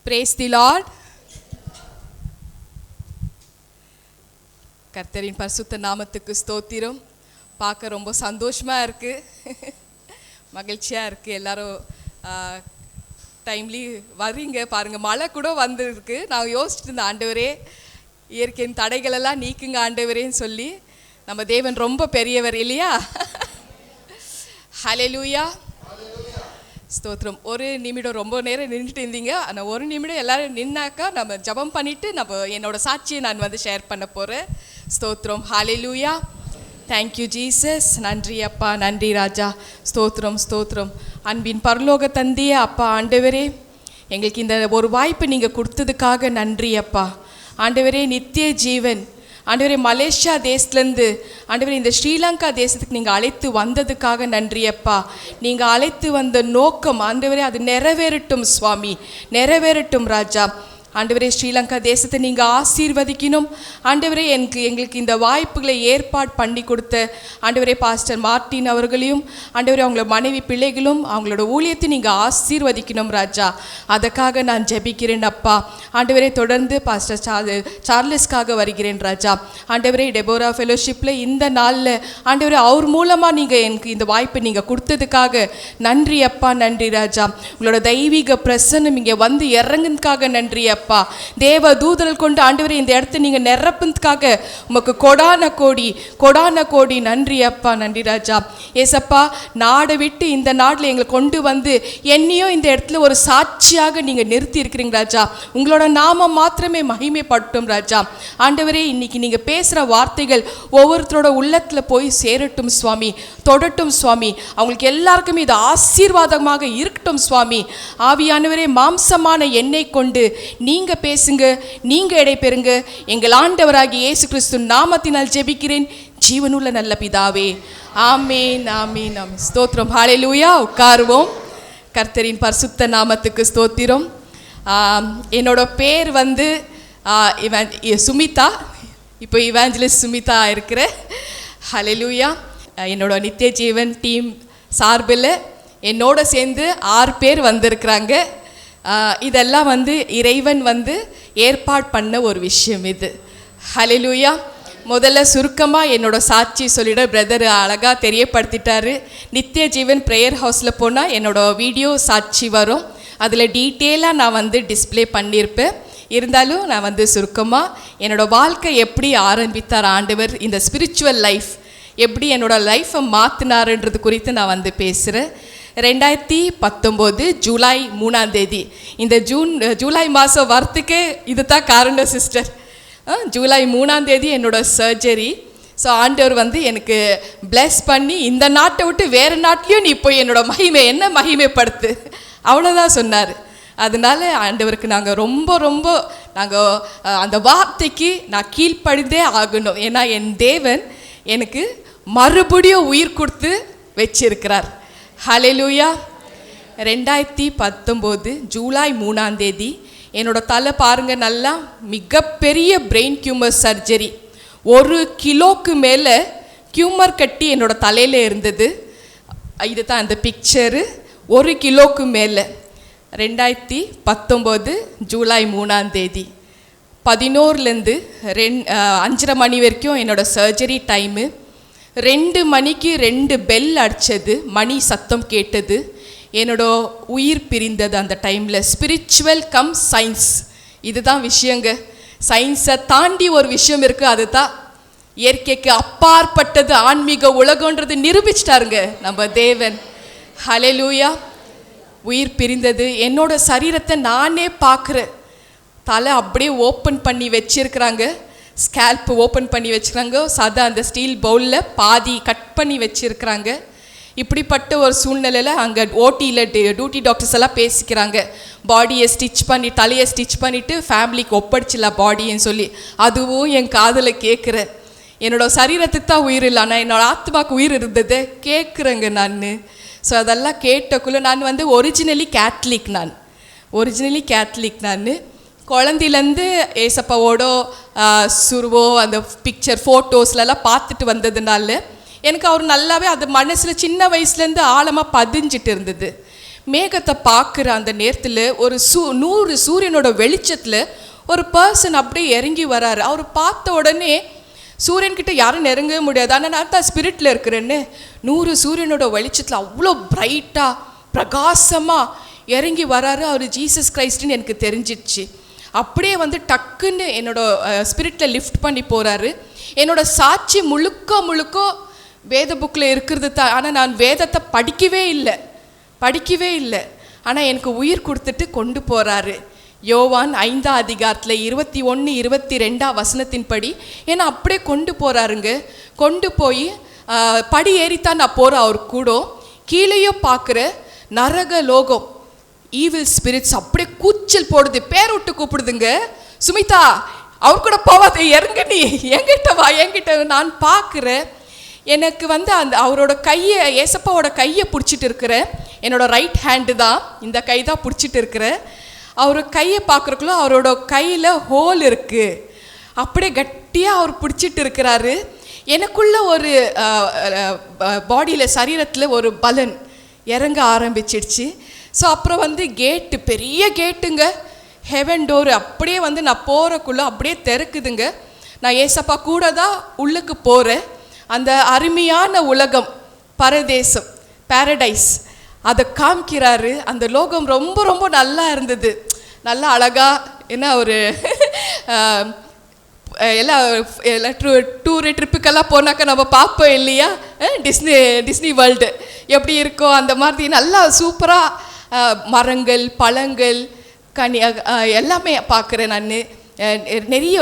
Praise the Lord. கர்த்தரின் பரிசுத்த நாமத்துக்கு ஸ்தோத்திரம். பார்க்க ரொம்ப சந்தோஷமாக இருக்குது, மகிழ்ச்சியாக இருக்குது. எல்லாரும் டைம்லி வர்றீங்க பாருங்கள். மழை கூட வந்துருக்கு. நான் யோசிச்சுட்டு இருந்தேன், ஆண்டவரே இயற்கையின் தடைகளெல்லாம் நீக்குங்க ஆண்டவரேன்னு சொல்லி. நம்ம தேவன் ரொம்ப பெரியவர் இல்லையா? ஹல்லேலூயா, ஸ்தோத்திரம். ஒரு நிமிடம் ரொம்ப நேரம் நின்றுட்டு இருந்தீங்க. ஆனால் ஒரு நிமிடம் எல்லோரும் நின்னாக்கா நம்ம ஜபம் பண்ணிவிட்டு நம்ம என்னோடய சாட்சியை நான் வந்து ஷேர் பண்ண போகிறேன். ஸ்தோத்திரம். ஹல்லேலூயா, தேங்க்யூ ஜீசஸ். நன்றி அப்பா, நன்றி ராஜா. ஸ்தோத்திரம் ஸ்தோத்திரம். அன்பின் பரலோக தந்தையே அப்பா, ஆண்டவரே எங்களுக்கு இந்த ஒரு வாய்ப்பு நீங்கள் கொடுத்ததுக்காக நன்றி அப்பா. ஆண்டவரே நித்திய ஜீவன் ஆண்டவரே, மலேசியா தேசத்துலேருந்து ஆண்டவரே இந்த ஸ்ரீலங்கா தேசத்துக்கு நீங்கள் அழைத்து வந்ததுக்காக நன்றி அப்பா. நீங்கள் அழைத்து வந்த நோக்கம் ஆண்டவரே அது நிறைவேறட்டும் சுவாமி, நிறைவேறட்டும் ராஜா. ஆண்டவரே ஸ்ரீலங்கா தேசத்தை நீங்கள் ஆசீர்வதிக்கணும் ஆண்டவரே. எங்களுக்கு இந்த வாய்ப்புகளை ஏற்பாடு பண்ணி கொடுத்த ஆண்டவரே பாஸ்டர் மார்ட்டின் அவர்களையும் ஆண்டவரே அவங்களோட மனைவி பிள்ளைகளும் அவங்களோட ஊழியத்தை நீங்கள் ஆசீர்வதிக்கணும் ராஜா. அதுக்காக நான் ஜெபிக்கிறேன் அப்பா. ஆண்டவரே தொடர்ந்து பாஸ்டர் சார்லஸ்க்காக வருகிறேன் ராஜா. ஆண்டவரே டெபோரா ஃபெலோஷிப்பில் இந்த நாளில் ஆண்டவரே அவர் மூலமாக நீங்கள் எனக்கு இந்த வாய்ப்பை நீங்கள் கொடுத்ததுக்காக நன்றி அப்பா, நன்றி ராஜா. உங்களோட தெய்வீக பிரசன்னம் இங்கே வந்து இறங்குனதுக்காக நன்றி அப்பா. தேவ தூதர்கள் கொண்டு ஆண்டவரே இந்த இடத்தை நீங்கள் நிரப்புறதுக்காக உமக்கு கொடான கோடி நன்றி அப்பா, நன்றி ராஜா. ஏசப்பா, நாடை விட்டு இந்த நாட்டில் எங்களை கொண்டு வந்து என்னையும் இந்த இடத்துல ஒரு சாட்சியாக நீங்கள் நிறுத்தி இருக்கிறீங்க ராஜா. உங்களோட நாமம் மாத்திரமே மகிமைப்பட்டும் ராஜா. ஆண்டவரே இன்னைக்கு நீங்கள் பேசுகிற வார்த்தைகள் ஒவ்வொருத்தரோட உள்ளத்தில் போய் சேரட்டும் சுவாமி, தொடட்டும் சுவாமி. அவங்களுக்கு எல்லாருக்குமே இது ஆசீர்வாதமாக இருக்கட்டும் சுவாமி. ஆவியானவரே மாம்சமான எண்ணெய் கொண்டு நீங்கள் பேசுங்க, நீங்கள் இடைபெறுங்க. எங்கள் ஆண்டவராகிய இயேசு கிறிஸ்து நாமத்தினால் ஜெபிக்கிறேன் ஜீவனுள்ள நல்ல பிதாவே, ஆமேன் ஆமேன் ஆமேன். ஸ்தோத்திரம். ஹல்லேலூயா. உட்காருவோம். கர்த்தரின் பரிசுத்த நாமத்துக்கு ஸ்தோத்திரம். என்னோட பேர் வந்து சுமிதா. இப்போ இவாஞ்சலிஸ்ட் சுமிதா இருக்கிற. ஹல்லேலூயா. என்னோட நித்திய ஜீவன் டீம் சார்பில் என்னோட சேர்ந்து 6 பேர் வந்திருக்கிறாங்க. இதெல்லாம் வந்து இறைவன் வந்து ஏற்பாடு பண்ண ஒரு விஷயம் இது. ஹல்லேலூயா. முதல்ல சுருக்கமாக என்னோட சாட்சி சொல்லிட பிரதர் அழகாக தெரியப்படுத்திட்டாரு. நித்திய ஜீவன் ப்ரேயர் ஹவுஸில் போனால் என்னோட வீடியோ சாட்சி வரும், அதில் டீட்டெயிலாக நான் வந்து டிஸ்பிளே பண்ணியிருப்பேன். இருந்தாலும் நான் வந்து சுருக்கமாக என்னோடய வாழ்க்கை எப்படி ஆரம்பித்தார் ஆண்டவர், இந்த ஸ்பிரிச்சுவல் லைஃப் எப்படி என்னோடய லைஃப்பை மாற்றினாருன்றது குறித்து நான் வந்து பேசுகிறேன். 2019 ஜூலை 3ஆம் தேதி, இந்த ஜூலை மாதம் வரத்துக்கே இது தான் காரணம் சிஸ்டர். ஜூலை 3ஆம் தேதி என்னோடய சர்ஜரி. ஸோ ஆண்டவர் வந்து எனக்கு பிளஸ் பண்ணி இந்த நாட்டை விட்டு வேறு நாட்டிலையும் நீ போய் என்னோட என்ன மகிமைப்படுத்து அவ்வளோதான் சொன்னார். அதனால ஆண்டவருக்கு நாங்கள் ரொம்ப நாங்கள் அந்த வார்த்தைக்கு நான் கீழ்ப்படிந்தே ஆகணும். ஏன்னா என் தேவன் எனக்கு மறுபடியும் உயிர் கொடுத்து வச்சிருக்கிறார். ஹல்லேலூயா. 2019 ஜூலை 3ஆம் தேதி என்னோட தலை பாருங்கள், நல்லா மிகப்பெரிய பிரெயின் டியூமர் சர்ஜரி. 1 கிலோக்கு மேலே டியூமர் கட்டி என்னோட தலையில் இருந்தது. இது தான் அந்த பிக்சரு. 1 கிலோக்கு மேலே 2019 ஜூலை 3ஆம் தேதி 11லேருந்து 5:30 மணி வரைக்கும் என்னோடய சர்ஜரி டைமு. 2 மணிக்கு 2 பெல் அடித்தது, மணி சத்தம் கேட்டது. என்னோட உயிர் பிரிந்தது அந்த டைமில். ஸ்பிரிச்சுவல் கம் சயின்ஸ், இதுதான் விஷயங்க. சயின்ஸை தாண்டி ஒரு விஷயம் இருக்குது, அதுதான் இயற்கைக்கு அப்பாற்பட்டது ஆன்மீக உலகன்றது நிரூபிச்சிட்டாருங்க நம்ம தேவன். ஹல்லேலூயா. உயிர் பிரிந்தது. என்னோட சரீரத்தை நானே பார்க்குறேன். தலை அப்படியே ஓப்பன் பண்ணி வச்சிருக்கிறாங்க, ஸ்கேல்ப்பு ஓப்பன் பண்ணி வச்சுக்கிறாங்க. சதா அந்த ஸ்டீல் பவுலில் பாதி கட் பண்ணி வச்சுருக்கிறாங்க. இப்படிப்பட்ட ஒரு சூழ்நிலையில் அங்கே ஓடியில் டியூட்டி டாக்டர்ஸ் எல்லாம் பேசிக்கிறாங்க, பாடியை ஸ்டிச் பண்ணி தலையை ஸ்டிச் பண்ணிவிட்டு ஃபேமிலிக்கு ஒப்படைச்சிடலாம் பாடின்னு சொல்லி. அதுவும் என் காதில் கேட்குறேன். என்னோடய சரீரத்துக்கு தான் உயிர் இல்லை, ஆனால் என்னோடய ஆத்மாவுக்கு உயிர் இருந்தது கேட்குறேங்க நான். ஸோ அதெல்லாம் கேட்டக்குள்ளே நான் வந்து ஒரிஜினலி கேத்லிக். நான் குழந்தையிலேருந்து ஏசப்பாவோட சுருவோ அந்த பிக்சர் ஃபோட்டோஸ்லலாம் பார்த்துட்டு வந்ததுனால எனக்கு அவர் நல்லாவே அது மனசில் சின்ன வயசுலேருந்து ஆழமாக பதிஞ்சிட்டு இருந்தது. மேகத்தை பார்க்குற அந்த நேரத்தில் ஒரு 100 சூரியனோட வெளிச்சத்தில் ஒரு பர்சன் அப்படியே இறங்கி வராரு. அவர் பார்த்த உடனே சூரியன்கிட்ட யாரும் நெருங்கவே முடியாது. ஆனால் நான் தான் ஸ்பிரிட்டில் இருக்கிறேன்னு 100 சூரியனோட வெளிச்சத்தில் அவ்வளோ பிரைட்டாக பிரகாசமாக இறங்கி வராரு. அவர் ஜீசஸ் கிரைஸ்ட்னு எனக்கு தெரிஞ்சிடுச்சு. அப்படியே வந்து டக்குன்னு என்னோட ஸ்பிரிட்டில் லிஃப்ட் பண்ணி போகிறாரு. என்னோட சாட்சி முழுக்க வேத புக்கில் இருக்கிறது தான். ஆனால் நான் வேதத்தை படிக்கவே இல்லை. ஆனால் எனக்கு உயிர் கொடுத்துட்டு கொண்டு போகிறாரு. யோவான் 5ஆம் அதிகாரத்தில் 21, 22 வசனத்தின்படி ஏன்னா அப்படியே கொண்டு போகிறாருங்க. கொண்டு போய் படி ஏறித்தான் நான் போகிறேன். அவர் கூட கீழேயோ பார்க்குற நரக லோகம் ஈவில் ஸ்பிரிட்ஸ் அப்படியே கூச்சல் போடுது, பேர் விட்டு கூப்பிடுதுங்க. சுமிதா அவர் கூட போவாத, இறங்க நீ என்கிட்ட வா, என்கிட்ட. நான் பார்க்குறேன். எனக்கு வந்து அந்த அவரோட கையை, ஏசப்பாவோட கையை பிடிச்சிட்டு இருக்கிறேன். என்னோட ரைட் ஹேண்டு தான், இந்த கை தான் பிடிச்சிட்டு இருக்கிறேன். அவர் கையை பார்க்குறக்குள்ள அவரோட கையில் ஹோல் இருக்குது. அப்படியே கட்டியாக அவர் பிடிச்சிட்டு இருக்கிறாரு. எனக்குள்ள ஒரு பாடியில், சரீரத்தில் ஒரு பலன் இறங்க ஆரம்பிச்சிடுச்சு. ஸோ அப்புறம் வந்து கேட்டு, பெரிய கேட்டுங்க, ஹெவன் டோரு. அப்படியே வந்து நான் போகிறக்குள்ளே அப்படியே திறக்குதுங்க. நான் ஏசப்பா கூட தான் உள்ளுக்கு போகிறேன். அந்த அருமையான உலகம், பரதேசம், பாரடைஸ், அதை காமிக்கிறாரு. அந்த லோகம் ரொம்ப நல்லா இருந்தது, நல்லா அழகா. ஏன்னா ஒரு எல்லாம் டூரு ட்ரிப்புக்கெல்லாம் போனாக்கா நம்ம பார்ப்போம் இல்லையா, டிஸ்னி வேர்ல்டு எப்படி இருக்கோ அந்த மாதிரி நல்லா சூப்பராக மரங்கள், பழங்கள், கனி எல்லாமே பார்க்குறேன் நான். நிறைய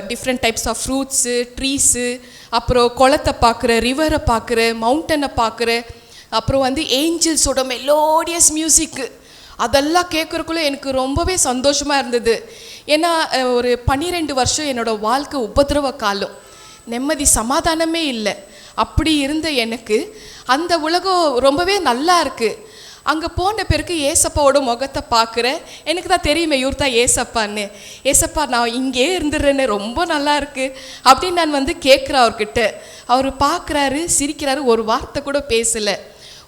different types of fruits, trees, அப்புறம் குளத்தை பார்க்குறேன், ரிவரை பார்க்குறேன், மவுண்டனை பார்க்குறேன். அப்புறம் வந்து ஏஞ்சல்ஸோட மெலோடியஸ் மியூசிக்கு அதெல்லாம் கேட்குறக்குள்ளே எனக்கு ரொம்பவே சந்தோஷமாக இருந்தது. ஏன்னா ஒரு 12 வருஷம் என்னோடய வாழ்க்கை உபதிரவ காலம், நிம்மதி சமாதானமே இல்லை. அப்படி இருந்த எனக்கு அந்த உலகம் ரொம்பவே நல்லா இருக்குது. அங்கே போன பிறகு ஏசப்பாவோட முகத்தை பார்க்குறேன். எனக்கு தான் தெரியுமே இவர் தான் ஏசப்பான்னு. ஏசப்பா நான் இங்கே இருந்துடுறேன்னு, ரொம்ப நல்லா இருக்குது அப்படின்னு நான் வந்து கேட்குறேன் அவர்கிட்ட. அவர் பார்க்குறாரு, சிரிக்கிறாரு, ஒரு வார்த்தை கூட பேசலை.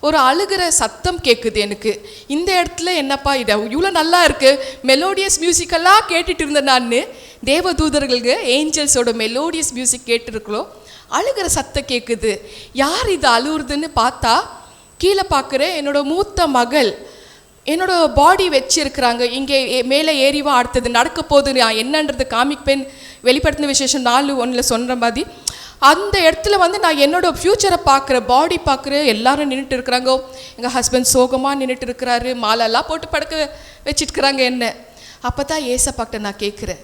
ஒரு அழுகிற சத்தம் கேட்குது எனக்கு. இந்த இடத்துல என்னப்பா இது இவ்வளோ நல்லா இருக்குது, மெலோடியஸ் மியூசிக்கெல்லாம் கேட்டுட்டு இருந்தேன் நான். தேவதூதர்களுக்கு ஏஞ்சல்ஸோட மெலோடியஸ் மியூசிக் கேட்டுருக்கோ, அழுகிற சத்தம் கேட்குது. யார் இது அழுகுறதுன்னு பார்த்தா கீழே பார்க்குறேன். என்னோட மூத்த மகள் என்னோட பாடி வச்சிருக்கிறாங்க. இங்கே மேலே ஏறிவா, அடுத்தது நடக்க போகுது, நான் என்னன்றது காமிக் பெண் வெளிப்படுத்தின விசேஷம் 4:1 சொல்கிற மாதிரி அந்த இடத்துல வந்து நான் என்னோடய ஃப்யூச்சரை பார்க்குறேன், பாடி பார்க்குறேன். எல்லாரும் நின்றுட்டு இருக்கிறாங்க. எங்கள் ஹஸ்பண்ட் சோகமாக நின்றுட்டு இருக்கிறாரு, மாலெல்லாம் போட்டு படுக்க வச்சுட்டுருக்குறாங்க என்ன. அப்போ தான் ஏசப்பாக்கிட்ட நான் கேட்குறேன்,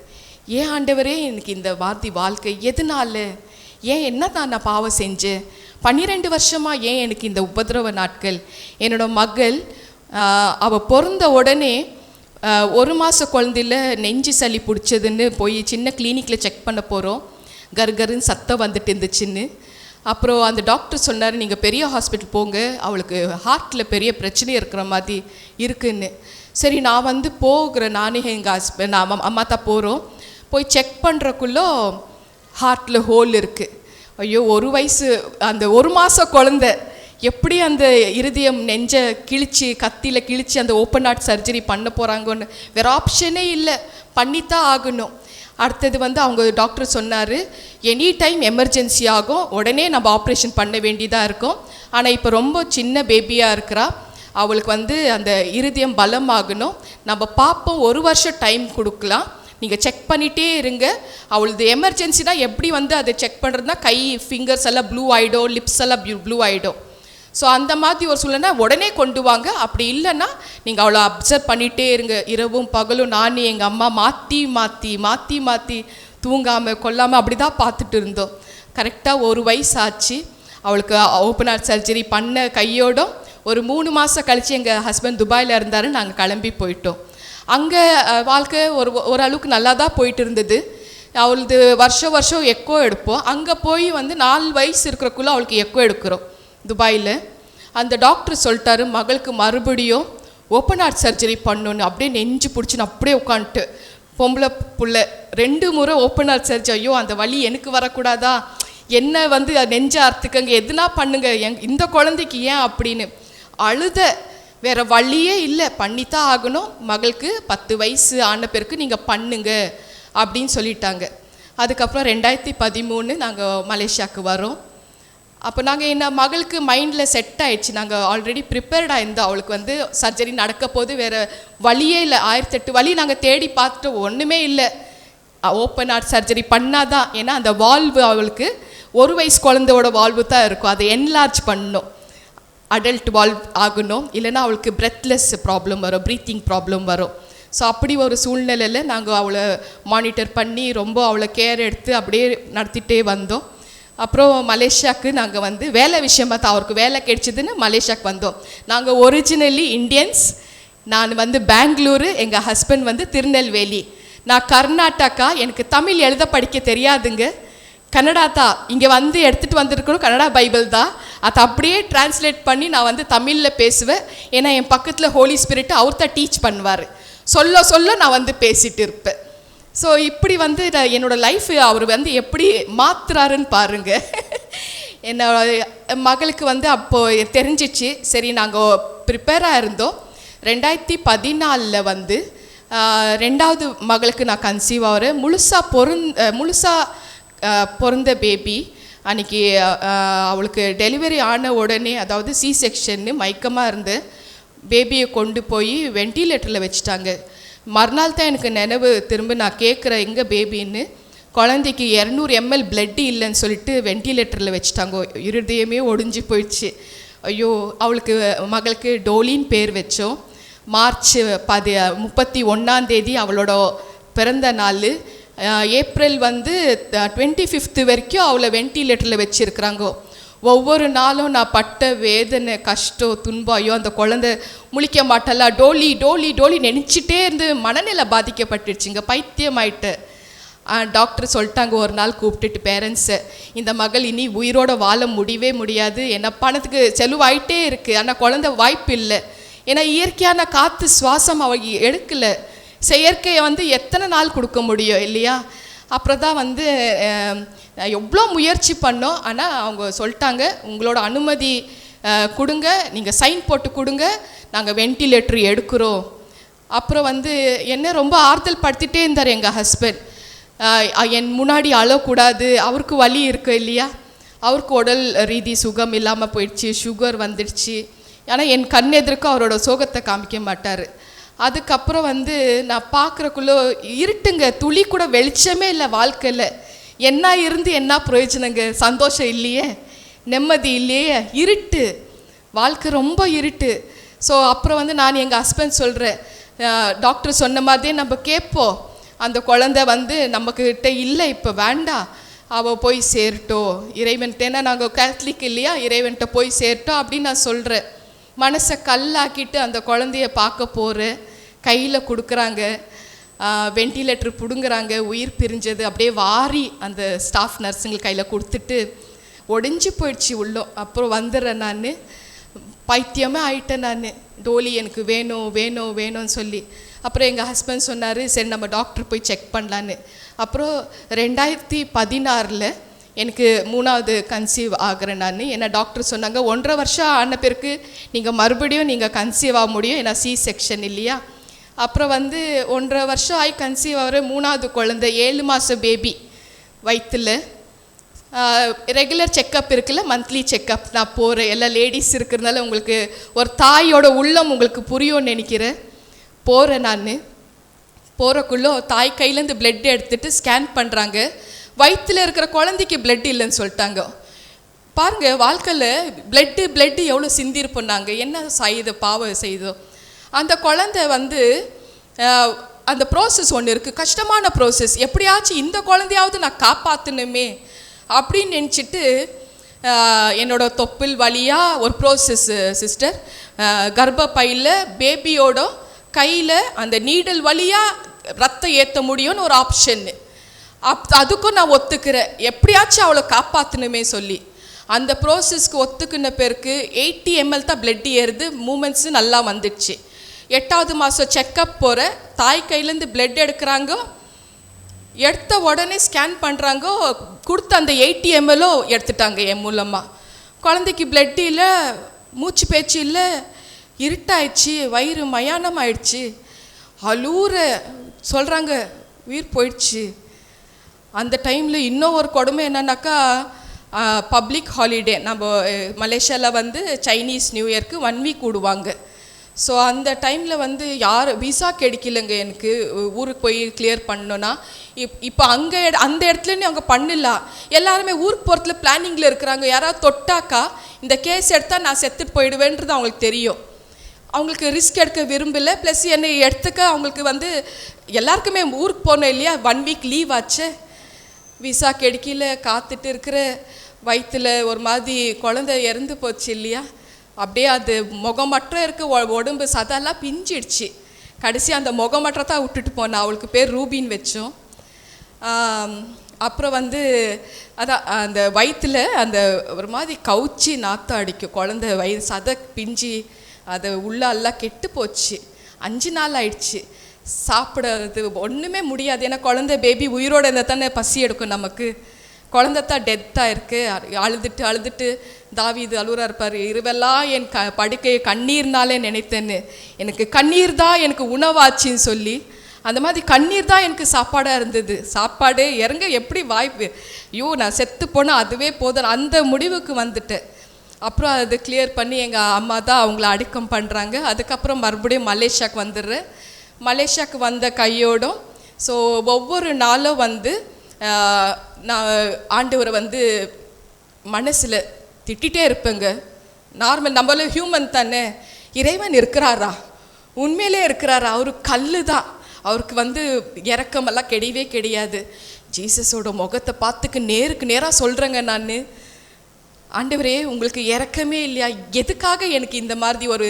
ஏன் ஆண்டவரே எனக்கு இந்த வாழ்க்கை எதனால, ஏன் என்ன தான் நான் பாவம் செஞ்சேன், 12 வருஷமாக ஏன் எனக்கு இந்த உபதிரவ நாட்கள். என்னோட மகள் அவள் பிறந்த உடனே 1 மாத குழந்தையில் நெஞ்சு சளி பிடிச்சதுன்னு போய் சின்ன கிளினிக்கில் செக் பண்ண போகிறோம். கர்கருன்னு சத்தம் வந்துட்டு இருந்துச்சுன்னு. அப்புறம் அந்த டாக்டர் சொன்னார், நீங்கள் பெரிய ஹாஸ்பிட்டல் போங்க, அவளுக்கு ஹார்ட்டில் பெரிய பிரச்சனை இருக்கிற மாதிரி இருக்குன்னு. சரி நான் வந்து போகிறேன், நானே எங்கள் ஹஸ்பண்ட் அம்மா தான் போகிறோம். போய் செக் பண்ணுறக்குள்ளோ ஹார்ட்டில் ஹோல் இருக்குது. ஐயோ, 1 வயசு அந்த 1 மாத குழந்தை எப்படி அந்த இருதயம் நெஞ்சை கிழிச்சு, கத்தியில் கிழிச்சு அந்த ஓப்பன் ஹார்ட் சர்ஜரி பண்ண போகிறாங்கன்னு வேறு ஆப்ஷனே இல்லை, பண்ணித்தான் ஆகணும். அடுத்தது வந்து அவங்க டாக்டர் சொன்னார், எனி டைம் எமர்ஜென்சி ஆகும், உடனே நம்ம ஆப்ரேஷன் பண்ண வேண்டியதாக இருக்கும். ஆனால் இப்போ ரொம்ப சின்ன பேபியாக இருக்கிறா, அவளுக்கு வந்து அந்த இருதயம் பலமாகணும், நம்ம பார்ப்போம், 1 வருஷம் டைம் கொடுக்கலாம், நீங்கள் செக் பண்ணிகிட்டே இருங்க. அவளது எமர்ஜென்சினா எப்படி வந்து அதை செக் பண்ணுறதுனா கை ஃபிங்கர்ஸ் எல்லாம் ப்ளூ ஆகிடும், லிப்ஸ் எல்லாம் ப்ளூ ஆகிடும். ஸோ அந்த மாதிரி ஒரு சூழ்நிலை உடனே கொண்டு வாங்க, அப்படி இல்லைன்னா நீங்கள் அவளை அப்சர்வ் பண்ணிகிட்டே இருங்க. இரவும் பகலும் நான் எங்கள் அம்மா மாற்றி தூங்காமல் கொல்லாமல் அப்படி தான் பார்த்துட்டு இருந்தோம். கரெக்டாக 1 வயசு ஆச்சு. அவளுக்கு ஓப்பன் ஹார்ட் சர்ஜரி பண்ண கையோடும் ஒரு 3 மாதம் கழித்து எங்கள் ஹஸ்பண்ட் துபாயில் இருந்தார், நாங்கள் கிளம்பி போயிட்டோம். அங்கே வாழ்க்கை ஓரளவுக்கு நல்லா தான் போயிட்டு இருந்தது. அவளது வருஷம் எக்கோ எடுப்போம். அங்கே போய் வந்து 4 வயசு இருக்கிறக்குள்ளே அவளுக்கு எக்கோ எடுக்கிறோம் துபாயில். அந்த டாக்டர் சொல்லிட்டாரு, மகளுக்கு மறுபடியும் ஓப்பன் ஹார்ட் சர்ஜரி பண்ணணுன்னு. அப்படியே நெஞ்சு பிடிச்சின்னு அப்படியே உட்காந்துட்டு, பொம்பளை புள்ள 2 முறை ஓப்பன் ஹார்ட் சர்ஜரி, ஐயோ அந்த வலி எனக்கு வரக்கூடாதா, என்ன வந்து நெஞ்சை அறுத்துக்கங்க, எதுனா பண்ணுங்க, இந்த குழந்தைக்கு ஏன் அப்படின்னு அழுத. வேறு வழியே இல்லை, பண்ணித்தான் ஆகணும். மகளுக்கு 10 வயசு ஆன பிறகு நீங்கள் பண்ணுங்க அப்படின்னு சொல்லிட்டாங்க. அதுக்கப்புறம் 2013 நாங்கள் மலேசியாவுக்கு வரோம். அப்போ நாங்கள் என்ன மகளுக்கு மைண்டில் செட் ஆகிடுச்சு, நாங்கள் ஆல்ரெடி ப்ரிப்பேர்டாக இருந்தோம். அவளுக்கு சர்ஜரி நடக்க போது வேறு வழியே இல்லை. 1008 வழி நாங்கள் தேடி பார்த்துட்டு ஒன்றுமே இல்லை. ஓப்பன் ஹார்ட் சர்ஜரி பண்ணாதான், ஏன்னா அந்த வால்வு அவளுக்கு 1 வயசு குழந்தையோட வால்வு தான் இருக்கும், அதை என்லார்ஜ் பண்ணணும், அடல்ட் வால்வ் ஆகணும். இல்லைன்னா அவளுக்கு பிரெத்லெஸ் ப்ராப்ளம் வரும், ப்ரீத்திங் ப்ராப்ளம் வரும். ஸோ அப்படி ஒரு சூழ்நிலையில் நாங்கள் அவளை மானிட்டர் பண்ணி ரொம்ப அவளை கேர் எடுத்து அப்படியே நடத்திட்டே வந்தோம். அப்புறம் மலேசியாவுக்கு நாங்கள் வேலை விஷயமா தான், அவருக்கு வேலை கிடைச்சிதுன்னு மலேசியாவுக்கு வந்தோம். நாங்கள் ஒரிஜினலி இந்தியன்ஸ். நான் பெங்களூரு, எங்கள் ஹஸ்பண்ட் திருநெல்வேலி. நான் கர்நாடகா. எனக்கு தமிழ் எழுத படிக்க தெரியாதுங்க, கன்னடா தான். இங்கே எடுத்துகிட்டு வந்திருக்கணும் கன்னடா பைபிள் தான், அதை அப்படியே டிரான்ஸ்லேட் பண்ணி நான் தமிழில் பேசுவேன். ஏன்னா என் பக்கத்தில் ஹோலி ஸ்பிரிட் அவர் தான் டீச் பண்ணுவார், சொல்ல சொல்ல நான் பேசிகிட்டு இருப்பேன். ஸோ இப்படி என்னோடய லைஃப் அவர் எப்படி மாற்றுறாருன்னு பாருங்கள். என்னோட மகளுக்கு அப்போது தெரிஞ்சிச்சு. சரி, நாங்கள் ப்ரிப்பேராக இருந்தோம். 2014 2வது மகளுக்கு நான் கன்சீவ் ஆகிறேன். முழுசாக பிறந்த பேபி. அன்றைக்கி அவளுக்கு டெலிவரி ஆன உடனே, அதாவது சி செக்ஷன்னு, மயக்கமாக இருந்து பேபியை கொண்டு போய் வெண்டிலேட்டரில் வச்சுட்டாங்க. மறுநாள் தான் எனக்கு நினைவு திரும்ப. நான் கேட்குறேன் எங்கே பேபின்னு. குழந்தைக்கு 200 ml பிளட்டு இல்லைன்னு சொல்லிட்டு வெண்டிலேட்டரில் வச்சுட்டாங்க. இருதயமே ஒடிஞ்சு போயிடுச்சு. ஐயோ, அவளுக்கு மகளுக்கு டோலின்னு பேர் வச்சோம். மார்ச் 31 அவளோட பிறந்த நாள். ஏப்ரல் 25 வரைக்கும் அவளை வெண்டிலேட்டரில் வச்சுருக்குறாங்க. ஒவ்வொரு நாளும் நான் பட்ட வேதனை, கஷ்டம், துன்பம். ஐயோ, அந்த குழந்தை முழிக்க மாட்டல, டோலி டோலி டோலி நினச்சிட்டே இருந்து மனநிலை பாதிக்கப்பட்டுருச்சுங்க, பைத்தியமாயிட்டு. டாக்டர் சொல்லிட்டாங்க ஒரு நாள் கூப்பிட்டுட்டு பேரண்ட்ஸை, இந்த மகள் இனி உயிரோட வாழ முடியவே முடியாது, என்ன பணத்துக்கு செலவாயிட்டே இருக்குது, ஆனால் குழந்தை வாய்ப்பு இல்லை. ஏன்னா இயற்கையான காற்று சுவாசம் அவ எடுக்கலை. செயற்கையை எத்தனை நாள் கொடுக்க முடியும் இல்லையா? அப்புறம் தான் எவ்வளோ முயற்சி பண்ணோம். ஆனால் அவங்க சொல்லிட்டாங்க, உங்களோட அனுமதி கொடுங்க, நீங்கள் சைன் போட்டு கொடுங்க, நாங்கள் வெண்டிலேட்டர் எடுக்கிறோம். அப்புறம் என்ன ரொம்ப ஆறுதல் படுத்திகிட்டே இருந்தார் எங்கள் ஹஸ்பண்ட். என் முன்னாடி அழக்கூடாது, அவருக்கு வலி இருக்கு இல்லையா, அவருக்கு உடல் ரீதி சுகம் இல்லாமல் போயிடுச்சு, சுகர் வந்துடுச்சு. ஆனால் என் கண் எதிர்க்க அவரோட சோகத்தை காமிக்க மாட்டார். அதுக்கப்புறம் நான் பார்க்குறக்குள்ளே இருட்டுங்க, துளி கூட வெளிச்சமே இல்லை வாழ்க்கையில். என்ன இருந்து என்ன பிரயோஜனங்க? சந்தோஷம் இல்லையே, நிம்மதி இல்லையே, இருட்டு, வாழ்க்கை ரொம்ப இருட்டு. ஸோ அப்புறம் நான் எங்கள் ஹஸ்பண்ட் சொல்கிறேன், டாக்டர் சொன்ன மாதிரியே நம்ம கேட்போம், அந்த குழந்தை நம்மக்கிட்ட இல்லை, இப்போ வேண்டாம், அவள் போய் சேரட்டும் இறைவன்ட்டேன்னா, நாங்கள் கேத்தலிக் இல்லையா, இறைவன்ட்ட போய் சேரட்டும் அப்படின்னு நான் சொல்கிறேன். மனசை கல்லாக்கிட்டு அந்த குழந்தைய பார்க்க போகிறேன். கையில் கொடுக்குறாங்க, வெண்டிலேட்டர் பிடுங்குறாங்க, உயிர் பிரிஞ்சது அப்படியே வாரி அந்த ஸ்டாஃப் நர்ஸுங்களுக்கு கையில் கொடுத்துட்டு ஒடிஞ்சு போயிடுச்சு உள்ளம். அப்புறம் வந்துடுறேன், நான் பைத்தியமே ஆயிட்டேன். நான் டோலி எனக்கு வேணும் வேணும் வேணும்னு சொல்லி. அப்புறம் எங்கள் ஹஸ்பண்ட் சொன்னார், சரி நம்ம டாக்டர் போய் செக் பண்ணலான்னு. அப்புறம் 2016 எனக்கு 3வது கன்சீவ் ஆகிறேன் நான். ஏன்னா டாக்டர் சொன்னாங்க 1.5 வருஷம் ஆன பிறகு நீங்கள் மறுபடியும் நீங்கள் கன்சீவ் ஆக முடியும், ஏன்னா சி செக்ஷன் இல்லையா. அப்புறம் 1.5 வருஷம் ஆகி கன்சீவ் ஆகிற 3வது குழந்தை, 7 மாத பேபி வயிற்றில். ரெகுலர் செக்கப் இருக்குல்ல, மந்த்லி செக்கப் நான் போகிறேன். எல்லா லேடிஸ் இருக்கிறதுனால உங்களுக்கு ஒரு தாயோட உள்ளம் உங்களுக்கு புரியும்னு நினைக்கிறேன். போகிறேன் நான். போகிறக்குள்ளே தாய் கையிலேருந்து பிளட் எடுத்துகிட்டு ஸ்கேன் பண்ணுறாங்க. வயிற்றில் இருக்கிற குழந்தைக்கு பிளட் இல்லைன்னு சொல்லிட்டாங்க. பாருங்கள், வாழ்க்கையில் பிளட்டு எவ்வளோ சிந்திருப்போம் நாங்கள், என்ன செய்தோ பாவம் செய்தோ. அந்த குழந்தை அந்த ப்ரோசஸ் ஒன்று இருக்குது, கஷ்டமான ப்ரோசஸ். எப்படியாச்சும் இந்த குழந்தையாவது நான் காப்பாற்றணுமே அப்படின்னு நினச்சிட்டு என்னோட தொப்புள் வழியாக ஒரு ப்ரோசஸ் சிஸ்டர், கர்ப்பப்பையில் பேபியோட கையில் அந்த நீடல் வழியாக ரத்தம் ஏற்ற முடியும்னு ஒரு ஆப்ஷன்னு. அதுக்கும் நான் ஒத்துக்கிறேன், எப்படியாச்சும் அவளை காப்பாற்றணுமே சொல்லி. அந்த ப்ரோசஸ்க்கு ஒத்துக்குன பிறகு 80 ml தான் பிளட் ஏறுது, மூமெண்ட்ஸு நல்லா வந்துடுச்சு. 8வது மாதம் செக்கப் போகிற, தாய் கையிலேருந்து பிளட் எடுக்கிறாங்க. எடுத்த உடனே ஸ்கேன் பண்ணுறாங்க, கொடுத்த அந்த 80 ml எடுத்துட்டாங்க என் மூலமாக. குழந்தைக்கு பிளட் இல்லை, மூச்சு பேச்சு இல்லை, இருட்டாயிடுச்சு, வயிறு மயானம் ஆயிடுச்சு, அலூர சொல்கிறாங்க உயிர் போயிடுச்சு. அந்த டைமில் இன்னும் ஒரு கொடுமை என்னன்னாக்கா, பப்ளிக் ஹாலிடே. நம்ம மலேசியாவில் வந்து சைனீஸ் நியூ இயர்க்கு 1 வீக் விடுவாங்க. ஸோ அந்த டைமில் வந்து யார் விசா கிடைக்கலங்க எனக்கு ஊருக்கு போய் கிளியர் பண்ணணுன்னா. இப்போ அங்கே அந்த இடத்துலன்னு அவங்க பண்ணலாம். எல்லாருமே ஊருக்கு போகிறதுல பிளானிங்கில் இருக்கிறாங்க. யாராவது தொட்டாக்கா இந்த கேஸ் எடுத்தால் நான் செத்துட்டு போயிடுவேன்றது அவங்களுக்கு தெரியும். அவங்களுக்கு ரிஸ்க் எடுக்க விரும்பலை. ப்ளஸ் என்னை எடுத்துக்க அவங்களுக்கு வந்து எல்லாருக்குமே ஊருக்கு போனோம் இல்லையா, 1 வீக் லீவ் ஆச்சு. விசா கிடைக்கல, காத்துட்டு இருக்கிற வயிற்றில் ஒரு மாதிரி குழந்தை இறந்து போச்சு இல்லையா. அப்படியே அது முகமற்ற இருக்க உடம்பு சதெல்லாம் பிஞ்சிடுச்சு. கடைசி அந்த முகமற்றத்தான் விட்டுட்டு போனேன். அவளுக்கு பேர் ரூபின்னு வச்சோம். அப்புறம் வந்து அதான் அந்த வயிற்றில் அந்த ஒரு மாதிரி கவுச்சி நாற்றம் அடிக்கும். குழந்தை சதை பிஞ்சு அது உள்ளெல்லாம் கெட்டு போச்சு. 5 நாள் ஆயிடுச்சு. சாப்பிட்றது ஒன்றுமே முடியாது. ஏன்னா குழந்தை பேபி உயிரோடு இருந்தால் தானே பசி எடுக்கும் நமக்கு. குழந்தைத்தான் டெத்தாக இருக்குது. அழுதுட்டு தாவீது அழுறா இருப்பார், இரவெல்லாம் என் படுக்கையை கண்ணீர்னாலே நினைத்தேன்னு. எனக்கு கண்ணீர் தான் எனக்கு உணவாச்சின்னு சொல்லி, அந்த மாதிரி கண்ணீர் தான் எனக்கு சாப்பாடாக இருந்தது. சாப்பாடு இறங்க எப்படி வாய்ப்பு, ஐயோ நான் செத்து போனால் அதுவே போதும், அந்த முடிவுக்கு வந்துட்டேன். அப்புறம் அது கிளியர் பண்ணி எங்கள் அம்மா தான் அவங்கள அடக்கம் பண்ணுறாங்க. அதுக்கப்புறம் மறுபடியும் மலேசியாவுக்கு வந்துடுறேன். மலேசியாவுக்கு வந்த கையோடும் ஸோ ஒவ்வொரு நாளும் வந்து நான் ஆண்டவரை வந்து மனசில் திட்டிகிட்டே இருப்பேங்க. நார்மல், நம்மளும் ஹியூமன் தானே. இறைவன் இருக்கிறாரா, உண்மையிலே இருக்கிறாரா? அவரு கல் தான். அவருக்கு வந்து இறக்கமெல்லாம் கிடையவே கிடையாது. ஜீசஸோட முகத்தை பார்த்துக்கு நேருக்கு நேராக சொல்கிறேங்க நான், ஆண்டவரே உங்களுக்கு இறக்கமே இல்லையா? எதுக்காக எனக்கு இந்த மாதிரி ஒரு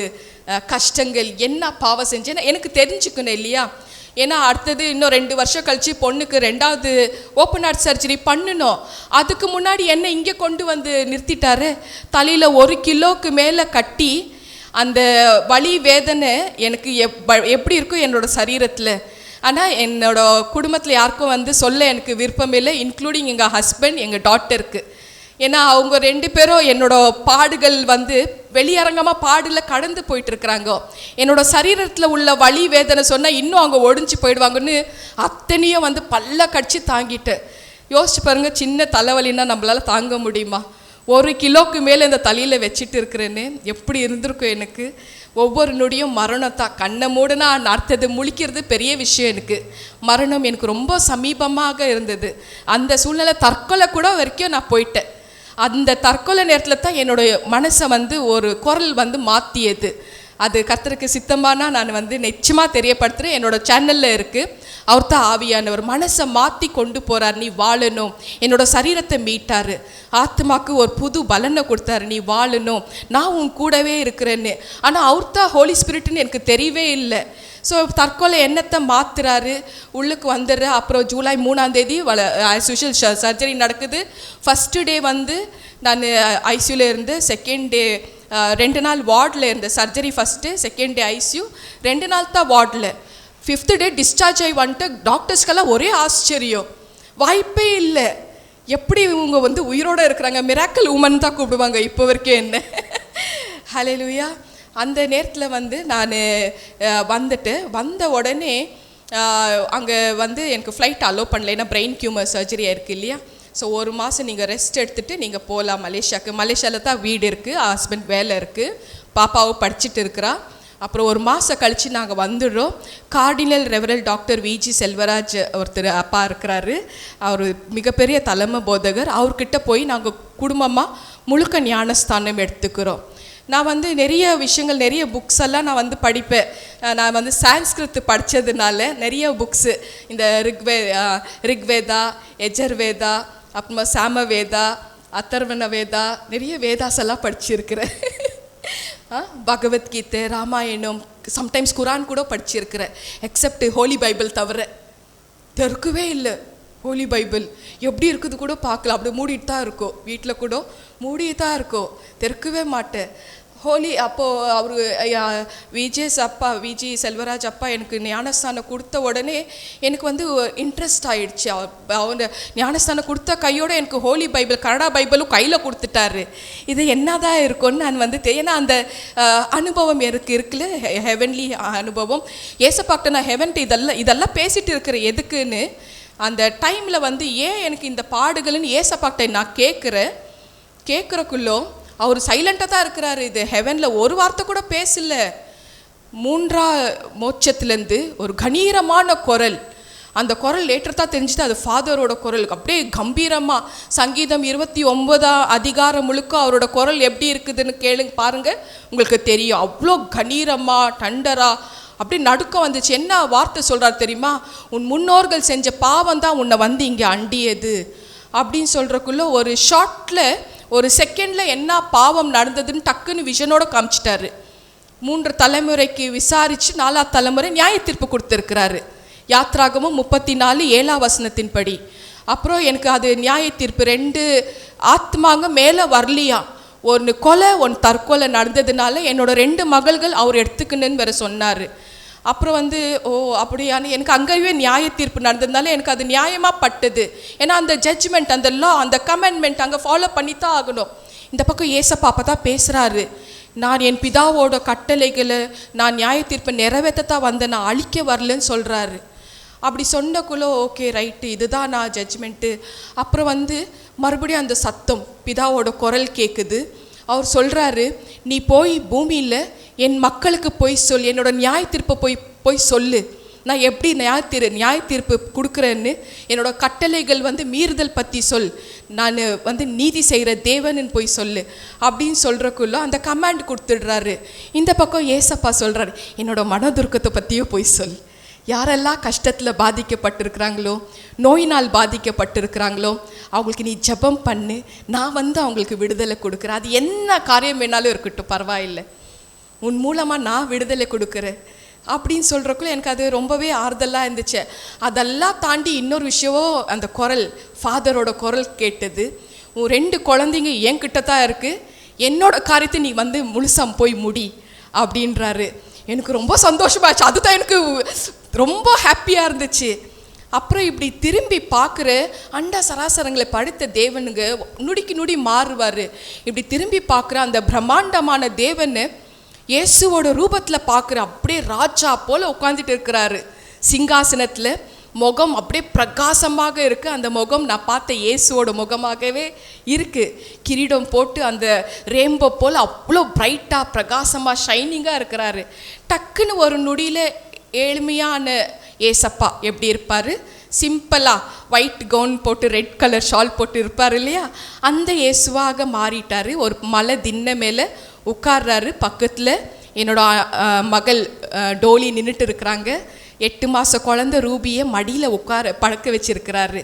கஷ்டங்கள், என்ன பாவம் செஞ்சேன்னு எனக்கு தெரிஞ்சுக்கணும் இல்லையா? ஏன்னா அடுத்தது இன்னும் 2 வருஷம் கழித்து பொண்ணுக்கு 2வது ஓப்பன் ஹார்ட் சர்ஜரி பண்ணணும். அதுக்கு முன்னாடி என்னை இங்கே கொண்டு வந்து நிறுத்திட்டாரு. தலையில் 1 கிலோக்கு மேலே கட்டி, அந்த வலி வேதனை எனக்கு எப்படி இருக்கும் என்னோடய சரீரத்தில். ஆனால் என்னோடய குடும்பத்தில் யாருக்கும் வந்து சொல்ல எனக்கு விருப்பம் இல்லை, இன்க்ளூடிங் எங்கள் ஹஸ்பண்ட், எங்கள் டாட்டருக்கு. ஏன்னா அவங்க 2 பேரும் என்னோட பாடுகள் வந்து வெளியரங்கமாக பாடில் கடந்து போயிட்டுருக்குறாங்க. என்னோடய சரீரத்தில் உள்ள வலி வேதனை சொன்னால் இன்னும் அவங்க ஒடிஞ்சு போயிடுவாங்கன்னு அத்தனையும் வந்து பல்ல கடிச்சு தாங்கிட்டு. யோசிச்சு பாருங்கள், சின்ன தலைவலின்னா நம்மளால் தாங்க முடியுமா? 1 கிலோக்கு மேலே இந்த தலையில் வச்சுட்டு இருக்கிறேன்னு எப்படி இருந்திருக்கும் எனக்கு. ஒவ்வொரு நொடியும் மரணத்தான். கண்ணை மூடனா அடுத்தது முழிக்கிறது பெரிய விஷயம். எனக்கு மரணம் எனக்கு ரொம்ப சமீபமாக இருந்தது. அந்த சூழ்நிலை தற்கொலை கூட வரைக்கும் நான் போயிட்டேன். அந்த தற்கொலை நேரத்தில் தான் என்னுடைய மனசை வந்து ஒரு குரல் வந்து மாற்றியது. அது கர்த்தருக்கு சித்தமானா நான் வந்து நிச்சயமாக தெரியப்படுத்துகிறேன். என்னோடய சேனலில் இருக்குது. அவர் தான் ஆவியானவர் மனசை மாற்றி கொண்டு போகிறார். நீ வாழணும். என்னோடய சரீரத்தை மீட்டார், ஆத்மாக்கு ஒரு புது பலனை கொடுத்தாரு. நீ வாழணும், நான் உன் கூடவே இருக்கிறேன்னு. ஆனால் அவர் தான் ஹோலி ஸ்பிரிட்னு எனக்கு தெரியவே இல்லை. ஸோ தற்கொலை எண்ணத்தை மாற்றுறாரு, உள்ளுக்கு வந்துடுற. அப்புறம் ஜூலை 3ஆம் தேதி ஆஸ் யூஷுவல் சர்ஜரி நடக்குது. ஃபஸ்ட்டு டே வந்து நான் ஐசியூவில் இருந்து, செகண்ட் டே 2 நாள் வார்டில் இருந்தேன். Surgery first, second day ICU, 2 நாள் தான் வார்டில். 5th டே டிஸ்சார்ஜ் ஆகி வந்துட்டு டாக்டர்ஸ்க்கெல்லாம் ஒரே ஆச்சரியம், வாய்ப்பே இல்லை, எப்படி இவங்க வந்து உயிரோடு இருக்கிறாங்க, மிராக்கல் உமன் தான் கூப்பிடுவாங்க இப்போ வரைக்கும் என்ன. ஹல்லேலூயா. அந்த நேரத்தில் வந்து நான் வந்துட்டு வந்த உடனே அங்கே வந்து எனக்கு ஃப்ளைட் அலோவ் பண்ணல. ஏன்னா பிரெயின் டியூமர் சர்ஜரி இருக்குது இல்லையா. ஸோ 1 மாதம் நீங்கள் ரெஸ்ட் எடுத்துகிட்டு நீங்கள் போகலாம் மலேசியாவுக்கு. மலேசியாவில் தான் வீடு இருக்குது, ஹஸ்பண்ட் வேலை இருக்குது, பாப்பாவும் படிச்சுட்டு இருக்கிறா. அப்புறம் 1 மாதம் கழித்து நாங்கள் வந்துடுறோம். கார்டினல் ரெவரல் டாக்டர் விஜி செல்வராஜ் ஒருத்தர் அப்பா இருக்கிறாரு. அவர் மிகப்பெரிய தலைமை போதகர். அவர்கிட்ட போய் நாங்கள் குடும்பமாக முழுக்க ஞானஸ்தானம் எடுத்துக்கிறோம். நான் வந்து நிறைய விஷயங்கள், நிறைய புக்ஸ் எல்லாம் நான் வந்து படிப்பேன். நான் வந்து சான்ஸ்கிருத் படித்ததுனால நிறைய புக்ஸு, இந்த ரிக்வேதா, எஜர்வேதா, அப்புறமா சாமவேதா, அதர்வண வேதா, நிறைய வேதாஸ் எல்லாம் படிச்சிருக்கிறேன். பகவத்கீதை, ராமாயணம், சம்டைம்ஸ் குரான் கூட படிச்சிருக்கிறேன். எக்ஸப்ட் ஹோலி பைபிள் தவிர தெருக்கவே இல்லை. ஹோலி பைபிள் எப்படி இருக்குது கூட பார்க்கலாம், அப்படி மூடிட்டு தான் இருக்கும். வீட்டில் கூட மூடிட்டு தான் இருக்கும், தெருக்கவே மாட்டேன். ஹோலி அப்போது அவர் விஜி செல்வராஜ் அப்பா எனக்கு ஞானஸ்தானம் கொடுத்த உடனே எனக்கு வந்து இன்ட்ரெஸ்ட் ஆகிடுச்சு. அவங்க ஞானஸ்தானம் கொடுத்த கையோடு எனக்கு ஹோலி பைபிள் கனடா பைபிளும் கையில் கொடுத்துட்டாரு. இது என்னதான் இருக்கும்னு நான் வந்து ஏன்னா அந்த அனுபவம் எனக்கு இருக்குல்ல, ஹெவன்லி அனுபவம். ஏசப்பாக்கிட்ட நான் ஹெவன்ட்டு இதெல்லாம் பேசிகிட்டு இருக்கிறேன் எதுக்குன்னு. அந்த டைமில் வந்து ஏன் எனக்கு இந்த பாடுகள்னு ஏசப்பாக்கிட்ட நான் கேட்குறக்குள்ளோ அவர் சைலண்ட்டாக தான் இருக்கிறாரு. இது ஹெவனில் ஒரு வார்த்தை கூட பேசல. 3ஆம் மோட்சத்துலேருந்து ஒரு கணீரமான குரல், அந்த குரல் லேட்டர் தான் தெரிஞ்சுட்டு அது ஃபாதரோட குரல். அப்படியே கம்பீரமாக சங்கீதம் 29ஆம் அதிகாரம் முழுக்க அவரோட குரல் எப்படி இருக்குதுன்னு கேளுங்க பாருங்கள், உங்களுக்கு தெரியும். அவ்வளோ கணீரமாக டண்டராக அப்படி நடுக்கம் வந்துச்சு. என்ன வார்த்தை சொல்கிறார் தெரியுமா? உன் முன்னோர்கள் செஞ்ச பாவம் தான் உன்னை வந்து இங்கே அண்டியது அப்படின்னு சொல்கிறக்குள்ள ஒரு ஷார்ட்டில் ஒரு செகண்டில் என்ன பாவம் நடந்ததுன்னு டக்குன்னு விஷனோட காமிச்சிட்டாரு. 3 தலைமுறைக்கு விசாரித்து 4ஆம் தலைமுறை நியாய தீர்ப்பு கொடுத்துருக்கிறாரு. யாத்ராகமும் 34:7 வசனத்தின்படி. அப்புறம் எனக்கு அது நியாய தீர்ப்பு 2 ஆத்மாங்க மேலே வரலையா, 1 கொலை 1 தற்கொலை நடந்ததுனால என்னோட 2 மகள்கள் அவர் எடுத்துக்கணுன்னு வேற சொன்னார். அப்புறம் வந்து அப்படியான எனக்கு அங்கேயே நியாய தீர்ப்பு நடந்ததுனால எனக்கு அது நியாயமாக பட்டது. ஏன்னா அந்த ஜட்ஜ்மெண்ட், அந்த லா, அந்த கமெண்ட்மெண்ட் அங்கே ஃபாலோ பண்ணி தான் ஆகணும். இந்த பக்கம் ஏசப்பா அப்போ தான் பேசுகிறாரு, நான் என் பிதாவோட கட்டளைகளை நான் நியாய தீர்ப்பை நிறைவேற்றத்தான் வந்தேன், நான் அழிக்க வரலன்னு சொல்கிறாரு. அப்படி சொன்னக்குள்ளே ஓகே ரைட்டு, இதுதான் நான் ஜட்ஜ்மெண்ட்டு. அப்புறம் வந்து மறுபடியும் அந்த சத்தம் பிதாவோட குரல் கேட்குது. அவர் சொல்கிறாரு, நீ போய் பூமியில் என் மக்களுக்கு போய் சொல், என்னோட நியாய தீர்ப்பை போய் சொல்லு, நான் எப்படி நியாய தீர்ப்பு கொடுக்குறேன்னு, என்னோட கட்டளைகள் வந்து மீறுதல் பற்றி சொல், நான் வந்து நீதி செய்கிற தேவன்னு போய் சொல்லு அப்படின்னு சொல்கிறக்குள்ள அந்த கமாண்ட் கொடுத்துடுறாரு. இந்த பக்கம் ஏசப்பா சொல்கிறாரு, என்னோட மனதுருக்கத்தை பற்றியும் போய் சொல், யாரெல்லாம் கஷ்டத்தில் பாதிக்கப்பட்டிருக்கிறாங்களோ, நோயினால் பாதிக்கப்பட்டிருக்கிறாங்களோ அவங்களுக்கு நீ ஜெபம் பண்ணு, நான் வந்து அவங்களுக்கு விடுதலை கொடுக்குறேன். அது என்ன காரியம் வேணாலும் இருக்கட்டும் பரவாயில்லை, உன் மூலமாக நான் விடுதலை கொடுக்குறேன் அப்படின்னு சொல்கிறக்குள்ள எனக்கு அது ரொம்பவே ஆறுதலாக இருந்துச்சு. அதெல்லாம் தாண்டி இன்னொரு விஷயம், அந்த குரல் ஃபாதரோட குரல் கேட்டது, உன் 2 குழந்தைங்க என்கிட்ட தான் இருக்குது, என்னோட காரியத்தை நீ வந்து முழுசாக போய் முடி அப்படின்றாரு. எனக்கு ரொம்ப சந்தோஷமாச்சு, அதுதான் எனக்கு ரொம்ப ஹாப்பியாக இருந்துச்சு. அப்புறம் இப்படி திரும்பி பார்க்குற அண்ட சராசரங்களை படைத்த தேவனுங்க நொடிக்கு நொடி மாறுவார். இப்படி திரும்பி பார்க்குற அந்த பிரம்மாண்டமான தேவனை இயேசுவோட ரூபத்தில் பார்க்குற, அப்படியே ராஜா போல் உட்காந்துட்டு இருக்கிறாரு சிங்காசனத்தில். முகம் அப்படியே பிரகாசமாக இருக்குது. அந்த முகம் நான் பார்த்த இயேசுவோட முகமாகவே இருக்குது. கிரீடம் போட்டு அந்த ரேம்போ போல் அவ்வளோ பிரைட்டாக பிரகாசமாக ஷைனிங்காக இருக்கிறாரு. டக்குன்னு ஒரு நொடியில் எளிமையான ஏசப்பா எப்படி இருப்பார், சிம்பிளாக ஒயிட் கவுன் போட்டு ரெட் கலர் ஷால் போட்டு இருப்பார் இல்லையா, அந்த இயேசுவாக மாறிட்டார். ஒரு மலை திண்ணை மேலே உட்கார்றாரு. பக்கத்தில் என்னோட மகள் டோலி நின்றுட்டு இருக்கிறாங்க. 8 மாத குழந்தை ரூபியை மடியில் படுக்க வச்சிருக்கிறாரு.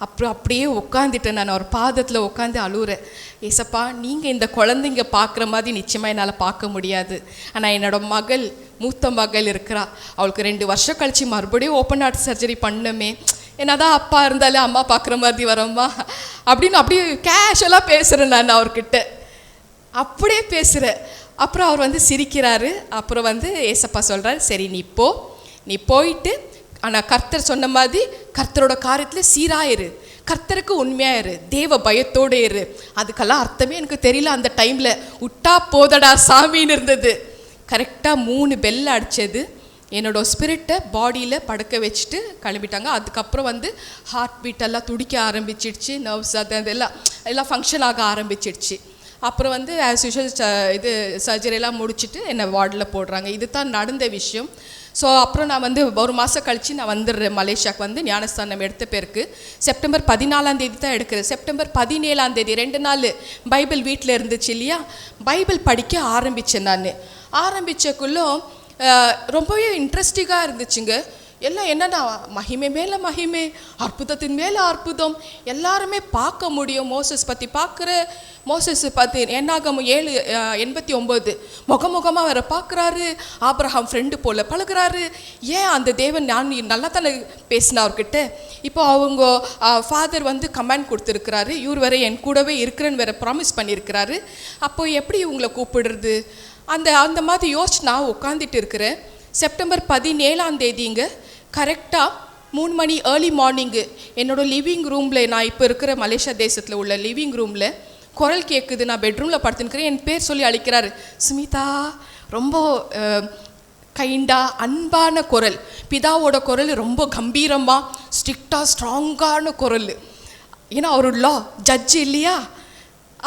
அப்புறம் அப்படியே உட்காந்துட்டேன் நான், ஒரு பாதத்தில் உட்காந்து அழுகுறேன். ஏசப்பா, நீங்கள் இந்த குழந்தைங்க பார்க்குற மாதிரி நிச்சயமாக என்னால் பார்க்க முடியாது. ஆனால் என்னோட மகள், மூத்த மகள் இருக்கிறா, அவளுக்கு 2 வருஷம் கழித்து மறுபடியும் ஓப்பன் ஹார்ட் சர்ஜரி பண்ணமே, என்னதான் அப்பா இருந்தாலும் அம்மா பார்க்குற மாதிரி வரோம்மா அப்படின்னு அப்படியே கேஷுவலாக பேசுகிறேன் நான் அவர்கிட்ட, அப்படியே பேசுகிறேன். அப்புறம் அவர் வந்து சிரிக்கிறாரு. அப்புறம் வந்து ஏசப்பா சொல்கிறார், சரி நீ போயிட்டு, ஆனால் கர்த்தர் சொன்ன மாதிரி கர்த்தரோட காரியத்தில் சீராயிரு, கர்த்தருக்கு உண்மையாயிரு, தேவ பயத்தோடு இரு. அதுக்கெல்லாம் அர்த்தமே எனக்கு தெரியல அந்த டைமில். விட்டா போதடா சாமின்னு இருந்தது. கரெக்டாக 3 பெல் அடித்தது. என்னோட ஸ்பிரிட்டை பாடியில் படுக்க வச்சுட்டு கிளம்பிட்டாங்க. அதுக்கப்புறம் வந்து ஹார்ட் பீட்டெல்லாம் துடிக்க ஆரம்பிச்சிடுச்சு, நர்வ்ஸ் எல்லாம் ஃபங்க்ஷன் ஆக ஆரம்பிச்சிடுச்சு. அப்புறம் வந்து ஆஸ் யூஷுவல் சர்ஜரியெல்லாம் முடிச்சுட்டு என்னை வார்டில் போடுறாங்க. இது தான் நடந்த விஷயம். ஸோ அப்புறம் நான் வந்து 1 மாதம் கழித்து நான் வந்துடுறேன் மலேசியாவுக்கு. வந்து ஞானஸ்தானம் எடுத்த பேருக்கு செப்டம்பர் 14 தான் எடுக்கிறேன். செப்டம்பர் 17 2 நாள் பைபிள் வீட்டில் இருந்துச்சு இல்லையா, பைபிள் படிக்க ஆரம்பித்தேன். நான் ஆரம்பித்தக்குள்ளே ரொம்பவே இன்ட்ரெஸ்டிங்காக இருந்துச்சுங்க. எல்லாம் என்னன்னா மகிமை மேலே மகிமை, அற்புதத்தின் மேலே அற்புதம். எல்லாருமே பார்க்க முடியும். மோசஸ் பற்றி பார்க்குற, மோசஸ் பற்றி என்னாகமம் 7:89 முகமுகமாக வேற பார்க்குறாரு. ஆபிரகாம் ஃப்ரெண்டு போல் பழகுறாரு. ஏன் அந்த தேவன் நான் நல்லா தானே பேசினா அவர்கிட்ட. இப்போ அவங்க ஃபாதர் வந்து கமாண்ட் கொடுத்துருக்கிறாரு, இவர் வேற என் கூடவே இருக்கிறேன்னு வேற ப்ராமிஸ் பண்ணியிருக்கிறாரு. அப்போ எப்படி இவங்களை கூப்பிடுறது? அந்த மாதிரி யோசிச்சு நான் உட்காந்துட்டு இருக்கிறேன். செப்டம்பர் 17 கரெக்டாக 3 மணி ஏர்லி மார்னிங்கு என்னோடய லிவிங் ரூமில், நான் இப்போ இருக்கிற மலேசியா தேசத்தில் உள்ள லிவிங் ரூமில் குரல் கேட்குது. நான் பெட்ரூமில் படுத்துனுக்கிறேன். என் பேர் சொல்லி அழைக்கிறாரு. சுமிதா. ரொம்ப கைண்டாக அன்பான குரல். பிதாவோட குரல் ரொம்ப கம்பீரமாக ஸ்ட்ரிக்டாக ஸ்ட்ராங்கான குரல். ஏன்னா அவர் ஜட்ஜு இல்லையா.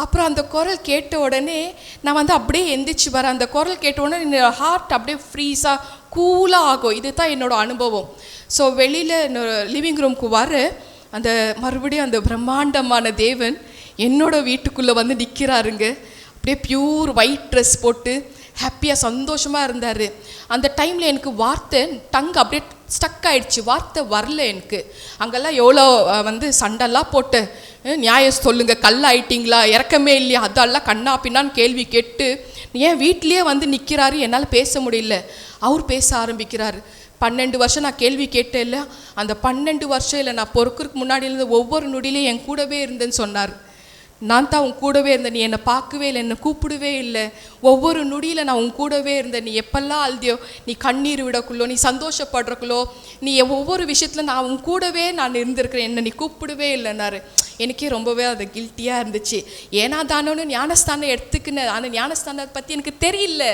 அப்புறம் அந்த குரல் கேட்ட உடனே நான் வந்து அப்படியே எந்திரிச்சு வரேன். அந்த குரல் கேட்ட உடனே என்னோடய ஹார்ட் அப்படியே ஃப்ரீஸாக கூலாக ஆகும். இது தான் என்னோடய அனுபவம். ஸோ வெளியில் என்னோட லிவிங் ரூமுக்கு வர அந்த மறுபடியும் அந்த பிரம்மாண்டமான தேவன் என்னோடய வீட்டுக்குள்ளே வந்து நிற்கிறாருங்க. அப்படியே பியூர் ஒயிட் ட்ரெஸ் போட்டு ஹாப்பியாக சந்தோஷமாக இருந்தார். அந்த டைமில் எனக்கு வார்த்தை டங்கு அப்படியே ஸ்டக் ஆகிடுச்சு. வார்த்தை வரல எனக்கு. அங்கெல்லாம் எவ்வளோ வந்து சண்டெல்லாம் போட்டு நியாயம் சொல்லுங்க, கல் ஆயிட்டிங்களா, இறக்கமே இல்லையா, அதெல்லாம் கண்ணா பின்னான்னு கேள்வி கேட்டு ஏன் வீட்லேயே வந்து நிற்கிறாரு. என்னால் பேச முடியல. அவர் பேச ஆரம்பிக்கிறார். 12 வருஷம் நான் கேள்வி கேட்டேன் இல்லை, அந்த 12 வருஷம் இல்லை, நான் பொறுக்கிறதுக்கு முன்னாடி இருந்து ஒவ்வொரு நொடியிலையும் என் கூடவே இருந்தேன்னு சொன்னார். நான் தான் உன் கூடவே இருந்தேன். நீ என்னை பார்க்கவே இல்லை, என்னை கூப்பிடவே இல்லை. ஒவ்வொரு நொடியில் நான் உன் கூடவே இருந்தேன். நீ எப்பெல்லாம் அழுதியோ, நீ கண்ணீர் விடக்குள்ளோ, நீ சந்தோஷப்படுறக்குள்ளோ, நீ ஒவ்வொரு விஷயத்தில் நான் உன் கூடவே நான் இருந்திருக்கிறேன். என்னை நீ கூப்பிடவே இல்லைன்னாரு. எனக்கே ரொம்பவே அது கில்ட்டியாக இருந்துச்சு. ஏன்னா தானோன்னு ஞானஸ்தானம் எடுத்துக்கினேன். ஆனால் ஞானஸ்தானத்தை பற்றி எனக்கு தெரியல.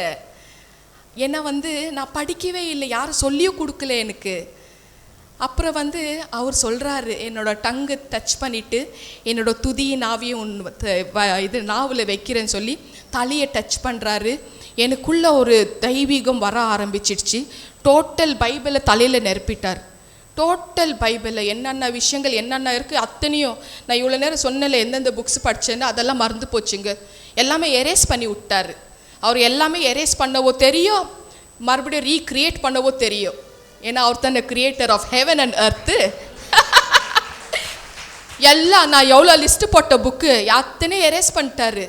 ஏன்னா வந்து நான் படிக்கவே இல்லை, யாரும் சொல்லியும் கொடுக்கல எனக்கு. அப்புறம் வந்து அவர் சொல்கிறாரு, என்னோடய டங்கு டச் பண்ணிவிட்டு என்னோடய துதியின் ஆவியும் இது நாவில் வைக்கிறேன்னு சொல்லி தலையை டச் பண்ணுறாரு. எனக்குள்ளே ஒரு தெய்வீகம் வர ஆரம்பிச்சிடுச்சு. டோட்டல் பைபிளை தலையில் நிரப்பிட்டார். டோட்டல் பைபிளில் என்னென்ன விஷயங்கள் என்னென்ன இருக்குது அத்தனையும் நான் இவ்வளோ நேரம் சொன்னல எந்தெந்த புக்ஸ் படித்தேன்னு அதெல்லாம் மறந்து போச்சுங்க. எல்லாமே எரேஸ் பண்ணி விட்டார். அவர் எல்லாமே எரேஸ் பண்ணவோ தெரியும், மறுபடியும் ரீக்ரியேட் பண்ணவோ தெரியும். ஏன்னா அவர் தான் creator of heaven and earth. எல்லாம் நான் எவ்வளோ லிஸ்ட்டு போட்ட புக்கு அத்தனையும் எரேஸ் பண்ணிட்டாரு.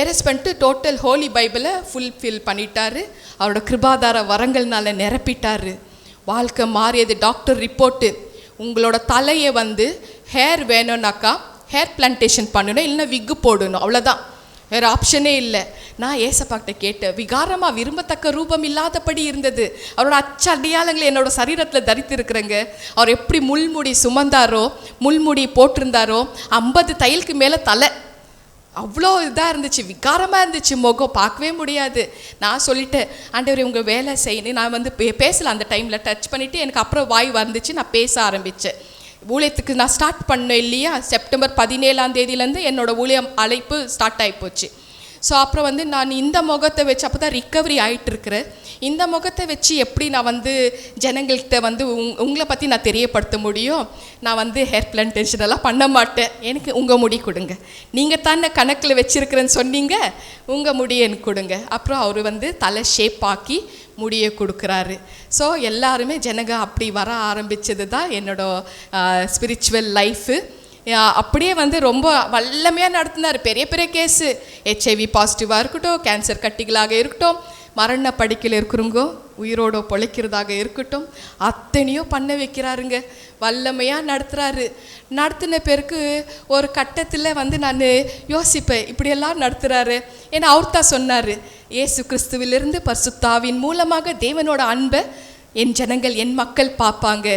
எரேஸ் பண்ணிட்டு டோட்டல் ஹோலி பைபிளை ஃபுல்ஃபில் பண்ணிட்டாரு. அவரோட கிருபாதார வரங்கள்னால நிரப்பிட்டாரு. வாழ்க்கை மாறியது. டாக்டர் ரிப்போர்ட்டு, உங்களோட தலையை வந்து ஹேர் வேணும்னாக்கா ஹேர் பிளான்டேஷன் பண்ணணும், இல்லைன்னா விக்கு போடணும், அவ்வளோதான், வேறு ஆப்ஷனே இல்லை. நான் ஏசப்பாக்கிட்ட கேட்டேன். விகாரமாக விரும்பத்தக்க ரூபம் இல்லாதபடி இருந்தது. அவரோட அச்சடையாளங்களை என்னோட சரீரத்தில் தரித்திருக்கிறேங்க. அவர் எப்படி முள்முடி சுமந்தாரோ, முள்முடி போட்டிருந்தாரோ, 50 தையலுக்கு மேலே தலை, அவ்வளோ இதாக இருந்துச்சு, விகாரமாக இருந்துச்சு, முகம் பார்க்கவே முடியாது. நான் சொல்லிட்டேன், ஆண்டவரே உங்கள் வேலை செய்யணும். நான் வந்து பேசலை அந்த டைமில், டச் பண்ணிவிட்டு எனக்கு அப்புறம் வாய் வந்துச்சு, நான் பேச ஆரம்பித்தேன். ஊழியத்துக்கு நான் ஸ்டார்ட் பண்ணேன் இல்லையா, செப்டம்பர் 17 என்னோடய ஊழியம் அழைப்பு ஸ்டார்ட் ஆகிப்போச்சு. ஸோ அப்புறம் வந்து நான் இந்த முகத்தை வச்சு அப்போ தான் ரிக்கவரி ஆகிட்டு இருக்கிறேன். இந்த முகத்தை வச்சு எப்படி நான் வந்து ஜனங்கள்கிட்ட வந்து உங்களை பற்றி நான் தெரியப்படுத்த முடியும்? நான் வந்து ஹேர் பிளான்டேஷன் எல்லாம் பண்ண மாட்டேன். எனக்கு உங்கள் முடி கொடுங்க, நீங்கள் தானே கணக்கில் வச்சுருக்கிறேன்னு சொன்னீங்க, உங்கள் முடியை எனக்கு கொடுங்க. அப்புறம் அவர் வந்து தலை ஷேப் ஆக்கி முடியை கொடுக்குறாரு. ஸோ எல்லாருமே ஜனங்க அப்படி வர ஆரம்பித்தது தான் என்னோடய ஸ்பிரிச்சுவல் லைஃபு. அப்படியே வந்து ரொம்ப வல்லமையாக நடத்தினார். பெரிய பெரிய கேஸு, HIV பாசிட்டிவாக இருக்கட்டும், கேன்சர் கட்டிகளாக இருக்கட்டும், மரண படிக்கையில் இருக்கிறவங்க உயிரோட பொழைக்கிறதாக இருக்கட்டும், அத்தனையோ பண்ண வைக்கிறாருங்க. வல்லமையாக நடத்துகிறாரு. நடத்தின பேருக்கு ஒரு கட்டத்தில் வந்து நான் யோசிப்பேன், இப்படியெல்லாம் நடத்துகிறாரு. ஏன்னா அவர் தான் சொன்னார், இயேசு கிறிஸ்துவிலிருந்து பரிசுத்தாவின் மூலமாக தேவனோட அன்பை என் ஜனங்கள், என் மக்கள் பார்ப்பாங்க.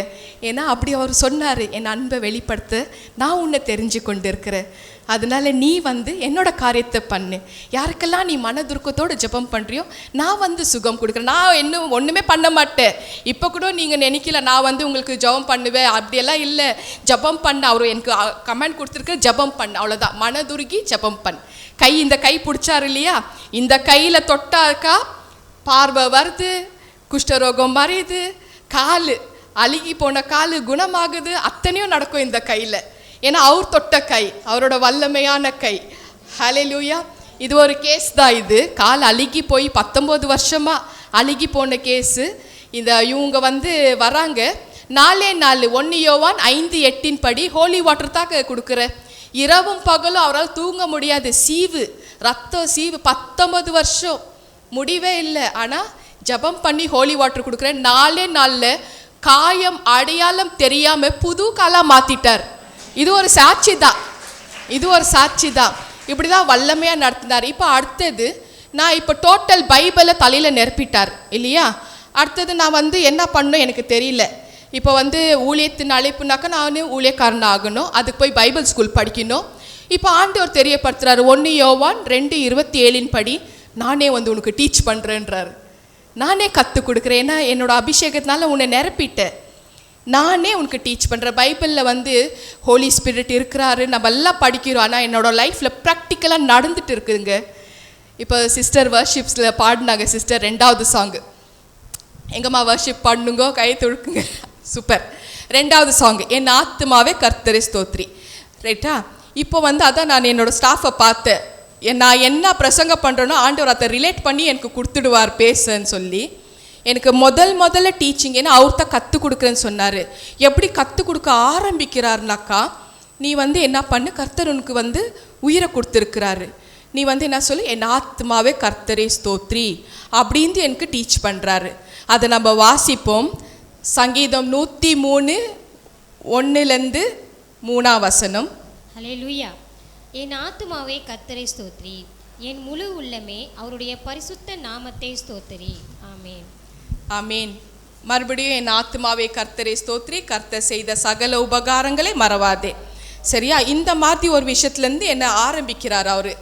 ஏன்னா அப்படி அவர் சொன்னார், என் அன்பை வெளிப்படுத்த நான் உன்னை தெரிஞ்சு கொண்டு இருக்கிறேன். அதனால நீ வந்து என்னோட காரியத்தை பண்ணு. யாருக்கெல்லாம் நீ மனதுருக்கத்தோடு ஜெபம் பண்ணுறியோ நான் வந்து சுகம் கொடுக்குறேன். நான் இன்னும் ஒன்றுமே பண்ண மாட்டேன். இப்போ கூட நீங்கள் நினைக்கல நான் வந்து உங்களுக்கு ஜெபம் பண்ணுவேன், அப்படியெல்லாம் இல்லை. ஜெபம் பண்ண அவர் எனக்கு கமெண்ட் கொடுத்துருக்க, ஜெபம் பண்ண, அவ்வளோதான். மனதுருகி ஜெபம் பண்ண. இந்த கை பிடிச்சாரு இல்லையா, இந்த கையில் தொட்டாக்கா பார்வை வருது, குஷ்டரோகம் மறையுது, கால் அழுகி போன கால் குணமாகுது, அத்தனையும் நடக்கும் இந்த கையில். ஏன்னா அவர் தொட்ட கை, அவரோட வல்லமையான கை. ஹல்லேலூயா. இது ஒரு கேஸ் தான். இது கால் அழுகி போய் 19 வருஷமாக அழுகி போன கேஸு. இவங்க வந்து வராங்க. 4 1 யோவான் 5:8 படி ஹோலி வாட்டர் தான் கொடுக்குற. இரவும் பகலும் அவரால் தூங்க முடியாது. சீவு, ரத்தம் சீவு, 19 வருஷம் முடிவே இல்லை. ஆனால் ஜபம் பண்ணி ஹோலி வாட்டர் கொடுக்குறேன். 4 நாளில் காயம் அடையாளம் தெரியாமல் புது காலாக மாற்றிட்டார். இது ஒரு சாட்சி தான், இது ஒரு சாட்சி தான். இப்படி தான் வல்லமையாக நடத்தினார். இப்போ அடுத்தது நான் இப்போ டோட்டல் பைபிளை தலையில் நிரப்பிட்டார் இல்லையா? அடுத்தது நான் என்ன பண்ணணும் எனக்கு தெரியல. இப்போ ஊழியத்தின் அழைப்புனாக்கா நான் ஊழியக்காரன் ஆகணும், அதுக்கு போய் பைபிள் ஸ்கூல் படிக்கணும். இப்போ ஆண்டவர் தெரியப்படுத்துறாரு 1 யோவான் 2:27 படி நானே உனக்கு டீச் பண்ணுறேன்றார். நானே கற்றுக் கொடுக்குறேன். ஏன்னா என்னோட அபிஷேகத்தினால உன்னை நிரப்பிட்டேன், நானே உனக்கு டீச் பண்ணுறேன். பைபிளில் ஹோலி ஸ்பிரிட் இருக்கிறாரு, நம்ம எல்லாம் படிக்கிறோம். ஆனால் என்னோடய லைஃப்பில் ப்ராக்டிக்கலாக நடந்துட்டு இருக்குதுங்க. இப்போ சிஸ்டர் வர்ஷிப்ஸில் பாடினாங்க. சிஸ்டர் 2வது சாங்கு எங்கம்மா வர்ஷிப் பண்ணுங்க, கை தொழுக்குங்க. சூப்பர். 2வது சாங்கு என் ஆத்துமாவே கர்த்தரை ஸ்தோத்ரி. ரைட்டா? இப்போ அதான் நான் என்னோடய ஸ்டாஃபை பார்த்தேன். நான் என்ன பிரசங்கம் பண்ணுறேனோ ஆண்டவர் அதை ரிலேட் பண்ணி எனக்கு கொடுத்துடுவார் பேசுன்னு சொல்லி. எனக்கு முதல்ல டீச்சிங், ஏன்னா அவர் தான் கற்றுக் கொடுக்குறேன்னு சொன்னார். எப்படி கற்றுக் கொடுக்க ஆரம்பிக்கிறாருனாக்கா, நீ என்ன பண்ணு, கர்த்தர் உனக்கு உயிரை கொடுத்துருக்கிறாரு, நீ என்ன சொல்லு, என் ஆத்மாவே கர்த்தரை ஸ்தோத்ரி அப்படின்னு எனக்கு டீச் பண்ணுறாரு. அதை நம்ம வாசிப்போம். சங்கீதம் 103 1-3 ஹல்லேலூயா. என் ஆத்துமாவே கர்த்தரை ஸ்தோத்ரி, என் முழு உள்ளமே அவருடைய பரிசுத்த நாமத்தை ஸ்தோத்திரி. ஆமேன், ஆமேன். மறுபடியும் என் ஆத்துமாவே கர்த்தரை ஸ்தோத்ரி, கர்த்தர் செய்த சகல உபகாரங்களை மறவாதே. சரியா? இந்த மாதிரி ஒரு விஷயத்துலேருந்து என்னை ஆரம்பிக்கிறார் அவர்.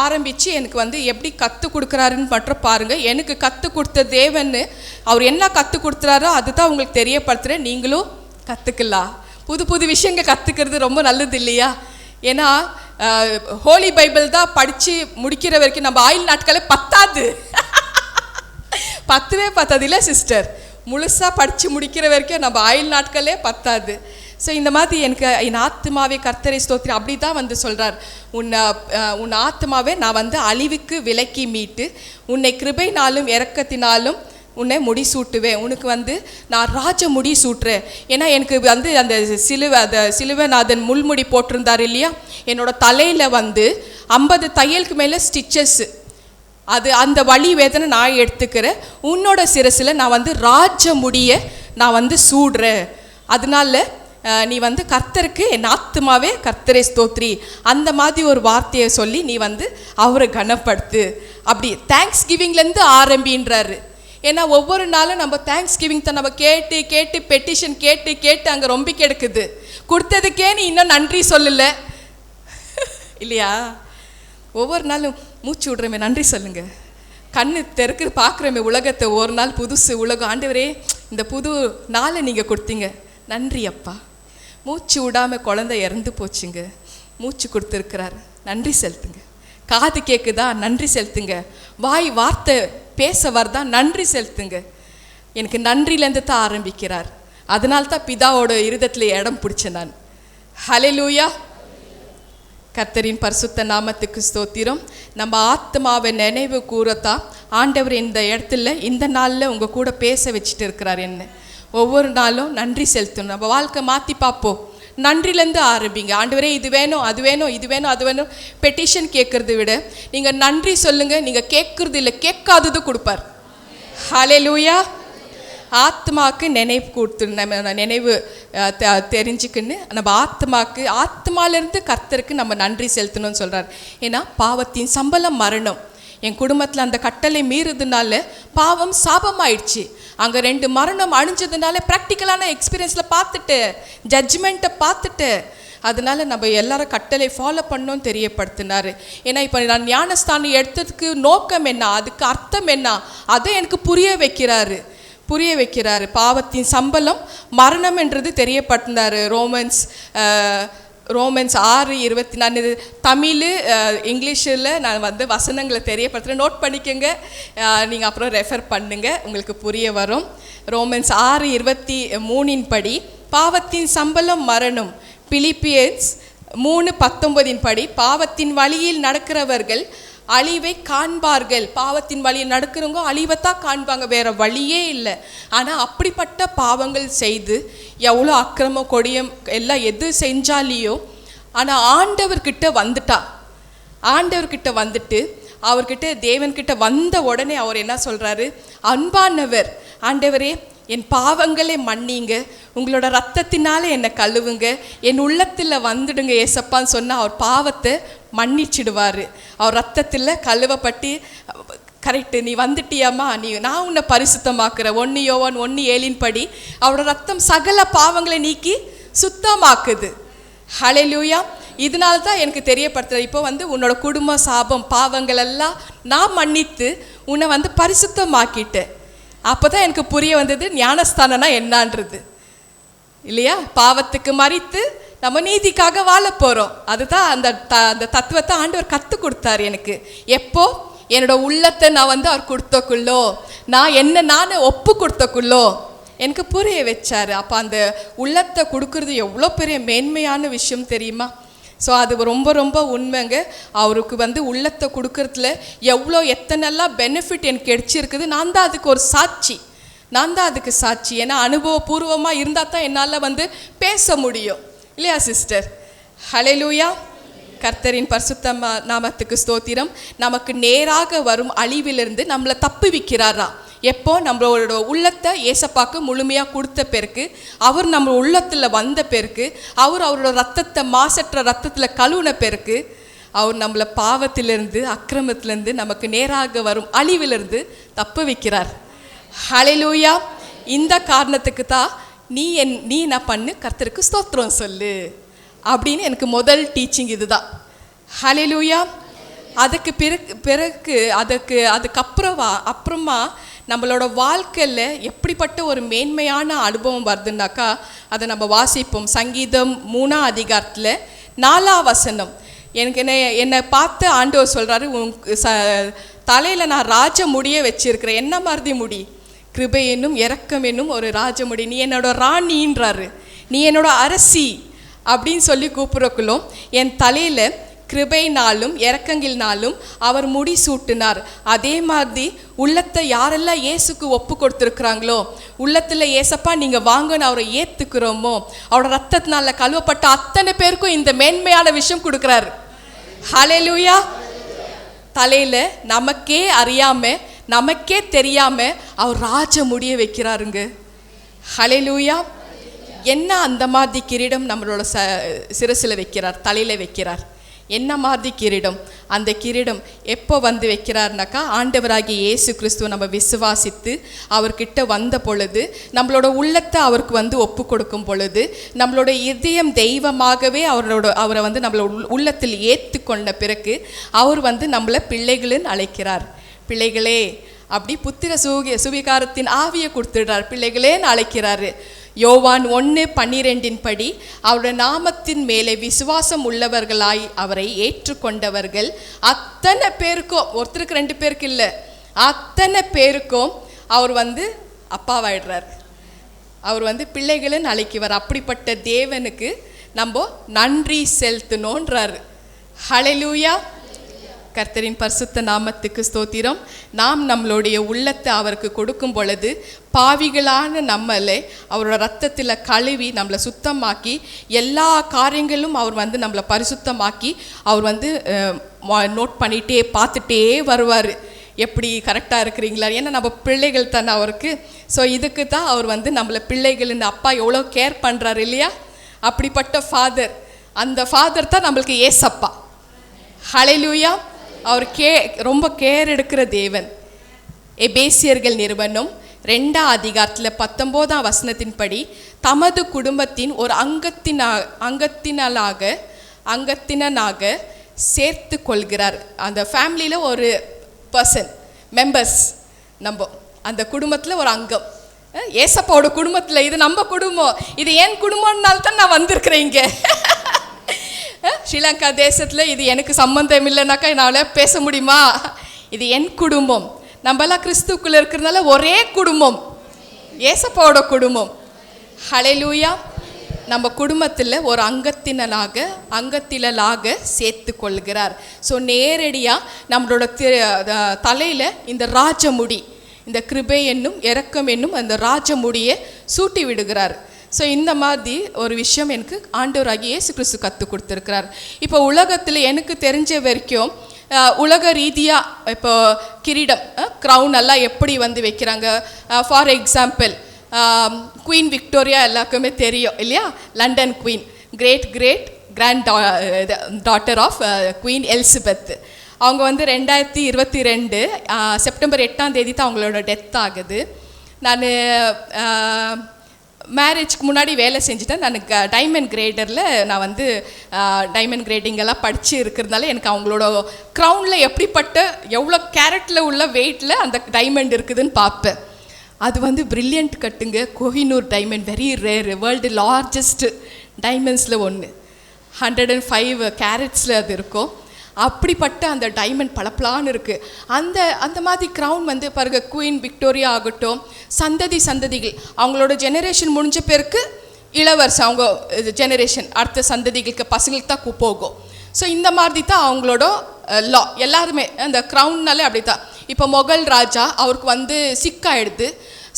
ஆரம்பித்து எனக்கு எப்படி கற்றுக் கொடுக்குறாருன்னு மட்டும் பாருங்கள். எனக்கு கற்றுக் கொடுத்த தேவன்னு அவர் என்ன கற்றுக் கொடுத்துறாரோ அதுதான் உங்களுக்கு தெரியப்படுத்துகிறேன். நீங்களும் கற்றுக்கலாம். புது விஷயங்கள் கற்றுக்கிறது ரொம்ப நல்லது இல்லையா? ஏன்னா ஹோலி பைபிள் தான் படித்து முடிக்கிற வரைக்கும் நம்ம ஆயுள் நாட்களே பத்தாது. பத்தாது இல்லை சிஸ்டர்? முழுசாக படித்து முடிக்கிற வரைக்கும் நம்ம ஆயுள் நாட்களே பத்தாது. ஸோ இந்த மாதிரி எனக்கு என் ஆத்மாவே கர்த்தரை ஸ்தோத்திரி அப்படி தான் சொல்கிறார். உன் ஆத்மாவே நான் அழிவுக்கு விலக்கி மீட்டு உன்னை கிருபைனாலும் இரக்கத்தினாலும் உன்னை முடிசூட்டுவேன். உனக்கு நான் ராஜ முடி சூட்டுறேன். ஏன்னா எனக்கு அந்த சிலுவைநாதன் முள்முடி போட்டிருந்தார் இல்லையா? என்னோட தலையில் 50 தையலுக்கு மேலே ஸ்டிச்சஸ். அந்த வலி வேதனை நான் எடுத்துக்கிறேன். உன்னோட சிரசில் நான் ராஜ முடியை நான் சூடுறேன். அதனால நீ கர்த்தருக்கு என் ஆத்துமாவே கர்த்தரை ஸ்தோத்ரி அந்த மாதிரி ஒரு வார்த்தையை சொல்லி நீ அவரை கனப்படுத்து. அப்படி தேங்க்ஸ் கிவிங்லேருந்து ஆரம்பின்றாரு. ஏன்னா ஒவ்வொரு நாளும் நம்ம தேங்க்ஸ் கிவிங் தான் நம்ம கேட்டு பெட்டிஷன் கேட்டு அங்கே ரொம்ப கெடுக்குது. கொடுத்ததுக்கே நீ இன்னும் நன்றி சொல்லலை இல்லையா? ஒவ்வொரு நாளும் மூச்சு விடுறமே நன்றி சொல்லுங்க. கண்ணு தெருக்கு பார்க்குறமே உலகத்தை, ஒரு நாள் புதுசு உலகம். ஆண்டவரே இந்த புது நாளை நீங்கள் கொடுத்தீங்க, நன்றி அப்பா. மூச்சு விடாமல் குழந்தை இறந்து போச்சுங்க, மூச்சு கொடுத்துருக்கிறார், நன்றி செலுத்துங்க. காது கேட்குதா, நன்றி செலுத்துங்க. வாய் வார்த்தை பேச வரதா, நன்றி செலுத்துங்க. எனக்கு நன்றியிலேருந்து தான் ஆரம்பிக்கிறார். அதனால தான் பிதாவோட இருதயத்தில் இடம் பிடிச்சேன் நான். ஹல்லேலூயா. கர்த்தரின் பரிசுத்த நாமத்துக்கு ஸ்தோத்திரம். நம்ம ஆத்மாவை நினைவு கூறத்தான் ஆண்டவர் இந்த இடத்துல இந்த நாளில் உங்கள் கூட பேச வச்சுட்டு இருக்கிறார். என்ன ஒவ்வொரு நாளும் நன்றி செலுத்தணும். நம்ம வாழ்க்கை மாற்றி பார்ப்போம். நன்றிலேருந்து ஆரம்பிங்க. ஆண்டவரே இது வேணும் அது வேணும் இது வேணும் அது வேணும் பெட்டிஷன் கேட்குறத விட நீங்கள் நன்றி சொல்லுங்கள். நீங்கள் கேட்குறது இல்லை, கேட்காதது கொடுப்பார். ஹல்லேலூயா. ஆத்மாவுக்கு நினைவு கொடுத்து நினைவு தெரிஞ்சுக்கின்னு நம்ம ஆத்மாலேருந்து கர்த்தருக்கு நம்ம நன்றி செலுத்தணும்னு சொல்கிறார். ஏன்னா பாவத்தின் சம்பளம் மரணம். என் குடும்பத்தில் அந்த கட்டளை மீறுதுனால பாவம் சாபமாயிடுச்சு. அங்கே 2 மரணம் அழிஞ்சதுனால ப்ராக்டிக்கலான எக்ஸ்பீரியன்ஸில் பார்த்துட்டு ஜட்ஜ்மெண்ட்டை பார்த்துட்டு அதனால நம்ம எல்லாரும் கட்டளை ஃபாலோ பண்ணோன்னு தெரியப்படுத்தினார். ஏன்னா இப்போ நான் ஞானஸ்தானம் எடுத்ததுக்கு நோக்கம் என்ன, அதுக்கு அர்த்தம் என்ன, அதை எனக்கு புரிய வைக்கிறாரு. பாவத்தின் சம்பளம் மரணம் என்றது தெரியப்படுத்தினார். ரோமன்ஸ் 6:24 தமிழ் இங்கிலீஷில் நான் வசனங்களை தெரியப்படுத்துகிறேன். நோட் பண்ணிக்கோங்க, நீங்கள் அப்புறம் ரெஃபர் பண்ணுங்க, உங்களுக்கு புரிய வரும். ரோமன்ஸ் 6:23 படி பாவத்தின் சம்பளம் மரணம். பிலிப்பியன்ஸ் 3:19 படி பாவத்தின் வழியில் நடக்கிறவர்கள் அழிவை காண்பார்கள். பாவத்தின் வழியை நடக்கிறவங்க அழிவைத்தான் காண்பாங்க, வேற வழியே இல்லை. ஆனால் அப்படிப்பட்ட பாவங்கள் செய்து எவ்வளோ அக்கிரம கொடியம் எல்லாம் எது செஞ்சாலியோ, ஆனால் ஆண்டவர்கிட்ட வந்துட்டா, ஆண்டவர்கிட்ட வந்துட்டு அவர்கிட்ட தேவன்கிட்ட வந்த உடனே அவர் என்ன சொல்கிறாரு, அன்பானவர், ஆண்டவரே என் பாவங்களை மன்னிங்க, உங்களோட ரத்தத்தினால என்னை கழுவுங்க, என் உள்ளத்தில் வந்துடுங்க ஏசப்பான்னு சொன்னால் அவர் பாவத்தை மன்னிச்சிடுவார். அவர் ரத்தத்தில் கழுவப்பட்டு, கரெக்டு நீ வந்துட்டியாம்மா, நான் உன்னை பரிசுத்தமாக்குறேன், 1 யோவான் 1:7 படி அவரோட ரத்தம் சகல பாவங்களை நீக்கி சுத்தமாக்குது. ஹல்லேலூயா. இதனால தான் எனக்கு தெரியப்படுத்துகிறேன், இப்போ உன்னோட குடும்ப சாபம் பாவங்கள் எல்லாம் நான் மன்னித்து உன்னை பரிசுத்தமாக்கிட்டேன். அப்போ தான் எனக்கு புரிய வந்தது ஞானஸ்தானம்னா என்னான்றது, இல்லையா? பாவத்துக்கு மறித்து நம்ம நீதிக்காக வாழ போகிறோம். அதுதான் அந்த தத்துவத்தை ஆண்டவர் கற்றுக் கொடுத்தாரு எனக்கு. எப்போ என்னோட உள்ளத்தை நான் அவர் கொடுத்தக்குள்ளோ, நான் ஒப்பு கொடுத்தக்குள்ளோ எனக்கு புரிய வச்சார். அப்போ அந்த உள்ளத்தை கொடுக்கறது எவ்வளோ பெரிய மேன்மையான விஷயம் தெரியுமா? ஸோ அது ரொம்ப ரொம்ப உண்மைங்க. அவருக்கு உள்ளத்தை கொடுக்கறதுல எவ்வளோ எத்தனைலாம் பெனிஃபிட் எனக்கு கிடைச்சிருக்குது. நான் தான் அதுக்கு ஒரு சாட்சி, நான் தான் அதுக்கு சாட்சி. ஏன்னா அனுபவபூர்வமாக இருந்தால் தான் என்னால் பேச முடியும், இல்லையா சிஸ்டர்? ஹல்லேலூயா. கர்த்தரின் பரிசுத்த நாமத்துக்கு ஸ்தோத்திரம். நமக்கு நேராக வரும் அழிவிலிருந்து நம்மளை தப்புவிக்கிறாரா? எப்போ நம்மளோட உள்ளத்தை ஏசப்பாக்கு முழுமையாக கொடுத்த பிறகு, அவர் நம்ம உள்ளத்தில் வந்த பிறகு, அவரோட ரத்தத்தை மாசற்ற ரத்தத்தில் கழுவுன பிறகு, அவர் நம்மளை பாவத்திலிருந்து அக்கிரமத்திலிருந்து நமக்கு நேராக வரும் அழிவிலிருந்து தப்பு வைக்கிறார். ஹல்லேலூயா. இந்த காரணத்துக்கு தான் நீ என்ன பண்ணு, கர்த்தருக்கு ஸ்தோத்திரம் சொல்லு அப்படின்னு எனக்கு முதல் டீச்சிங் இதுதான். ஹல்லேலூயா. அதுக்கு பிறகு அதுக்கப்புறமா நம்மளோட வாழ்க்கையில் எப்படிப்பட்ட ஒரு மேன்மையான அனுபவம் வருதுன்னாக்கா, அதை நம்ம வாசிப்போம். சங்கீதம் 3ஆம் அதிகாரத்தில் 4ஆம் வசனம். என்னை பார்த்து ஆண்டவர் சொல்கிறாரு, தலையில் நான் ராஜ முடியை வச்சிருக்கிறேன். என்ன மாதிரி முடி? கிருபை என்னும் இரக்கம் என்னும் ஒரு ராஜ முடி. நீ என்னோட ராணின்றாரு, நீ என்னோட அரசி அப்படின்னு சொல்லி கூப்பிட்றக்குள்ளும் என் தலையில் கிருபைனாலும் இரக்கங்கினாலும் அவர் முடி சூட்டினார். அதே மாதிரி உள்ளத்தை யாரெல்லாம் இயேசுக்கு ஒப்பு கொடுத்துருக்குறாங்களோ, உள்ளத்தில் ஏசப்பா நீங்கள் வாங்கன்னு அவரை ஏற்றுக்கிறோமோ, அவரோட ரத்தத்தினால கழுவப்பட்ட அத்தனை பேருக்கும் இந்த மேன்மையான விஷயம் கொடுக்குறாரு. ஹல்லேலூயா. தலையில் நமக்கே அறியாமல் நமக்கே தெரியாமல் அவர் ராஜ முடிய வைக்கிறாருங்க. ஹல்லேலூயா. என்ன அந்த மாதிரி கிரீடம் நம்மளோட சிரசில் வைக்கிறார், தலையில் வைக்கிறார். என்ன மாதிரி கிரீடம்? அந்த கிரீடம் எப்போ வைக்கிறார்னாக்கா, ஆண்டவராகிய இயேசு கிறிஸ்துவ நம்ம விசுவாசித்து அவர்கிட்ட வந்த பொழுது, நம்மளோட உள்ளத்தை அவருக்கு ஒப்பு கொடுக்கும் பொழுது, நம்மளோட இதயம் தெய்வமாகவே அவரை நம்மளோட உள்ளத்தில் ஏற்றுக்கொண்ட பிறகு அவர் நம்மளை பிள்ளைகளின் அழைக்கிறார். பிள்ளைகளே அப்படி புத்திர சுவிகாரத்தின் ஆவியை கொடுத்துடுறார். பிள்ளைகளேன்னு அழைக்கிறாரு. யோவான் 1:12 படி அவருடைய நாமத்தின் மேலே விசுவாசம் உள்ளவர்களாய் அவரை ஏற்றுக்கொண்டவர்கள் அத்தனை பேருக்கும், ஒருத்தருக்கு 2 பேருக்கு இல்லை, அத்தனை பேருக்கும் அவர் அப்பாவாயிடுறார். அவர் பிள்ளைகளுன்னு அழைக்குவார். அப்படிப்பட்ட தேவனுக்கு நம்ம நன்றி செலுத்தணுன்றாரு. ஹல்லேலூயா. கர்த்தரின் பரிசுத்த நாமத்துக்கு ஸ்தோத்திரம். நாம் நம்மளுடைய உள்ளத்தை அவருக்கு கொடுக்கும் பொழுது பாவிகளான நம்மளை அவரோட ரத்தத்தில் கழுவி நம்மளை சுத்தமாக்கி எல்லா காரியங்களும் அவர் நம்மளை பரிசுத்தமாக்கி அவர் நோட் பண்ணிகிட்டே பார்த்துட்டே வருவார், எப்படி கரெக்டாக இருக்கிறீங்களா. ஏன்னா நம்ம பிள்ளைகள் தானே அவருக்கு. ஸோ இதுக்கு தான் அவர் நம்மளை பிள்ளைகள்னு அப்பா எவ்வளோ கேர் பண்ணுறாரு இல்லையா? அப்படிப்பட்ட ஃபாதர், அந்த ஃபாதர் தான் நம்மளுக்கு ஏசப்பா. ஹல்லேலூயா. அவர் ரொம்ப கேர் எடுக்கிற தேவன். எபேசியர்கள் நிறுவனம் 2ஆம் அதிகாரத்தில் 19ஆம் வசனத்தின்படி தமது குடும்பத்தின் ஒரு அங்கத்தினனாக சேர்த்து கொள்கிறார். அந்த ஃபேமிலியில் ஒரு பர்சன், மெம்பர்ஸ், நம்ம அந்த குடும்பத்தில் ஒரு அங்கம். ஏசப்பாவோட குடும்பத்தில் இது நம்ம குடும்பம், இது என் குடும்பம்னால்தான் நான் வந்திருக்கிறேன் இங்கே. ஸ்ரீலங்கா தேசத்தில் இது எனக்கு சம்பந்தம் இல்லைனாக்கா என்னால் பேச முடியுமா? இது என் குடும்பம். நம்மளாம் கிறிஸ்துக்குள்ளே இருக்கிறதுனால ஒரே குடும்பம், ஏசப்பாவோட குடும்பம். ஹல்லேலூயா. நம்ம குடும்பத்தில் ஒரு அங்கத்தினலாக சேர்த்து கொள்கிறார். ஸோ நேரடியாக நம்மளோட தலையில் இந்த ராஜமுடி, இந்த கிருபை என்னும் இரக்கம் என்னும் அந்த ராஜமுடியை சூட்டி விடுகிறார். ஸோ இந்த மாதிரி ஒரு விஷயம் எனக்கு ஆண்டவராகிய இயேசு கிறிஸ்து கற்றுக் கொடுத்துருக்கிறார். இப்போ உலகத்தில் எனக்கு தெரிஞ்ச வரைக்கும் உலக ரீதியாக இப்போ கிரீடம், க்ரௌன் எல்லாம் எப்படி வந்து வைக்கிறாங்க. ஃபார் எக்ஸாம்பிள் குவீன் விக்டோரியா எல்லாருக்குமே தெரியும் இல்லையா, London queen, granddaughter of queen Elizabeth. அவங்க வந்து 2022 செப்டம்பர் 8ஆம் தேதி தான் அவங்களோட டெத் ஆகுது. நான் மேரேஜ்க்கு முன்னாடி வேலை செஞ்சுட்டேன். நான் டைமண்ட் கிரேடரில் நான் வந்து டைமண்ட் கிரேடிங்கெல்லாம் படித்து இருக்கிறதுனால எனக்கு அவங்களோட க்ரௌனில் எப்படிப்பட்ட எவ்வளோ கேரட்டில் உள்ள வெயிட்டில் அந்த டைமண்ட் இருக்குதுன்னு பார்ப்பேன். அது வந்து பிரில்லியன்ட் கட்டுங்க, Kohinoor diamond, very rare, world largest டைமண்ட்ஸில் ஒன்று, 105 கேரட்ஸில் அது இருக்கும். அப்படிப்பட்ட அந்த டைமண்ட் பளபளான்னு இருக்குது. அந்த மாதிரி க்ரௌன் வந்து பாருங்க, குவீன் விக்டோரியா ஆகட்டும், சந்ததிகள் அவங்களோட ஜெனரேஷன் முடிஞ்ச பேருக்கு இளவரசு, அவங்க ஜெனரேஷன் அடுத்த சந்ததிகளுக்கு பசங்களுக்கு தான் போகும். ஸோ இந்த மாதிரி தான் அவங்களோட லா. எல்லாருமே அந்த க்ரௌன்னாலே அப்படி தான். இப்போ மொகல் ராஜா அவருக்கு வந்து சிக்காயிடுது.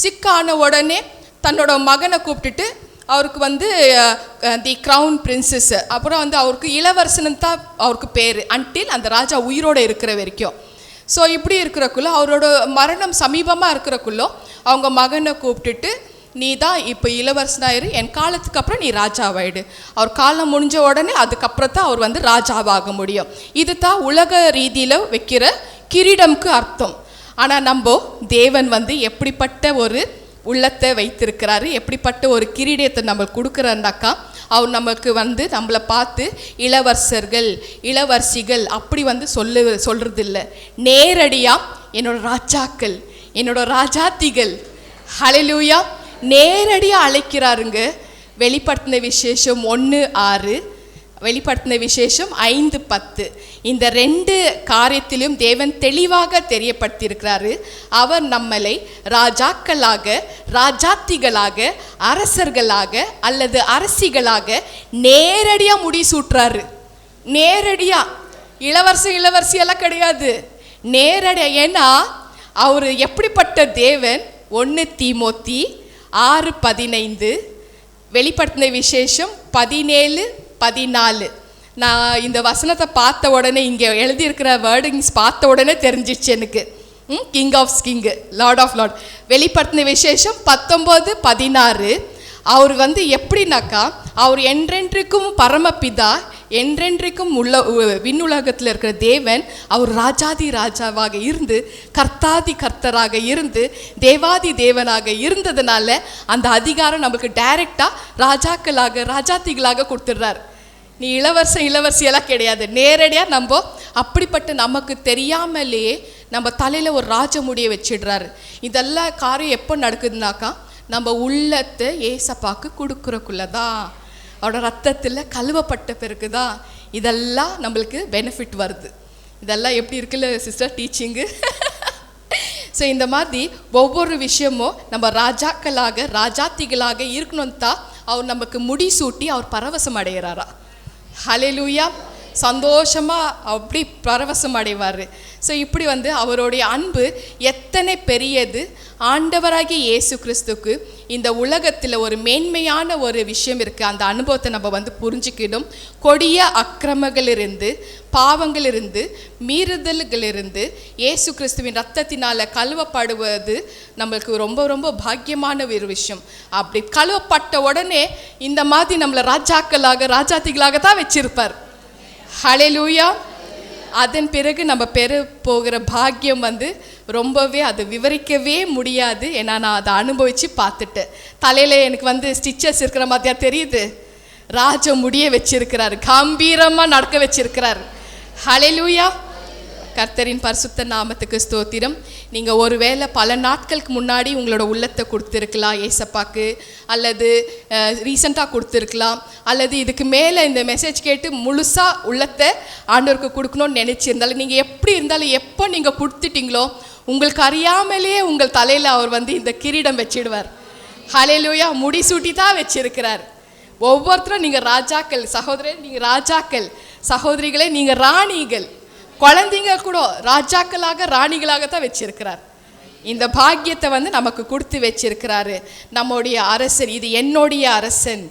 சிக்கான உடனே தன்னோட மகனை கூப்பிட்டுட்டு அவருக்கு வந்து தி க்ரௌன் பிரின்சஸ், அப்புறம் வந்து அவருக்கு இளவரசன் தான் அவருக்கு பேர், அன்டில் அந்த ராஜா உயிரோடு இருக்கிற வரைக்கும். ஸோ இப்படி இருக்கிறக்குள்ளே அவரோட மரணம் சமீபமாக இருக்கிறக்குள்ளோ அவங்க மகனை கூப்பிட்டுட்டு, நீ தான் இப்போ இளவரசனாயிரு, என் காலத்துக்கு அப்புறம் நீ ராஜாவாயிடு. அவர் காலம் முடிஞ்ச உடனே அதுக்கப்புறம் தான் அவர் வந்து ராஜாவாக முடியும். இது தான் உலக ரீதியில் வைக்கிற கிரீடம்க்கு அர்த்தம். ஆனால் நம்ம தேவன் வந்து எப்படிப்பட்ட ஒரு உள்ளத்தை வைத்திருக்கிறாரு, எப்படிப்பட்ட ஒரு கிரீடத்தை நம்ம கொடுக்குறாருனாக்கா, அவர் நமக்கு வந்து நம்மளை பார்த்து இளவரசர்கள் இளவரசிகள் அப்படி வந்து சொல்கிறது இல்லை. நேரடியாக என்னோட ராஜாக்கள், என்னோட ராஜாத்திகள், ஹல்லேலூயா, நேரடியாக அழைக்கிறாருங்க. வெளிப்படுத்தின விசேஷம் 1:6, வெளிப்படுத்தின விசேஷம் 5:10. இந்த 2 காரியத்திலும் தேவன் தெளிவாக தெரியப்படுத்தியிருக்கிறாரு. அவர் நம்மளை ராஜாக்களாக, ராஜாத்திகளாக, அரசர்களாக அல்லது அரசிகளாக நேரடியாக முடிசூட்டுறாரு. நேரடியாக, இளவரசியெல்லாம் கிடையாது, நேரடியாக. ஏன்னா அவர் எப்படிப்பட்ட தேவன். 1 தீமோத்தி 6:15, வெளிப்படுத்தின விசேஷம் 17:14. நான் இந்த வசனத்தை பார்த்த உடனே, இங்கே எழுதியிருக்கிற வேர்டிங்ஸ் பார்த்த உடனே தெரிஞ்சிச்சு எனக்கு. King of king, lord of lord. வெளிப்படுத்தின விசேஷம் 19:16. அவர் வந்து எப்படின்னாக்கா, அவர் என்றென்றைக்கும் பரமபிதா, என்றென்றைக்கும் உள்ள விண்ணுலகத்தில் இருக்கிற தேவன். அவர் ராஜாதி ராஜாவாக இருந்து, கர்த்தாதி கர்த்தராக இருந்து, தேவாதி தேவனாக இருந்ததுனால அந்த அதிகாரம் நமக்கு டைரெக்டாக ராஜாக்களாக, ராஜாத்திகளாக கொடுத்துடுறார். நீ இளவரசியெல்லாம் கிடையாது, நேரடியாக நம்ம அப்படிப்பட்ட நமக்கு தெரியாமலேயே நம்ம தலையில் ஒரு ராஜமுடியை வச்சிடுறாரு. இதெல்லாம் காரியம் எப்போ நடக்குதுனாக்கா, நம்ம உள்ளத்தை ஏசப்பாக்கு கொடுக்குறக்குள்ளதான், அவரோட ரத்தத்தில் கழுவப்பட்ட பிறகு தான் இதெல்லாம் நம்மளுக்கு பெனிஃபிட் வருது. இதெல்லாம் எப்படி இருக்குல்ல சிஸ்டர் டீச்சிங்கு. ஸோ இந்த மாதிரி ஒவ்வொரு விஷயமும் நம்ம ராஜாக்களாக, ராஜாத்திகளாக இருக்கணும் தான் அவர் நமக்கு முடிசூட்டி அவர் பரவசம் அடைகிறாரா. ஹல்லேலூயா, சந்தோஷமாக அப்படி பரவசம் அடைவார். ஸோ இப்படி வந்து அவருடைய அன்பு எத்தனை பெரியது. ஆண்டவராகிய இயேசு கிறிஸ்துக்கு இந்த உலகத்தில் ஒரு மேன்மையான ஒரு விஷயம் இருக்குது. அந்த அனுபவத்தை நம்ம வந்து புரிஞ்சுக்கிடும். கொடிய அக்கிரமங்களிலிருந்து, பாவங்களிலிருந்து, மீறுதல்களிலிருந்து இயேசு கிறிஸ்துவின் ரத்தத்தினால் கழுவப்படுவது நம்மளுக்கு ரொம்ப ரொம்ப பாக்கியமான ஒரு விஷயம். அப்படி கழுவப்பட்ட உடனே இந்த மாதிரி நம்மளை ராஜாக்களாக, ராஜாத்திகளாக தான் வச்சிருப்பார். ஹல்லேலூயா. அதன் பிறகு நம்ம பெற போகிற பாக்கியம் வந்து ரொம்பவே அது விவரிக்கவே முடியாது. ஏன்னா நான் அதை அனுபவித்து பார்த்துட்டேன். தலையில் எனக்கு வந்து ஸ்டிச்சஸ் இருக்கிற மாதிரியா தெரியுது. ராஜ முடிய வச்சிருக்கிறார், கம்பீரமாக நடக்க வச்சிருக்கிறார். ஹல்லேலூயா. கர்த்தரின் பரிசுத்த நாமத்துக்கு ஸ்தோத்திரம். நீங்கள் ஒருவேளை பல நாட்களுக்கு முன்னாடி உங்களோட உள்ளத்தை கொடுத்துருக்கலாம் ஏசப்பாக்கு, அல்லது ரீசெண்டாக கொடுத்துருக்கலாம், அல்லது இதுக்கு மேலே இந்த மெசேஜ் கேட்டு முழுசாக உள்ளத்தை ஆண்டவருக்கு கொடுக்கணும்னு நினச்சிருந்தாலும், நீங்கள் எப்படி இருந்தாலும் எப்போ நீங்கள் கொடுத்துட்டீங்களோ உங்களுக்கு அறியாமலேயே உங்கள் தலையில் அவர் வந்து இந்த கிரீடம் வச்சிடுவார். ஹல்லேலூயா. முடிசூட்டி தான் வச்சிருக்கிறார். ஒவ்வொருத்தரும் நீங்கள் ராஜாக்கள், சகோதரே நீங்கள் ராஜாக்கள், சகோதரிகளே நீங்கள் ராணிகள். குழந்தைங்க கூட ராஜாக்களாக ராணிகளாகத்தான் வச்சிருக்கிறார். இந்த பாக்கியத்தை வந்து நமக்கு கொடுத்து வச்சிருக்கிறாரு நம்முடைய அரசன். இது என்னுடைய அரசன்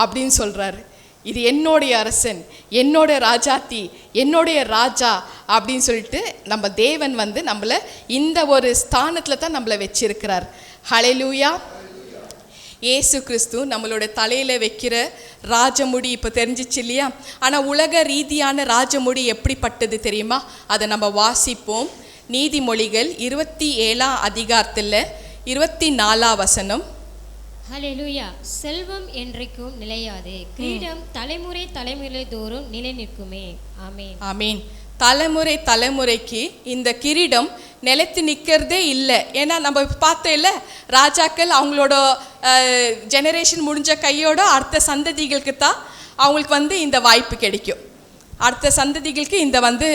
அப்படின்னு சொல்கிறாரு. இது என்னுடைய அரசன், என்னோட ராஜாத்தி, என்னுடைய ராஜா அப்படின்னு சொல்லிட்டு நம்ம தேவன் வந்து நம்மளை இந்த ஒரு ஸ்தானத்தில் தான் நம்மளை வச்சிருக்கிறார். ஹல்லேலூயா. இயேசு கிறிஸ்து நம்மளோட தலையில் வைக்கிற ராஜமுடி இப்போ தெரிஞ்சிச்சு இல்லையா? ஆனால் உலக ரீதியான ராஜமுடி எப்படிப்பட்டது தெரியுமா? அதை நம்ம வாசிப்போம். நீதிமொழிகள் 27ஆம் அதிகாரத்தில் 24ஆம் வசனம். ஹல்லேலூயா. செல்வம் என்றைக்கும் நிலையாது, கிரீடம் தலைமுறை தலைமுறை தோறும் நிலை நிற்குமே. ஆமேன். ஆமீன். தலைமுறை தலைமுறைக்கு இந்த கிரீடம் நிலைத்து நிற்கிறதே இல்லை. ஏன்னா நம்ம பார்த்தோம் இல்லை, ராஜாக்கள் அவங்களோட ஜெனரேஷன் முடிஞ்ச கையோட அடுத்த சந்ததிகளுக்கு தான் அவங்களுக்கு வந்து இந்த வாய்ப்பு கிடைக்கும். அடுத்த சந்ததிகளுக்கு இந்த வந்து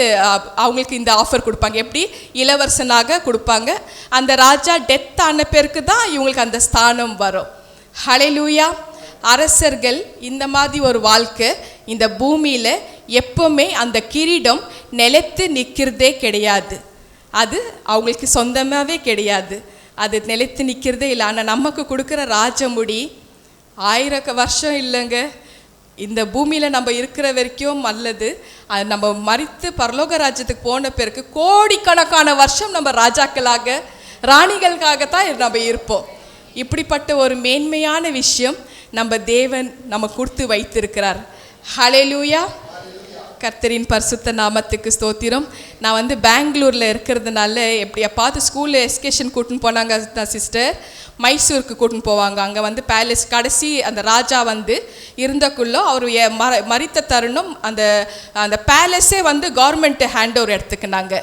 அவங்களுக்கு இந்த ஆஃபர் கொடுப்பாங்க. எப்படி? இளவரசனாக கொடுப்பாங்க. அந்த ராஜா டெத் ஆன பேருக்கு தான் இவங்களுக்கு அந்த ஸ்தானம் வரும். ஹல்லேலூயா. அரசர்கள் இந்த மாதிரி ஒரு வாழ்க்கை இந்த பூமியில் எப்பவுமே அந்த கிரீடம் நிலைத்து நிற்கிறதே கிடையாது. அது அவங்களுக்கு சொந்தமாகவே கிடையாது. அது நிலைத்து நிற்கிறதே இல்லை. ஆனால் நமக்கு கொடுக்குற ராஜமுடி 1000 வருஷம் இல்லைங்க, இந்த பூமியில் நம்ம இருக்கிற வரைக்கும் நல்லது. அது நம்ம மரித்து பரலோக ராஜ்யத்துக்கு போன பிறகு கோடிக்கணக்கான வருஷம் நம்ம ராஜாக்களாக ராணிகளுக்காகத்தான் நம்ம இருப்போம். இப்படிப்பட்ட ஒரு மேன்மையான விஷயம் நம்ம தேவன் நம்ம கொடுத்து வைத்திருக்கிறார். ஹல்லேலூயா. கர்த்தரின் பரிசுத்த நாமத்துக்கு ஸ்தோத்திரம். நான் வந்து பெங்களூரில் இருக்கிறதுனால எப்படியா பார்த்து ஸ்கூலில் எஸ்கேஷன் கூட்டின்னு போனாங்க சிஸ்டர். மைசூருக்கு கூட்டின்னு போவாங்க. அங்கே வந்து பேலஸ் கடைசி அந்த ராஜா வந்து இருந்தக்குள்ளே அவர் மரித்த தருணம் அந்த அந்த பேலஸே வந்து கவர்மெண்ட் ஹேண்ட் ஓவர் எடுத்துக்கினாங்க.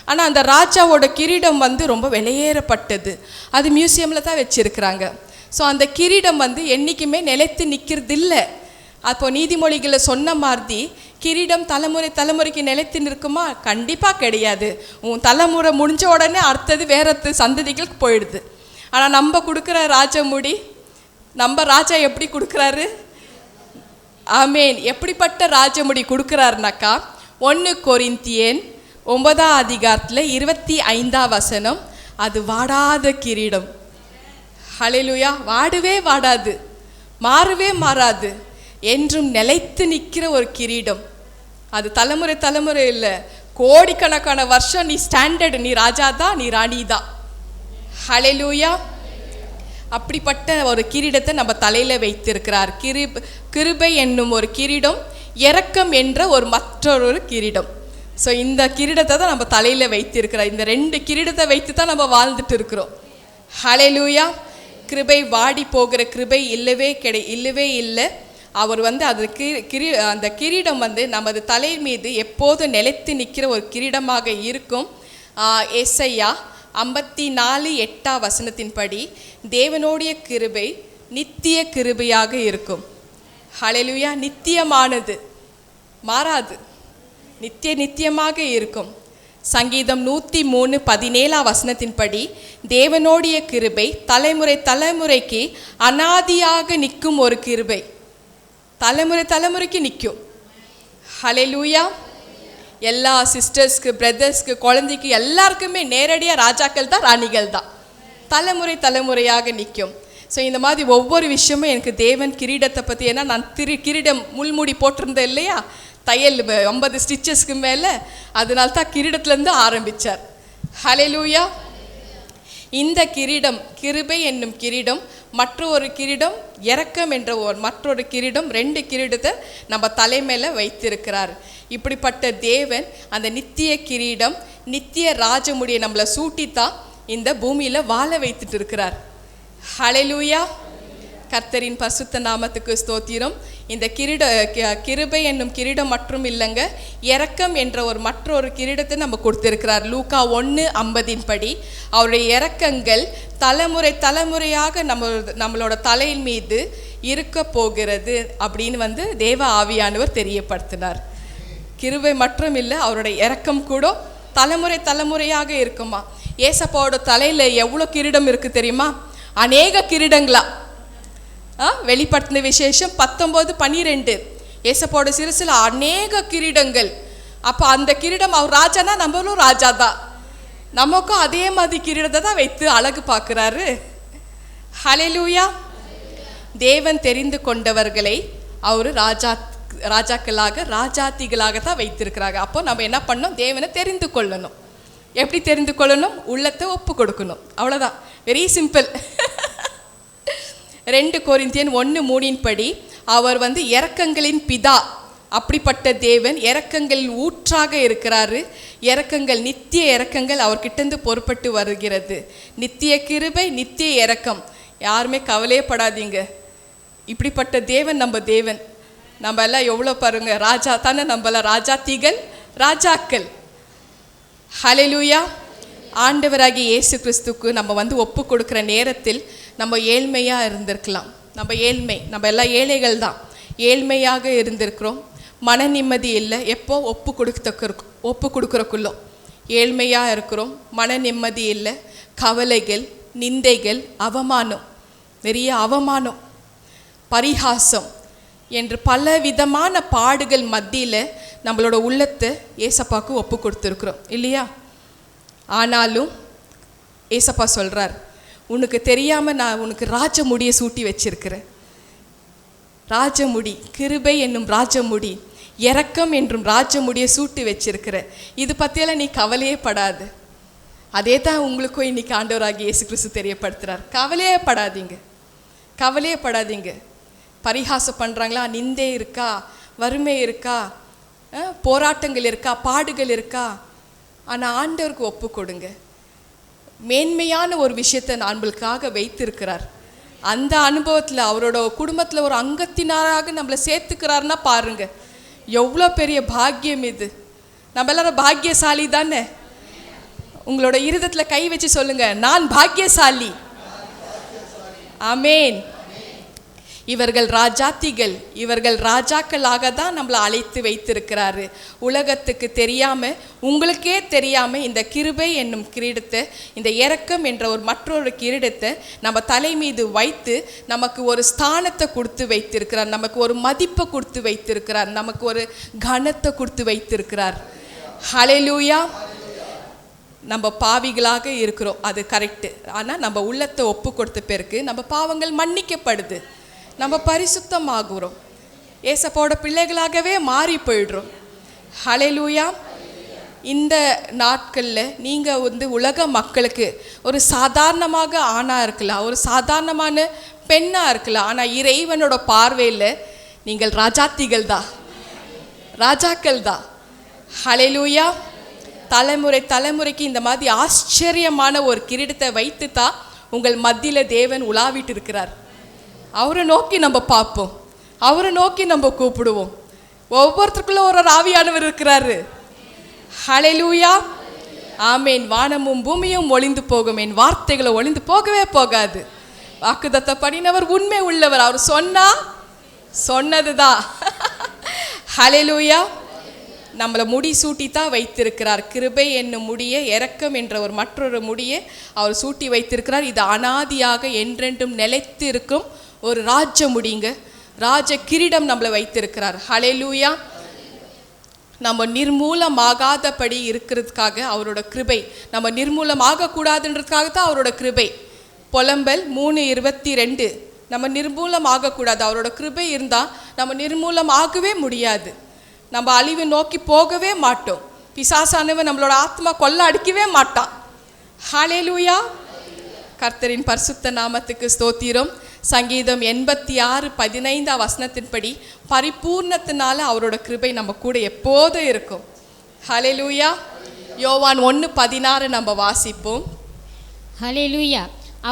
ஆனால் அந்த ராஜாவோட கிரீடம் வந்து ரொம்ப விலையேறப்பட்டது. அது மியூசியமில் தான் வச்சுருக்கிறாங்க. ஸோ அந்த கிரீடம் வந்து என்றைக்குமே நிலைத்து நிற்கிறது இல்லை. அப்போ நீதிமொழிகளை சொன்ன மாதிரி கிரீடம் தலைமுறை தலைமுறைக்கு நிலைத்து நிற்குமா? கண்டிப்பாக கிடையாது. உன் தலைமுறை முடிஞ்ச உடனே அடுத்தது வேற சந்ததிகளுக்கு போயிடுது. ஆனால் நம்ம கொடுக்குற ராஜமுடி, நம்ம ராஜா எப்படி கொடுக்குறாரு? ஆமேன். எப்படிப்பட்ட ராஜமுடி கொடுக்குறாருனாக்கா 1 கொரிந்தியர் 9ஆம் அதிகாரத்தில் 25ஆம் வசனம். அது வாடாத கிரீடம். ஹல்லேலூயா. வாடவே வாடாது, மாறவே மாறாது, என்றும் நிலைத்து நிற்கிற ஒரு கிரீடம். அது தலைமுறை தலைமுறை இல்லை, கோடிக்கணக்கான வருஷம் நீ ஸ்டாண்டர்டு, நீ ராஜா தான், நீ ராணி தான். ஹல்லேலூயா. அப்படிப்பட்ட ஒரு கிரீடத்தை நம்ம தலையில் வைத்திருக்கிறார். கிருபை என்னும் ஒரு கிரீடம், இரக்கம் என்ற ஒரு மற்றொரு கிரீடம். ஸோ இந்த கிரீடத்தை தான் நம்ம தலையில் வைத்திருக்கிறார். இந்த 2 கிரீடத்தை வைத்து தான் நம்ம வாழ்ந்துட்டு இருக்கிறோம். ஹல்லேலூயா. கிருபை வாடி போகிற கிருபை இல்லவே இல்லை. அவர் வந்து அதுக்கு அந்த கிரீடம் வந்து நமது தலை மீது எப்போதும் நிலைத்து நிற்கிற ஒரு கிரீடமாக இருக்கும். ஏசாயா 54:8 வசனத்தின்படி தேவனுடைய கிருபை நித்திய கிருபையாக இருக்கும். ஹல்லேலூயா. நித்தியமானது, மாறாது, நித்தியமாக இருக்கும். சங்கீதம் 103:17 வசனத்தின்படி தேவனுடைய கிருபை தலைமுறை தலைமுறைக்கு அனாதியாக நிற்கும் ஒரு கிருபை. தலைமுறை தலைமுறைக்கு நிற்கும். ஹல்லேலூயா. எல்லா சிஸ்டர்ஸ்க்கு, பிரதர்ஸ்க்கு, குழந்தைக்கு எல்லாருக்குமே நேரடியாக ராஜாக்கள் தான், ராணிகள் தான். தலைமுறை தலைமுறையாக நிற்கும். ஸோ இந்த மாதிரி ஒவ்வொரு விஷயமும் எனக்கு தேவன் கிரீடத்தை பற்றி, ஏன்னா நான் கிரீடம் முள்முடி போட்டிருந்தேன் இல்லையா, தையல் 50 ஸ்டிச்சஸ்க்கு மேலே, அதனால தான் கிரீடத்துலேருந்து ஆரம்பித்தார். ஹல்லேலூயா. இந்த கிரீடம், கிருபை என்னும் கிரீடம், மற்றொரு கிரீடம் இரக்கம் என்ற மற்றொரு கிரீடம், 2 கிரீடத்தை நம்ம தலைமையில் வைத்திருக்கிறார். இப்படிப்பட்ட தேவன் அந்த நித்திய கிரீடம், நித்திய ராஜமுடியை நம்மளை சூட்டித்தான் இந்த பூமியில் வாழ வைத்துட்டு இருக்கிறார். ஹல்லேலூயா. கர்த்தரின் பரிசுத்த நாமத்துக்கு ஸ்தோத்திரம். இந்த கிருபை என்னும் கிரீடம் மற்றும் இல்லைங்க, இரக்கம் என்ற மற்றொரு கிரீடத்தை நம்ம கொடுத்திருக்கிறார். லூக்கா 1:50 படி அவருடைய இரக்கங்கள் தலைமுறை தலைமுறையாக நம்மளோட தலையின் மீது இருக்க போகிறது அப்படின்னு தேவ ஆவியானவர் தெரியப்படுத்தினார். கிருபை மற்றும் இல்லை, அவருடைய இரக்கம் கூட தலைமுறை தலைமுறையாக இருக்குமா. ஏசப்பாவோட தலையில் எவ்வளோ கிரீடம் இருக்குது தெரியுமா? அநேக கிரீடங்களா. வெளிப்படுத்தின விசேஷம் 19:12 ஏசப்போட சிறுசில் அநேக கிரீடங்கள். அப்போ அந்த கிரீடம் அவர் ராஜானா நம்மளும் ராஜா தான், நமக்கும் அதே மாதிரி கிரீடத்தை தான் வைத்து அழகு பார்க்குறாரு. ஹல்லேலூயா. தேவன் தெரிந்து கொண்டவர்களை அவர் ராஜாக்களாக ராஜாத்திகளாக தான் வைத்திருக்கிறாங்க. அப்போ நம்ம என்ன பண்ணணும்? தேவனை தெரிந்து கொள்ளணும். எப்படி தெரிந்து கொள்ளணும்? உள்ளத்தை ஒப்பு கொடுக்கணும், அவ்வளோதான். Very simple. 2 கொரிந்தியர் 1:3 படி அவர் இரக்கங்களின் பிதா. அப்படிப்பட்ட தேவன் இரக்கங்களின் ஊற்றாக இருக்கிறாரு. இரக்கங்கள், நித்திய இரக்கங்கள் அவர்கிட்டருந்து பொறுப்பட்டு வருகிறது. நித்திய கிருபை, நித்திய இரக்கம். யாருமே கவலையே படாதீங்க. இப்படிப்பட்ட தேவன் நம்ம தேவன். நம்ம எல்லாம் எவ்வளோ பாருங்க, ராஜா தானே, நம்மளாம் ராஜாத்திகள், ராஜாக்கள். ஹல்லேலூயா. ஆண்டவராகிய இயேசு கிறிஸ்துக்கு நம்ம ஒப்பு கொடுக்குற நேரத்தில் நம்ம ஏழ்மையாக இருந்திருக்கலாம். நம்ம எல்லாம் ஏழைகள் தான், ஏழ்மையாக இருந்திருக்கிறோம். மன நிம்மதி இல்லை. எப்போ? ஒப்பு கொடுக்குறக்குள்ளோ ஏழ்மையாக இருக்கிறோம், மன நிம்மதி இல்லை, கவலைகள், நிந்தைகள், அவமானம், நிறைய அவமானம், பரிகாசம் என்று பல விதமான பாடுகள் மத்தியில் நம்மளோட உள்ளத்தை ஏசப்பாவுக்கு ஒப்பு கொடுத்துருக்குறோம் இல்லையா? ஆனாலும் ஏசப்பா சொல்கிறார், உனக்கு தெரியாமல் நான் உனக்கு ராஜமுடியை சூட்டி வச்சிருக்கிறேன். ராஜமுடி, கிருபை என்னும் ராஜமுடி, இரக்கம் என்றும் ராஜமுடியை சூட்டி வச்சிருக்கிற. இது பற்றியெல்லாம் நீ கவலையே படாது. அதே தான் உங்களுக்கும் இன்னைக்கு ஆண்டவராகிய இயேசு கிறிஸ்து தெரியப்படுத்துகிறார். கவலையே படாதீங்க, கவலையே படாதீங்க. பரிகாசம் பண்ணுறாங்களா? நிந்தை இருக்கா, வறுமை இருக்கா, போராட்டங்கள் இருக்கா, பாடுகள் இருக்கா? ஆனால் ஆண்டவருக்கு ஒப்பு கொடுங்க. மேன்மையான ஒரு விஷயத்தை நம்மளுக்காக வைத்திருக்கிறார். அந்த அனுபவத்தில் அவரோட குடும்பத்தில் ஒரு அங்கத்தினராக நம்மளை சேர்த்துக்கிறாருன்னா பாருங்க, எவ்வளோ பெரிய பாக்கியம் இது. நம்ம எல்லாரும் பாக்கியசாலி தானே? உங்களோட இருதயத்தில் கை வச்சு சொல்லுங்க, நான் பாக்கியசாலி. ஆமேன். இவர்கள் ராஜாத்திகள், இவர்கள் ராஜாக்களாக தான் நம்மளை அழைத்து வைத்திருக்கிறாரு. உலகத்துக்கு தெரியாமல், உங்களுக்கே தெரியாமல் இந்த கிருபை என்னும் கிரீடத்தை, இந்த இரக்கம் என்ற மற்றொரு கிரீடத்தை நம்ம தலை மீது வைத்து நமக்கு ஒரு ஸ்தானத்தை கொடுத்து வைத்திருக்கிறார், நமக்கு ஒரு மதிப்பை கொடுத்து வைத்திருக்கிறார், நமக்கு ஒரு கனத்தை கொடுத்து வைத்திருக்கிறார். ஹல்லேலூயா. நம்ம பாவிகளாக இருக்கிறோம், அது கரெக்டு. ஆனால் நம்ம உள்ளத்தை ஒப்பு கொடுத்த பிறகு நம்ம பாவங்கள் மன்னிக்கப்படுது, நம்ம பரிசுத்தமாகுறோம், ஏசப்போட பிள்ளைகளாகவே மாறி போயிடுறோம். ஹல்லேலூயா. இந்த நாட்களில் நீங்கள் உலக மக்களுக்கு ஒரு சாதாரணமாக ஆணாக இருக்கலாம், ஒரு சாதாரணமான பெண்ணாக இருக்கலாம். ஆனால் இறைவனோட பார்வையில் நீங்கள் ராஜாத்திகள் தான், ராஜாக்கள் தான். ஹல்லேலூயா. தலைமுறைக்கு இந்த மாதிரி ஆச்சரியமான ஒரு கிரீடத்தை வைத்து தான் உங்கள் மத்தியில் தேவன் உலாவிட்டு இருக்கிறார். அவரை நோக்கி நம்ம பார்ப்போம், அவரை நோக்கி நம்ம கூப்பிடுவோம். ஒவ்வொருத்தருக்குள்ள ஒரு ஆவியானவர் இருக்கிறாரு. ஹல்லேலூயா. ஆமேன். வானமும் பூமியும் ஒளிந்து போகும், என் வார்த்தைகளை ஒளிந்து போகவே போகாது. வாக்குத்தத்த பண்ணினவர் உண்மை உள்ளவர். அவர் சொன்னதுதான். ஹல்லேலூயா. நம்மளை முடி சூட்டி தான் வைத்திருக்கிறார். கிருபை என்னும் முடியை, இரக்கம் என்ற மற்றொரு முடியை அவர் சூட்டி வைத்திருக்கிறார். இது அனாதியாக என்றென்றும் நிலைத்து இருக்கும் ஒரு ராஜ முடிங்க, ராஜ கிரீடம் நம்மளை வைத்திருக்கிறார். ஹல்லேலூயா. நம்ம நிர்மூலமாகாதபடி இருக்கிறதுக்காக அவரோட கிருபை, நம்ம நிர்மூலமாக கூடாதுன்றதுக்காக தான் அவரோட கிருபை. புலம்பல் 3:22. நம்ம நிர்மூலமாகக்கூடாது, அவரோட கிருபை இருந்தால் நம்ம நிர்மூலமாகவே முடியாது. நம்ம அழிவு நோக்கி போகவே மாட்டோம். பிசாசானவன் நம்மளோட ஆத்மா கொள்ள அடிக்கவே மாட்டான். ஹல்லேலூயா. கர்த்தரின் பரிசுத்த நாமத்துக்கு ஸ்தோத்திரம். சங்கீதம் 86:15 பரிபூர்ணத்தினால அவரோட கிருபை நம்ம கூட எப்போதும் இருக்கும். ஹல்லேலூயா. யோவான் 1:16 நம்ம வாசிப்போம். ஹல்லேலூயா.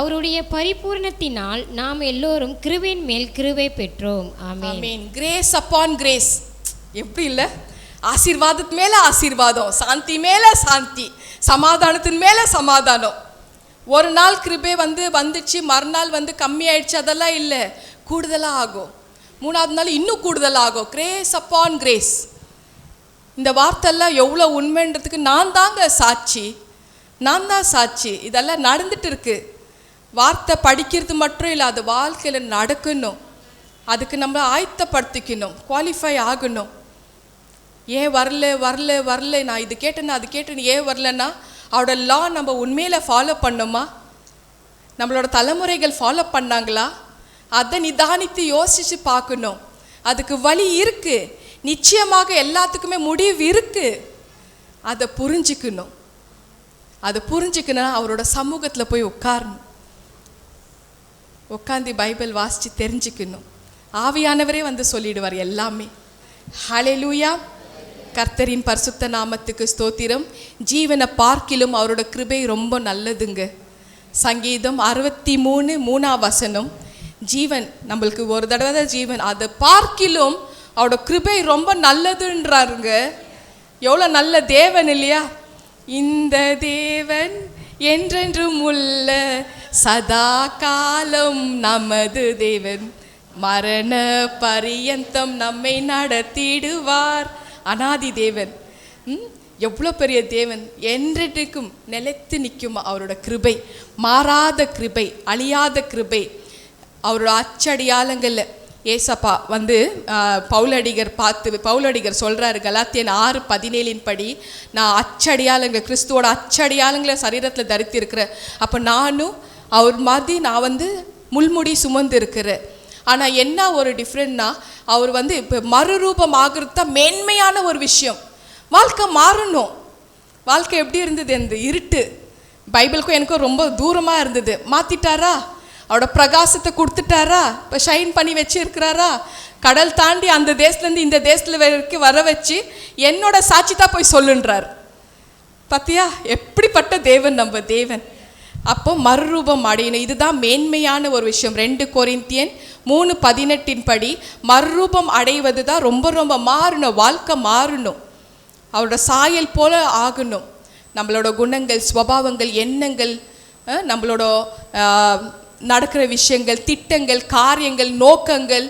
அவருடைய பரிபூர்ணத்தினால் நாம் எல்லோரும் கிருபையின் மேல் கிருபை பெற்றோம். ஆமென். Grace upon grace. எப்படி இல்லை? ஆசீர்வாதத்து மேலே ஆசீர்வாதம், சாந்தி மேலே சாந்தி, சமாதானத்தின் மேலே சமாதானம். ஒரு நாள் கிருபை வந்துச்சு, மறுநாள் கம்மியாயிடுச்சு, அதெல்லாம் இல்லை, கூடுதலாக ஆகும். 3ஆவது நாள் இன்னும் கூடுதலாகும். Grace upon grace. இந்த வார்த்தையெல்லாம் எவ்வளோ உண்மைன்றதுக்கு நான் தான் சாட்சி. இதெல்லாம் நடந்துட்டு இருக்கு. வார்த்தை படிக்கிறது மட்டும் இல்லை, அது வாழ்க்கையில் நடக்கணும். அதுக்கு நம்ம ஆயத்தப்படுத்திக்கணும், குவாலிஃபை ஆகணும். ஏன் வரல நான் இது கேட்டேன்னா அது கேட்டேன்னு ஏன் வரலன்னா அவரோட லா நம்ம உண்மையில் ஃபாலோ பண்ணோமா? நம்மளோட தலைமுறைகள் ஃபாலோ பண்ணாங்களா? அதை நிதானித்து யோசித்து பார்க்கணும். அதுக்கு வழி இருக்குது, நிச்சயமாக எல்லாத்துக்குமே முடிவு இருக்குது. அதை புரிஞ்சுக்கணும். அவரோட சமூகத்தில் போய் உட்காரணும், உட்காந்து பைபிள் வாசித்து தெரிஞ்சுக்கணும். ஆவியானவரே வந்து சொல்லிடுவார் எல்லாமே. ஹல்லேலூயா. கர்த்தரின் பரிசுத்த நாமத்துக்கு ஸ்தோத்திரம். ஜீவனை பார்க்கிலும் அவரோட கிருபை ரொம்ப நல்லதுங்க. சங்கீதம் 63:3 ஜீவன் நம்மளுக்கு ஒரு தடவை தான் ஜீவன், அதை பார்க்கிலும் அவரோட கிருபை ரொம்ப நல்லதுன்றாருங்க. எவ்வளோ நல்ல தேவன் இல்லையா? இந்த தேவன் என்றென்றும் உள்ள சதா காலம் நமது தேவன், மரண பரியந்தம் நம்மை நடத்திடுவார். அனாதி தேவன், எவ்வளோ பெரிய தேவன், என்றென்றைக்கும் நிலைத்து நிற்கும் அவரோட கிருபை, மாறாத கிருபை, அழியாத கிருபை. அவரோட அச்சடியாளங்களில் ஏசப்பா வந்து பவுலடிகர் சொல்கிறாரு கலாத்தியன் 6:17 படி, நான் அச்சடியாளங்க கிறிஸ்துவோட அச்சடியாளங்களை சரீரத்தில் தரித்திருக்கிறேன். அப்போ நானும் அவர் மாதிரி நான் வந்து முள்முடி சுமந்து இருக்கிறேன். ஆனால் என்ன ஒரு டிஃப்ரெண்ட்னா, அவர் வந்து இப்போ மறுரூபம் ஆகிறது தான் மேன்மையான ஒரு விஷயம். வாழ்க்கை மாறணும். வாழ்க்கை எப்படி இருந்தது? அந்த இருட்டு பைபிளுக்கும் எனக்கும் ரொம்ப தூரமாக இருந்தது. மாற்றிட்டாரா? அவரோட பிரகாசத்தை கொடுத்துட்டாரா? இப்போ ஷைன் பண்ணி வச்சுருக்கிறாரா? கடல் தாண்டி அந்த தேசத்துலேருந்து இந்த தேசத்தில் வரைக்கும் வர வச்சு என்னோட சாட்சி தான் போய் சொல்லுன்றார். பார்த்தியா எப்படிப்பட்ட தேவன் நம்ம தேவன். அப்போ மறுரூபம் அடையணும். இதுதான் மேன்மையான ஒரு விஷயம். 2 கொரிந்தியர் 3:18 படி மறுரூபம் அடைவது தான் ரொம்ப ரொம்ப மாறணும். வாழ்க்கை மாறணும், அவரோட சாயல் போல ஆகணும். நம்மளோட குணங்கள், ஸ்வபாவங்கள், எண்ணங்கள், நம்மளோட நடக்கிற விஷயங்கள், திட்டங்கள், காரியங்கள், நோக்கங்கள்,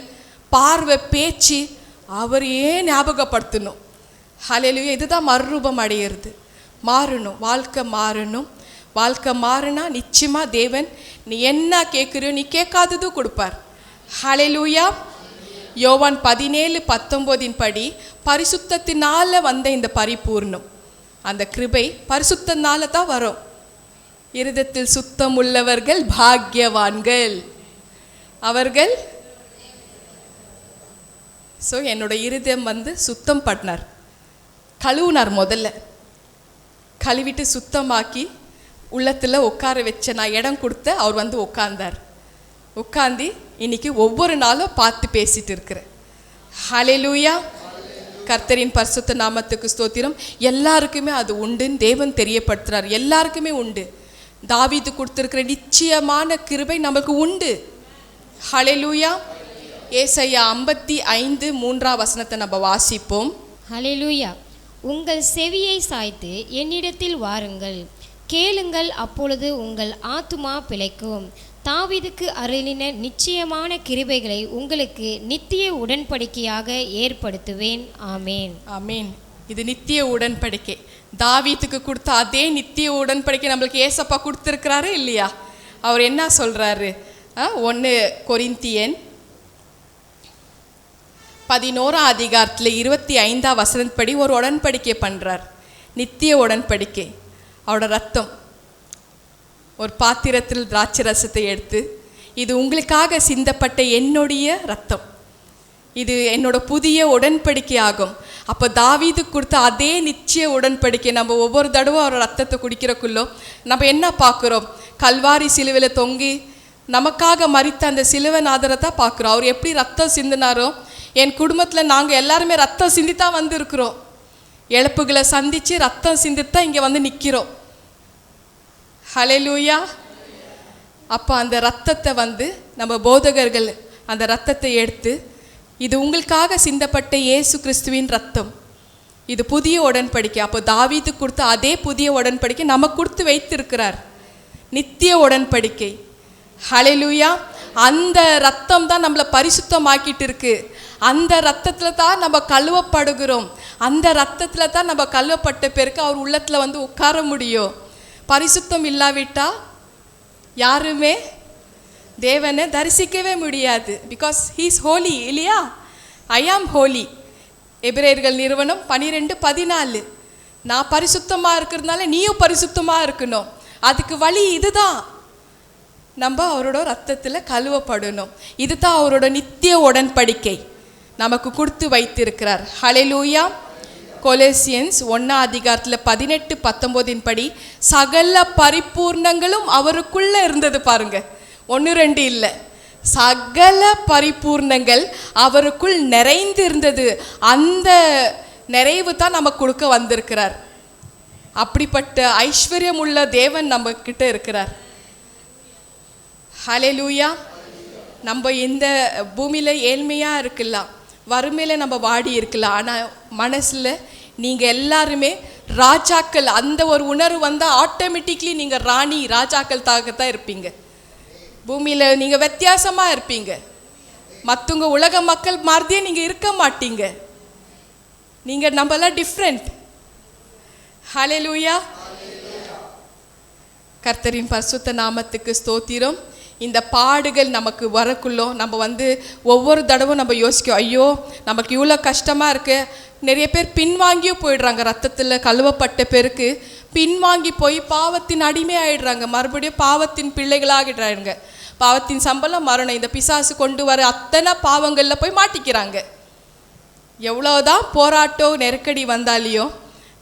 பார்வை, பேச்சு அவரையே ஞாபகப்படுத்தணும். ஹல்லேலூயா. இதுதான் மறுரூபம் அடையிறது. மாறணும், வாழ்க்கை மாறணும். வாழ்க்கை மாறினா நிச்சயமாக தேவன் நீ என்ன கேட்குறியோ நீ கேட்காததும் கொடுப்பார். ஹல்லேலூயா. யோவான் 17:19 படி பரிசுத்தத்தினால வந்த இந்த பரிபூர்ணம், அந்த கிருபை பரிசுத்தனால தான் வரும். இருதயத்தில் சுத்தம் உள்ளவர்கள் பாக்கியவான்கள் அவர்கள். ஸோ என்னோட இருதயம் வந்து சுத்தம் பண்ணார், கழுவுனார். முதல்ல கழுவிட்டு சுத்தமாக்கி உள்ளத்தில் உட்கார வச்ச, நான் இடம் கொடுத்த, அவர் வந்து உட்கார்ந்தார். உட்காந்து இன்னைக்கு ஒவ்வொரு நாளும் பார்த்து பேசிட்டு இருக்கிறேன். ஹல்லேலூயா. கர்த்தரின் பரிசுத்த நாமத்துக்கு ஸ்தோத்திரம். எல்லாருக்குமே அது உண்டுன்னு தேவன் தெரியப்படுத்துறார். எல்லாருக்குமே உண்டு. தாவீது கொடுத்திருக்கிற நிச்சயமான கிருபை நமக்கு உண்டு. ஹல்லேலூயா. ஏசாயா 55:3 நம்ம வாசிப்போம். ஹல்லேலூயா. உங்கள் செவியை சாய்த்து என்னிடத்தில் வாருங்கள், கேளுங்கள், அப்பொழுது உங்கள் ஆத்துமா பிழைக்கும். தாவீதுக்கு அருளின நிச்சயமான கிருபைகளை உங்களுக்கு நித்திய உடன்படிக்கையாக ஏற்படுத்துவேன். ஆமேன். ஆமேன். இது நித்திய உடன்படிக்கை. தாவீதுக்கு கொடுத்த அதே நித்திய உடன்படிக்கை நம்மளுக்கு ஏசப்பா கொடுத்துருக்கிறாரு இல்லையா? அவர் என்ன சொல்கிறாரு? 1 கொரிந்தியர் 11 25 படி ஒரு உடன்படிக்கை பண்ணுறார். நித்திய உடன்படிக்கை. அவரோட ரத்தம், ஒரு பாத்திரத்தில் திராட்சை ரசத்தை எடுத்து, இது உங்களுக்காக சிந்தப்பட்ட என்னுடைய ரத்தம், இது என்னோட புதிய உடன்படிக்கை ஆகும். அப்போ தாவீது கொடுத்த அதே நிச்சய உடன்படிக்கை நம்ம ஒவ்வொரு தடவை அவர் ரத்தத்தை குடிக்கிறக்குள்ளோ நம்ம என்ன பார்க்குறோம்? கல்வாரி சிலுவையில் தொங்கி நமக்காக மரித்த அந்த சிலுவை நாதரத்தை பார்க்குறோம். அவர் எப்படி ரத்தம் சிந்தினாரோ, என் குடும்பத்தில் நாங்கள் எல்லாருமே ரத்தம் சிந்தித்தான் வந்து இருக்கிறோம். இழப்புகளை சந்தித்து ரத்தம் சிந்தித்தான் இங்கே வந்து நிற்கிறோம். ஹல்லேலூயா. அப்போ அந்த ரத்தத்தை வந்து நம்ம போதகர்கள் அந்த ரத்தத்தை எடுத்து, இது உங்களுக்காக சிந்தப்பட்ட இயேசு கிறிஸ்துவின் ரத்தம், இது புதிய உடன்படிக்கை. அப்போ தாவீது கொடுத்த அதே புதிய உடன்படிக்கை நமக்கு கொடுத்து வைத்திருக்கிறார், நித்திய உடன்படிக்கை. ஹல்லேலூயா. அந்த ரத்தம் தான் நம்மளை பரிசுத்தமாக்கிட்டு இருக்கு. அந்த ரத்தத்தில் தான் நம்ம கழுவப்படுகிறோம். அந்த ரத்தத்தில் தான் நம்ம கழுவப்பட்ட பிறகு அவர் உள்ளத்தில் வந்து உட்கார முடியும். பரிசுத்தம் இல்லாவிட்டால் யாருமே தேவனை தரிசிக்கவே முடியாது. பிகாஸ் ஹீ இஸ் ஹோலி இல்லையா? ஐ ஆம் ஹோலி. எபிரேயர்கள் நிறுவனம் 12:14. நான் பரிசுத்தமாக இருக்கிறதுனால நீயும் பரிசுத்தமாக இருக்கணும். அதுக்கு வழி இதுதான், நம்ம அவரோட ரத்தத்தில் கழுவப்படணும். இதுதான் அவரோட நித்திய உடன்படிக்கை நமக்கு கொடுத்து வைத்திருக்கிறார். ஹல்லேலூயா. கொலோசியன்ஸ் 1:18-19 படி சகல பரிபூர்ணங்களும் அவருக்குள்ள இருந்தது. பாருங்க, 1-2 இல்லை, சகல பரிபூர்ணங்கள் அவருக்குள் நிறைந்து இருந்தது. அந்த நிறைவு தான் நமக்கு கொடுக்க வந்திருக்கிறார். அப்படிப்பட்ட ஐஸ்வர்யம் உள்ள தேவன் நம்ம கிட்ட இருக்கிறார். ஹல்லேலூயா. நம்ம இந்த பூமியில் ஏழ்மையாக இருக்கலாம், வறுமையில் நம்ம வாடி இருக்கலாம், ஆனால் மனசில் நீங்கள் எல்லாருமே ராஜாக்கள். அந்த ஒரு உணர்வு வந்தால் ஆட்டோமேட்டிக்லி நீங்கள் ராணி ராஜாக்கள் தான் இருப்பீங்க. பூமியில் நீங்கள் வித்தியாசமாக இருப்பீங்க. மற்றவங்க உலக மக்கள் மாதிரியே நீங்கள் இருக்க மாட்டீங்க. நீங்கள் நம்மளாம் டிஃப்ரெண்ட். ஹல்லேலூயா. கர்த்தரின் பரிசுத்த நாமத்துக்கு ஸ்தோத்திரம். இந்த பாடுகள் நமக்கு வரக்குள்ளோ நம்ம ஒவ்வொரு தடவும் நம்ம யோசிக்கும், ஐயோ நமக்கு இவ்வளோ கஷ்டமாக இருக்குது. நிறைய பேர் பின்வாங்கியும் போயிடுறாங்க. ரத்தத்தில் கழுவப்பட்ட பேருக்கு பின்வாங்கி போய் பாவத்தின் அடிமை ஆகிடுறாங்க. மறுபடியும் பாவத்தின் பிள்ளைகளாகிடுறாங்க. பாவத்தின் சம்பளம் மரணம். இந்த பிசாசு கொண்டு வர அத்தனை பாவங்களில் போய் மாட்டிக்கிறாங்க. எவ்வளோதான் போராட்டம் நெருக்கடி வந்தாலையும்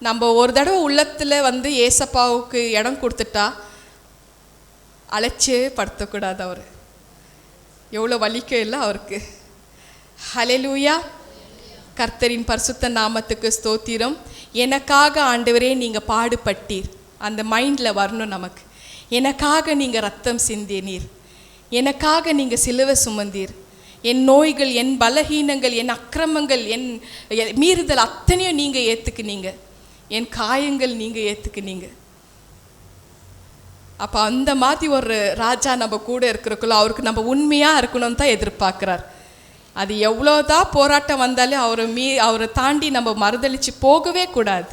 நம்ம ஒரு தடவை உள்ளத்தில் ஏசப்பாவுக்கு இடம் கொடுத்துட்டா அழைச்சே படுத்தக்கூடாது. அவர் எவ்வளோ வலிக்க இல்லை அவருக்கு. ஹல்லேலூயா. கர்த்தரின் பரிசுத்த நாமத்துக்கு ஸ்தோத்திரம். எனக்காக ஆண்டவரே நீங்கள் பாடுபட்டீர். அந்த மைண்டில் வரணும் நமக்கு. எனக்காக நீங்கள் ரத்தம் சிந்தினீர், எனக்காக நீங்கள் சிலுவை சுமந்தீர். என் நோய்கள், என் பலகீனங்கள், என் அக்கிரமங்கள், என் மீறுதல் அத்தனையும் நீங்கள் ஏற்றுக்குனீங்க. என் காயங்கள் நீங்கள் ஏற்றுக்குனீங்க. அப்போ அந்த மாதிரி ஒரு ராஜா நம்ம கூட இருக்கிறக்குள்ள அவருக்கு நம்ம உண்மையாக இருக்கணும்னு தான் எதிர்பார்க்குறார். அது எவ்வளோதான் போராட்டம் வந்தாலும் அவரை தாண்டி நம்ம மறுதளித்து போகவே கூடாது.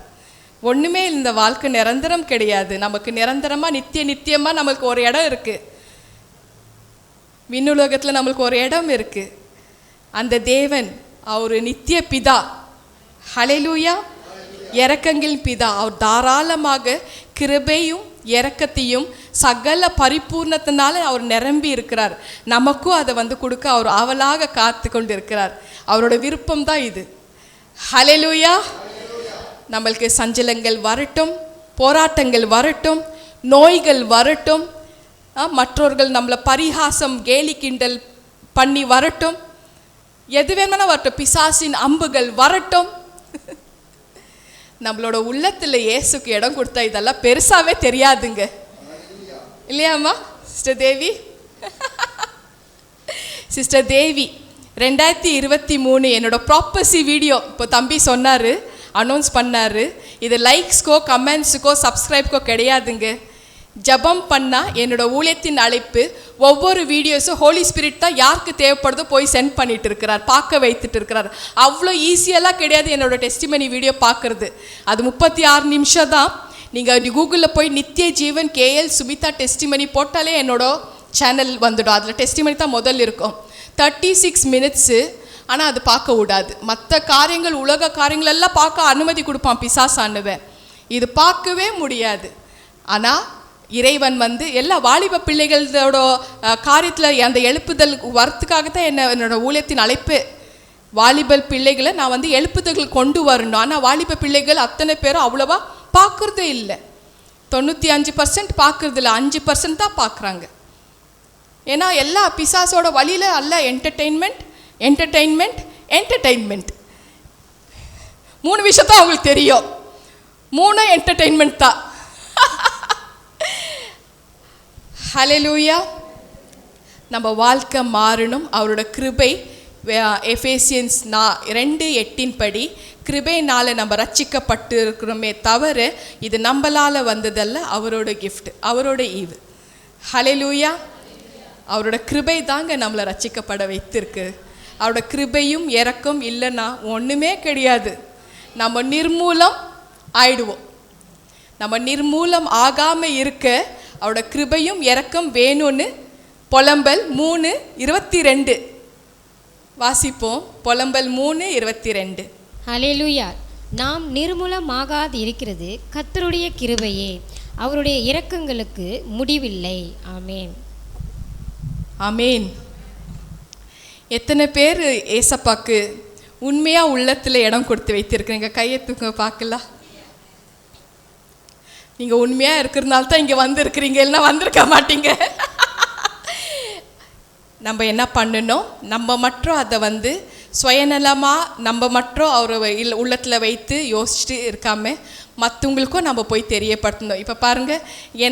ஒன்றுமே இந்த வாழ்க்கை நிரந்தரம் கிடையாது. நமக்கு நிரந்தரமாக நித்தியமாக நம்மளுக்கு ஒரு இடம் இருக்குது. விண்ணுலகத்தில் நம்மளுக்கு ஒரு இடம் இருக்குது. அந்த தேவன் அவர் நித்திய பிதா. ஹல்லேலூயா. இரக்கங்களின் பிதா. அவர் தாராளமாக கிருபையும் இரக்கத்தையும் சகல பரிபூர்ணத்தினால அவர் நிரம்பி இருக்கிறார். நமக்கும் அதை கொடுக்க அவர் ஆவலாக காத்து கொண்டு இருக்கிறார். அவரோட விருப்பம் தான் இது. ஹல்லேலூயா. நம்மளுக்கு சஞ்சலங்கள் வரட்டும், போராட்டங்கள் வரட்டும், நோய்கள் வரட்டும், மற்றவர்கள் நம்மளை பரிகாசம் கேலி கிண்டல் பண்ணி வரட்டும், எது வேணும்னா வரட்டும், பிசாசின் அம்புகள் வரட்டும், நம்மளோட உள்ளத்தில் இயேசுக்கு இடம் கொடுத்தா இதெல்லாம் பெருசாகவே தெரியாதுங்க. இல்லையாம்மா சிஸ்டர் தேவி? சிஸ்டர் தேவி 2023 என்னோட ப்ராப்பர்சி வீடியோ இப்போ தம்பி சொன்னார், அனௌன்ஸ் பண்ணார். இது லைக்ஸ்க்கோ கமெண்ட்ஸுக்கோ சப்ஸ்கிரைப்க்கோ கிடையாதுங்க. ஜபம் பண்ணால் என்னோட ஊழியத்தின் அழைப்பு ஒவ்வொரு வீடியோஸும் ஹோலி ஸ்பிரிட் தான் யாருக்கு தேவைப்படுதோ போய் சென்ட் பண்ணிட்டு இருக்கிறார், பார்க்க வைத்துட்டு இருக்கிறார். அவ்வளோ ஈஸியெல்லாம் கிடையாது என்னோட டெஸ்டிமனி வீடியோ பார்க்குறது. அது 36 நிமிஷம் தான். நீங்கள் கூகுளில் போய் நித்திய ஜீவன் KL சுமிதா டெஸ்டிமனி போட்டாலே என்னோட சேனல் வந்துடும். அதில் டெஸ்டிமனி தான் முதல் இருக்கும். 36 மினிட்ஸு. ஆனால் அது பார்க்க விடாது. மற்ற காரியங்கள் உலக காரியங்கள் எல்லாம் பார்க்க அனுமதி கொடுப்பான் பிசாசானுவேன். இது பார்க்கவே முடியாது. ஆனால் இறைவன் எல்லா வாலிப பிள்ளைகளோட காரியத்தில் அந்த எழுப்புதல் வரத்துக்காகத்தான் என்னோட ஊழியத்தின் அழைப்பு. வாலிப பிள்ளைகளை நான் எழுப்புதல்கள் கொண்டு வரணும். ஆனால் வாலிப பிள்ளைகள் அத்தனை பேரும் அவ்வளோவா பார்க்குறதே இல்லை. 95% பார்க்குறது இல்லை, 5% தான் பார்க்குறாங்க. ஏன்னா எல்லா பிசாசோட வழியில் அல்ல என்டர்டெயின்மெண்ட் என்டர்டெயின்மெண்ட் என்டர்டெயின்மெண்ட் 3 விஷயத்தான் அவங்களுக்கு தெரியும். 3 என்டர்டெயின்மெண்ட் தான். ஹல்லேலூயா. நம்ம வாழ்க்கை மாறணும். அவரோட கிருபை எஃபேசியன்ஸ் 2:8 படி கிருபையினால் நம்ம ரட்சிக்கப்பட்டு இருக்கிறோமே தவிர இது நம்மளால் வந்ததல்ல, அவரோட கிஃப்ட், அவரோட ஈவு. ஹல்லேலூயா. அவரோட கிருபை தாங்க நம்மளை ரட்சிக்கப்பட வைத்திருக்கு. அவரோட கிருபையும் இரக்கம் இல்லைன்னா ஒன்றுமே கிடையாது. நம்ம நிர்மூலம் ஆயிடுவோம். நம்ம நிர்மூலம் ஆகாமல் இருக்க அவரோட கிருபையும் இரக்கம் வேணும்னு புலம்பல் 3:22 வாசிப்போம். புலம்பல் 3:22. ஹல்லேலூயா. நாம் நிர்மூலமாகாது இருக்கிறது கர்த்தருடைய கிருபையே, அவருடைய இரக்கங்களுக்கு முடிவில்லை. ஆமேன். ஆமேன். எத்தனை பேர் ஏசப்பாக்கு உண்மையாக உள்ளத்தில் இடம் கொடுத்து வைத்திருக்கிறீங்க? கையை தூக்க பார்க்கலாம். நீங்கள் உண்மையாக இருக்கிறதுனால தான் இங்கே வந்திருக்கிறீங்க, இல்லைன்னா வந்திருக்க மாட்டீங்க. நம்ம என்ன பண்ணணும், நம்ம மட்டும் அதை சுயநலமாக நம்ம மட்டும் அவரை உள்ளத்தில் வைத்து யோசிச்சுட்டு இருக்காமல் மற்றவங்களுக்கும் நம்ம போய் தெரியப்படுத்தணும். இப்போ பாருங்கள்,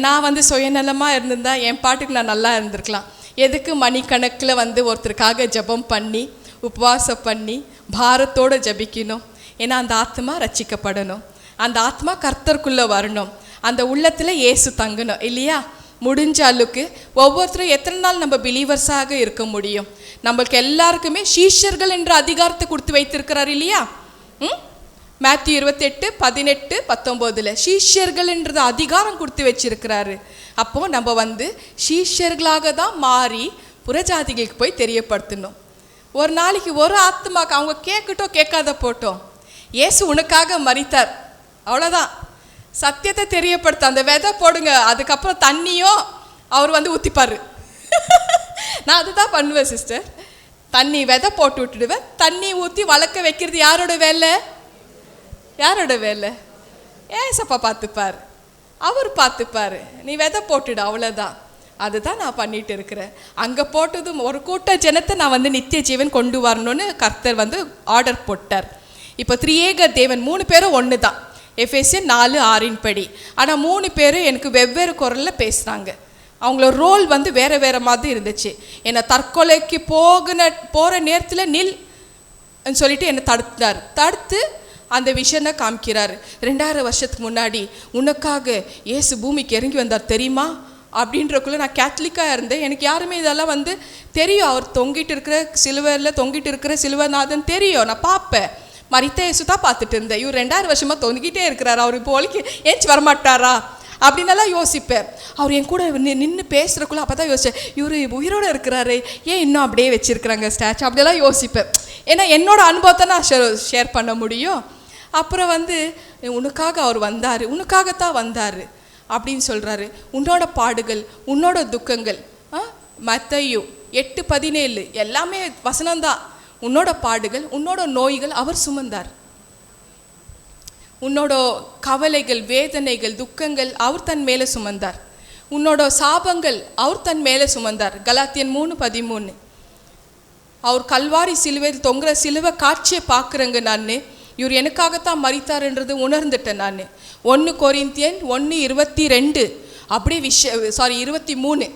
நான் சுயநலமாக இருந்திருந்தால் என் பாட்டுக்கு நான் நல்லா இருந்திருக்கலாம். எதுக்கு மணிக்கணக்கில் ஒருத்தருக்காக ஜெபம் பண்ணி உபவாசம் பண்ணி பாரத்தோடு ஜபிக்கணும்? ஏன்னா அந்த ஆத்மா ரட்சிக்கப்படணும், அந்த ஆத்மா கர்த்தருக்குள்ளே வரணும், அந்த உள்ளத்தில் இயேசு தங்கணும் இல்லையா? முடிஞ்ச அளவுக்கு ஒவ்வொருத்தரும் எத்தனை நாள் நம்ம பிலீவர்ஸாக இருக்க முடியும்? நம்மளுக்கு எல்லாருக்குமே சீஷர்கள் என்ற அதிகாரத்தை கொடுத்து வைத்திருக்கிறார் இல்லையா? மேத்யூ 28:18-19 சீஷர்கள் என்ற அதிகாரம் கொடுத்து வச்சிருக்கிறாரு. அப்போது நம்ம சீஷர்களாக தான் மாறி புறஜாதிகளுக்கு போய் தெரியப்படுத்தணும். ஒரு நாளைக்கு ஒரு ஆத்மாக்கு அவங்க கேட்கட்டும் கேட்காத போட்டோம், இயேசு உனக்காக மரித்தார், அவ்வளோதான். சத்தியத்தை தெரியப்படுத்த அந்த விதை போடுங்க, அதுக்கப்புறம் தண்ணியும் அவர் ஊற்றிப்பார். நான் அதுதான் பண்ணுவேன் சிஸ்டர். தண்ணி விதை போட்டு விட்டுடுவேன், தண்ணி ஊற்றி வளர்க்க வைக்கிறது யாரோட வேலை? யாரோட வேலை? ஏசப்பா பார்த்துப்பார், அவர் பார்த்துப்பார். நீ விதை போட்டுடு, அவ்வளோதான். அதுதான் நான் பண்ணிட்டு இருக்கிறேன். அங்கே போட்டதும் ஒரு கூட்ட ஜனத்தை நான் நித்திய ஜீவன் கொண்டு வரணும்னு கர்த்தர் ஆர்டர் போட்டார். இப்போ திரியேக தேவன் 3 பேரும் ஒன்று தான், எபேசியர் 4:6 படி. ஆனால் 3 பேரும் எனக்கு வெவ்வேறு குரலில் பேசுகிறாங்க. அவங்களோட ரோல் வேறு வேறு மாதிரி இருந்துச்சு. என்னை தற்கொலைக்கு போகிற நேரத்தில் நில் சொல்லிட்டு என்னை தடுத்து அந்த விஷயத்தை காமிக்கிறார். 2000 வருஷத்துக்கு முன்னாடி உனக்காக இயேசு பூமிக்கு இறங்கி வந்தார் தெரியுமா அப்படின்றக்குள்ளே நான் கேத்தலிக்காக இருந்தேன். எனக்கு யாருமே இதெல்லாம் தெரியும். அவர் தொங்கிட்டு இருக்கிற சிலுவையில் தொங்கிட்டு இருக்கிற சிலுவநாதன் தெரியும், நான் பார்ப்பேன். மரித்த இயேசு தான் பார்த்துட்டு இருந்தேன். இவர் 2000 வருஷமாக தொங்கிட்டே இருக்கிறார், அவர் இப்போ ஒலிக்கு ஏஞ்சி வரமாட்டாரா அப்படின்னெல்லாம் யோசிப்பேன். அவர் என் கூட நின்று பேசுகிறக்குள்ள அப்போ தான் யோசிச்சேன், இவர் உயிரோடு இருக்கிறாரு, ஏன் இன்னும் அப்படியே வச்சுருக்குறாங்க ஸ்டாச்சு, அப்படியெல்லாம் யோசிப்பேன். ஏன்னா என்னோடய அனுபவத்தை நான் ஷேர் பண்ண முடியும். அப்புறம் உனக்காக அவர் வந்தார், உனக்காகத்தான் வந்தார் அப்படின்னு சொல்கிறாரு. உன்னோட பாடுகள், உன்னோட துக்கங்கள், மத்தேயு 8:17 எல்லாமே வசனம்தான். உன்னோட பாடுகள், உன்னோட நோய்கள் அவர் சுமந்தார். உன்னோட கவலைகள், வேதனைகள், துக்கங்கள் அவர் தன் மேலே சுமந்தார். உன்னோட சாபங்கள் அவர் தன் மேலே சுமந்தார். கலாத்தியன் 3:13. அவர் கல்வாரி சிலுவையில் தொங்குற சிலுவை காட்சியை பார்க்குறேங்க நான், இவர் எனக்காகத்தான் மரித்தார்ன்றது உணர்ந்துட்டேன் நான். 1 கொரிந்தியன் 1:22 அப்படியே 23.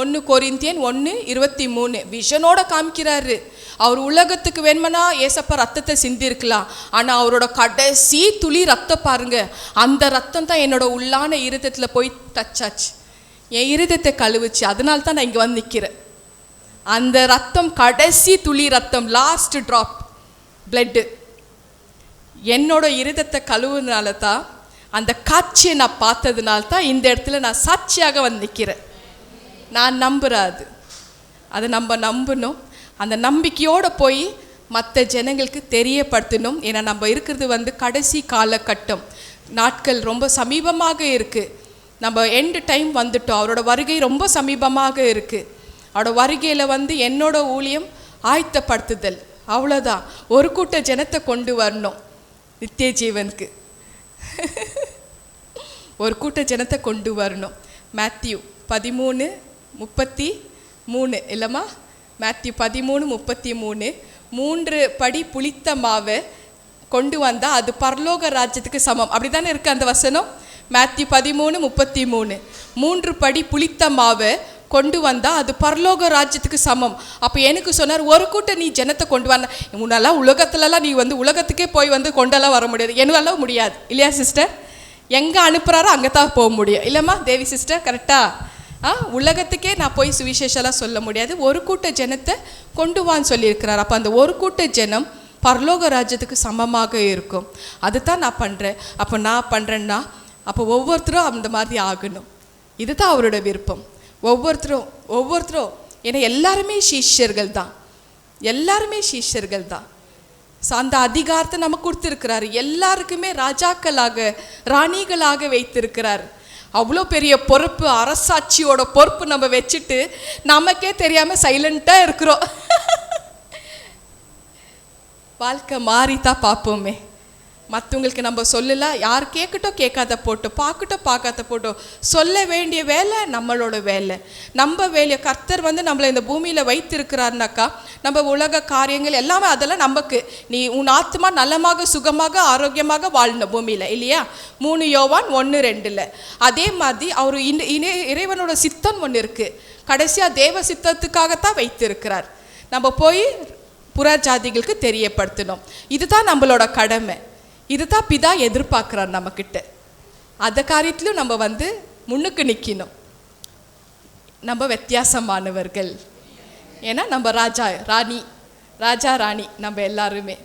1 கொரிந்தியன் 1:23 விஷனோட காமிக்கிறாரு. அவர் உலகத்துக்கு வேணுமனா ஏசப்பா ரத்தத்தை சிந்திருக்கலாம், ஆனால் அவரோட கடைசி துளி ரத்தம் பாருங்க, அந்த ரத்தம் தான் என்னோட உள்ளான இருதயத்தில் போய் டச் ஆச்சு, என் இருதயத்தை கழுவுச்சு. அதனால தான் நான் இங்கே நிற்கிறேன். அந்த ரத்தம், கடைசி துளி ரத்தம், லாஸ்ட் ட்ராப் பிளட்டு என்னோட இருதயத்தை கழுவுனால தான், அந்த காட்சியை நான் பார்த்ததுனால தான் இந்த இடத்துல நான் சாட்சியாக நிற்கிறேன். நான் நம்புறாது, அதை நம்ம நம்பணும். அந்த நம்பிக்கையோடு போய் மற்ற ஜனங்களுக்கு தெரியப்படுத்தணும். ஏன்னா நம்ம இருக்கிறது கடைசி காலகட்டம், நாட்கள் ரொம்ப சமீபமாக இருக்குது. நம்ம எண்டு டைம் வந்துட்டோம், அவரோட வருகை ரொம்ப சமீபமாக இருக்குது. அவரோட வருகையில் என்னோட ஊழியம் ஆயத்தப்படுத்துதல், அவ்வளோதான். ஒரு கூட்ட ஜனத்தை கொண்டு வரணும் நித்திய ஜீவனுக்கு. ஒரு கூட்ட ஜனத்தை கொண்டு வரணும். மேத்யூ 13:33 இல்லைம்மா? மேத்யூ 13:33 3 படி புளித்த மாவை கொண்டு வந்தால் அது பரலோக ராஜ்யத்துக்கு சமம், அப்படி தானே இருக்குது அந்த வசனம். மேத்யூ 13:33 3 படி புளித்த மாவை கொண்டு வந்தால் அது பரலோக ராஜ்யத்துக்கு சமம். அப்போ எனக்கு சொன்னார், ஒரு கூட்டம் நீ ஜனத்தை கொண்டு வர, உன்னெல்லாம் உலகத்துலலாம் நீ உலகத்துக்கே போய் கொண்டெல்லாம் வர முடியாது, என்னெல்லாம் முடியாது இல்லையா சிஸ்டர்? எங்கே அனுப்புகிறாரோ அங்கே தான் போக முடியும் இல்லைம்மா தேவி சிஸ்டர்? கரெக்டாக உலகத்துக்கே நான் போய் சுவிசேஷம்லாம் சொல்ல முடியாது, ஒரு கூட்ட ஜனத்தை கொண்டு வான்னு சொல்லியிருக்கிறார். அப்போ அந்த ஒரு கூட்ட ஜனம் பரலோக ராஜ்யத்துக்கு சமமாக இருக்கும். அதுதான் நான் பண்ணுறேன். அப்போ நான் பண்ணுறேன்னா அப்போ ஒவ்வொருத்தரும் அந்த மாதிரி ஆகணும். இதுதான் அவரோட விருப்பம். ஒவ்வொருத்தரும் ஏன்னா எல்லாருமே சிஷ்யர்கள் தான், எல்லாருமே சிஷ்யர்கள் தான். ஸோ அந்த அதிகாரத்தை நம்ம கொடுத்துருக்கிறாரு. எல்லாருக்குமே ராஜாக்களாக ராணிகளாக வைத்திருக்கிறார். அவ்வளோ பெரிய பொறுப்பு, அரசாட்சியோட பொறுப்பு நம்ம வச்சுட்டு நமக்கே தெரியாமல் சைலண்ட்டாக இருக்கிறோம். வாழ்க்கை மாறித்தான் பார்ப்போமே. மற்றவங்களுக்கு நம்ம சொல்லலாம், யார் கேட்கட்டும் கேட்காத போட்டோம், பார்க்கட்டும் பார்க்காத போட்டோம், சொல்ல வேண்டிய வேலை நம்மளோட வேலை. நம்ம வேலையை கர்த்தர் நம்மளை இந்த பூமியில் வைத்திருக்கிறாருனாக்கா நம்ம உலக காரியங்கள் எல்லாமே அதெல்லாம் நமக்கு. நீ உன் ஆத்மா நலமாக சுகமாக ஆரோக்கியமாக வாழணும் பூமியில், இல்லையா? 3 யோவான் 1:2. அதே மாதிரி அவர் இறைவனோட சித்தம் ஒன்று இருக்குது. கடைசியாக தேவ சித்தத்துக்காகத்தான் வைத்திருக்கிறார். நம்ம போய் புற ஜாதிகளுக்கு தெரியப்படுத்தணும். இதுதான் நம்மளோட கடமை. இதுதான் பிதா எதிர்பார்க்குறார் நம்மக்கிட்ட. அந்த காரியத்திலும் நம்ம முன்னுக்கு நிற்கணும். நம்ம வித்தியாசமானவர்கள். ஏன்னா நம்ம ராஜா ராணி நம்ம எல்லாருமே.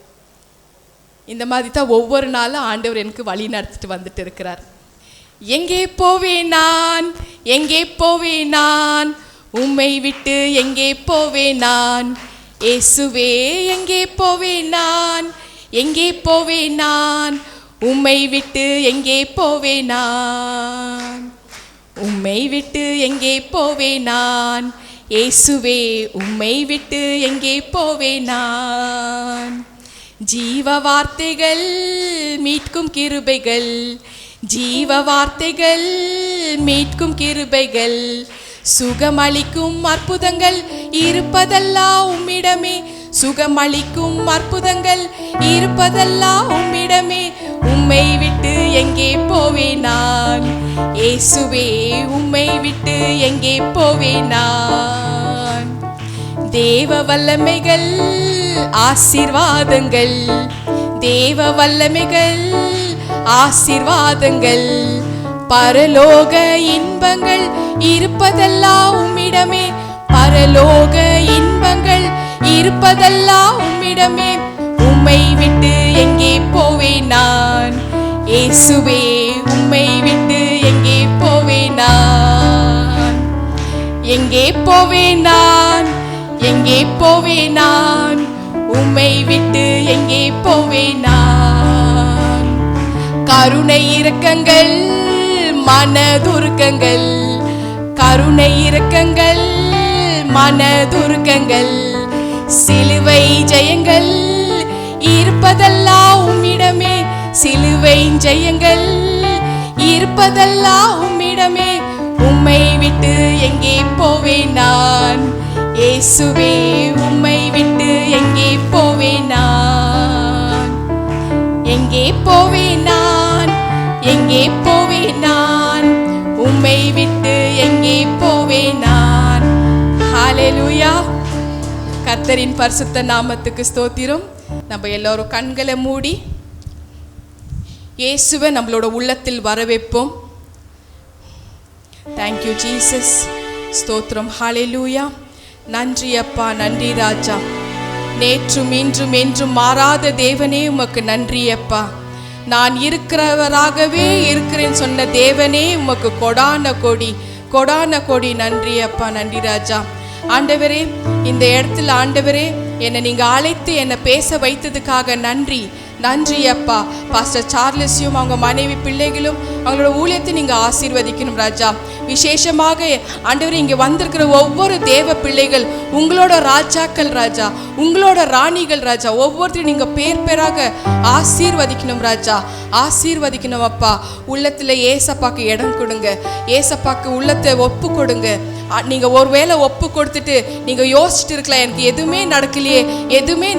இந்த மாதிரி தான் ஒவ்வொரு நாளும் ஆண்டவர் எனக்கு வழி நடத்திட்டு வந்துட்டு இருக்கிறார். எங்கே போவேன் நான், எங்கே போவேன் நான், உம்மை விட்டு எங்கே போவேன் நான், இயேசுவே எங்கே போவேன் நான், எங்கே போவேன் நான், உம்மை விட்டு எங்கே போவேன் நான், உம்மை விட்டு எங்கே போவேன் நான், இயேசுவே உம்மை விட்டு எங்கே போவேன் நான். ஜீவ வார்த்தைகள் மீட்கும் கிருபைகள், ஜீவ வார்த்தைகள் மீட்கும் கிருபைகள், சுகமளிக்கும் அற்புதங்கள் இருப்பதெல்லாம் உம்மிடமே, சுகமளிக்கும் அற்புதங்கள் இருப்பதெல்லாம் உம்மிடமே, உம்மை விட்டு எங்கே போவேன் நான், இயேசுவே உம்மை விட்டு எங்கே போவேன் நான். தேவ வல்லமைகள் ஆசீர்வாதங்கள், தேவ வல்லமைகள் ஆசீர்வாதங்கள், பரலோக இன்பங்கள் இருப்பதெல்லாம் உம்மிடமே, பரலோக இன்பங்கள் இருப்பதெல்லாம் உம்மிடமே, உம்மை விட்டு எங்கே போவேன் நான், இயேசுவே உம்மை விட்டு எங்கே போவேன் நான். எங்கே போவேன் நான், எங்கே போவேன் நான், உம்மை விட்டு எங்கே போவேன் நான். கருணை இரக்கங்கள் மனதுருக்கங்கள், கருணை இரக்கங்கள் மனதுருக்கங்கள், சிலுவை ஜெயங்கள் இருப்பதெல்லாம் உம்மிடமே, சிலுவை ஜெயங்கள் இருப்பதெல்லாம் உம்மிடமே, உம்மை விட்டு எங்கே போவேன் நான், இயேசுவே உம்மை விட்டு எங்கே போவேன் நான். எங்கே போவேன் நான், எங்கே போவேன் நான், உம்மை விட்டு எங்கே போவேன் நான். ஹல்லேலூயா. கர்த்தரின் பரிசுத்த நாமத்துக்கு ஸ்தோத்திரம். நம்ம எல்லோரும் கண்களை மூடி இயேசுவை நம்மளோட உள்ளத்தில் வரவேற்போம். Thank you Jesus. ஸ்தோத்திரம். ஹல்லேலூயா. நன்றி அப்பா, நன்றி ராஜா. நேற்றும் இன்றும் என்றும் மாறாத தேவனே உமக்கு நன்றி அப்பா. நான் இருக்கிறவராகவே இருக்கிறேன்னு சொன்ன தேவனே உமக்கு கொடான கோடி நன்றி அப்பா, நன்றி ராஜா. ஆண்டவரே, இந்த இடத்துல ஆண்டவரே என்னை நீங்கள் அழைத்து என்னை பேச வைத்ததுக்காக நன்றி அப்பா. பாஸ்டர் சார்லஸையும் அவங்க மனைவி பிள்ளைகளும் அவங்களோட ஊழியத்தை நீங்கள் ஆசீர்வதிக்கணும் ராஜா. விசேஷமாக ஆண்டவரே இங்கே வந்திருக்கிற ஒவ்வொரு தேவ பிள்ளைகள் உங்களோட ராஜாக்கள் ராஜா, உங்களோட ராணிகள் ராஜா. ஒவ்வொருத்தரும் நீங்கள் பேராக ஆசீர்வதிக்கணும் ராஜா, ஆசீர்வதிக்கணும் அப்பா. உள்ளத்தில் ஏசப்பாக்கு இடம் கொடுங்க, ஏசப்பாக்கு உள்ளத்தை ஒப்பு கொடுங்க. நீங்கள் ஒரு வேளை ஒப்பு கொடுத்துட்டு நீங்கள் யோசிச்சுட்டு இருக்கலாம், எனக்கு எதுவுமே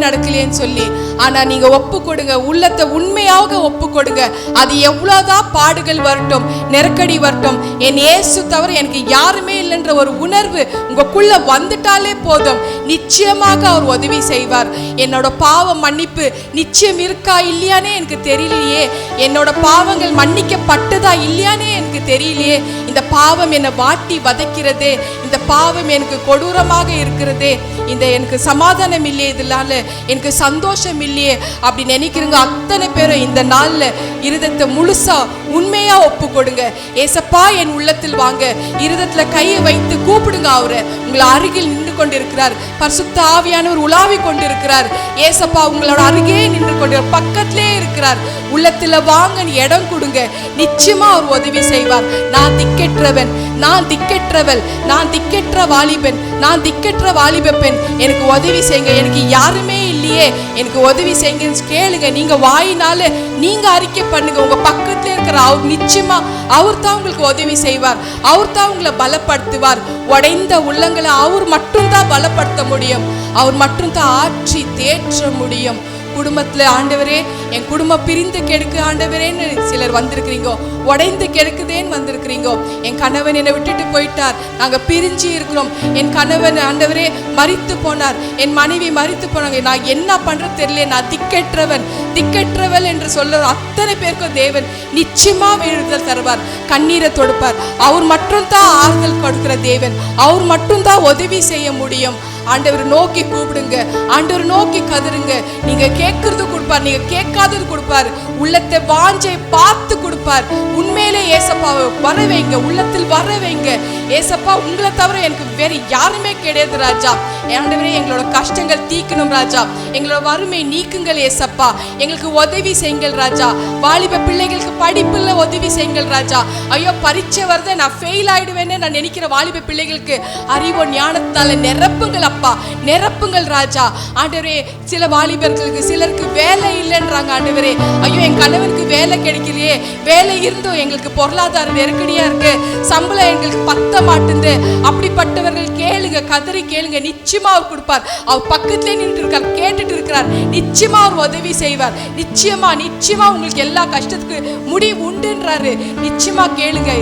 நடக்கலையேன்னு சொல்லி. ஆனால் நீங்கள் ஒப்பு கொடுங்க, உள்ளத்தை உண்மையாக ஒப்பு கொடுங்க. அது எவ்வளோதான் பாடுகள் வரட்டும், நெருக்கடி வரட்டும், என் இயேசு தவிர எனக்கு யாருமே இல்லைன்ற ஒரு உணர்வு உங்களுக்குள்ள வந்துட்டாலே போதும், நிச்சயமாக அவர் உதவி செய்வார். என்னோட பாவ மன்னிப்பு நிச்சயம் இருக்கா இல்லையானே எனக்கு தெரியலையே, என்னோட பாவங்கள் மன்னிக்கப்பட்டதா இல்லையானே எனக்கு தெரியலையே, இந்த பாவம் என்னை வாட்டி வதைக்கிறதே, இந்த பாவம் எனக்கு கொடூரமாக இருக்கிறதே, இந்த எனக்கு சமாதானம் இல்லையே, இதனால எனக்கு சந்தோஷம் இல்லையே அப்படி நினைக்கிறவங்க அத்தனை பேரும் இந்த நாளில் இருதயத்தை முழுசா உண்மையா ஒப்பு கொடுங்க. ஏசப்பா என் உள்ளத்தில் வாங்க. இருதயத்துல கையை வைத்து கூப்பிடுங்க அவரை. உங்களை அருகில் நின்று கொண்டிருக்கிறார். பரிசுத்த ஆவியானவர் உலாவி கொண்டிருக்கிறார். ஏசப்பா உங்களோட அருகே நின்று கொண்டு பக்கத்திலே இருக்கிறார். உள்ளத்துல வாங்க, இடம் கொடுங்க. நிச்சயமா அவர் உதவி செய்வார். நான் திக்கற்றவன், நான் திக்கற்றவள், நான் திக்கற்ற வாலிபன், நான் திக்கற்ற வாலிப பெண், எனக்கு உதவி செய்யுங்க, எனக்கு யாருமே இல்லையே, எனக்கு உதவி செய்யுங்கன்னு கேளுங்க. நீங்க வாயினால நீங்க அறிக்கை பண்ணுங்க. உங்க பக்கத்துல இருக்கிற அவர் நிச்சயமா அவர் தான் உங்களுக்கு உதவி செய்வார். அவர் தான் உங்களை பலப்படுத்துவார். உடைந்த உள்ளங்களை அவர் மட்டும்தான் பலப்படுத்த முடியும். அவர் மட்டும்தான் ஆற்றி தேற்ற முடியும். குடும்பத்துல ஆண்டவரே என் குடும்பம் பிரிந்து கெடுக்கு ஆண்டவரேன்னு சிலர் வந்திருக்கிறீங்க. உடைந்து கெடுக்குதேன்னு வந்திருக்கிறீங்க. என் கணவன் என்னை விட்டுட்டு போயிட்டார், நாங்க பிரிஞ்சு இருக்கிறோம், என் கணவன் ஆண்டவரே மரித்து போனார், என் மனைவி மரித்து போனாங்க, நான் என்ன பண்றது தெரியல, நான் திக்கற்றவன் திக்கற்றவள் என்று சொல்ற அத்தனை பேருக்கும் தேவன் நிச்சயமா விடுதலை தருவார். கண்ணீரை தொடுப்பார். அவர் மட்டும்தான் ஆறுதல் கொடுக்கிற தேவன். அவர் மட்டும்தான் உதவி செய்ய முடியும். ஆண்டவர் நோக்கி கூப்பிடுங்க, ஆண்டவர் நோக்கி கதறுங்க. நீங்க கேட்கறது கொடுப்பார், நீங்க கேட்காதது கொடுப்பார். உள்ளத்தை வாஞ்சை பார்த்து கொடுப்பார். உண்மையிலே ஏசப்பாவை வர வைங்க, உள்ளத்தில் வர வைங்க. ஏசப்பா உங்களை தவிர எனக்கு வேற யாருமே கிடையாது ராஜா. ஆண்டவரே எங்களோட கஷ்டங்கள் தீக்கணும் ராஜா, எங்களோட வறுமை நீக்குங்கள் ஏசப்பா, எங்களுக்கு உதவி செய்யுங்கள் ராஜா. வாலிப பிள்ளைகளுக்கு படிப்புல உதவி செய்யுங்கள் ராஜா. ஐயோ பரீட்சை வருது, நான் ஃபெயில் ஆயிடுவேன்னு நான் நினைக்கிற வாலிப பிள்ளைகளுக்கு அறிவோ ஞானத்தால நிரப்புங்கள் அப்பா, நிரப்புங்கள் ராஜா. ஆண்டவரே சில வாலிபர்களுக்கு சிலருக்கு வேலை இல்லைன்றாங்க ஆண்டவரே. ஐயோ என் கணவனுக்கு வேலை கிடைக்கலையே, வேலை இருந்தும் எங்களுக்கு பொருளாதார நெருக்கடியா இருக்கு, சம்பளம் எங்களுக்கு பத்த மாட்டுது. அப்படிப்பட்டவர்கள் கேளுங்க, கதறி கேளுங்க, நிச்சயமா அவர் கொடுப்பார். அவர் பக்கத்திலே நின்று இருக்கார், கேட்டுட்டு இருக்கிறார். நிச்சயமா அவர் உதவி செய்வார். நிச்சயமா நிச்சயமா உங்களுக்கு எல்லா கஷ்டத்துக்கு முடிவு உண்டுன்றாரு. நிச்சயமா கேளுங்க,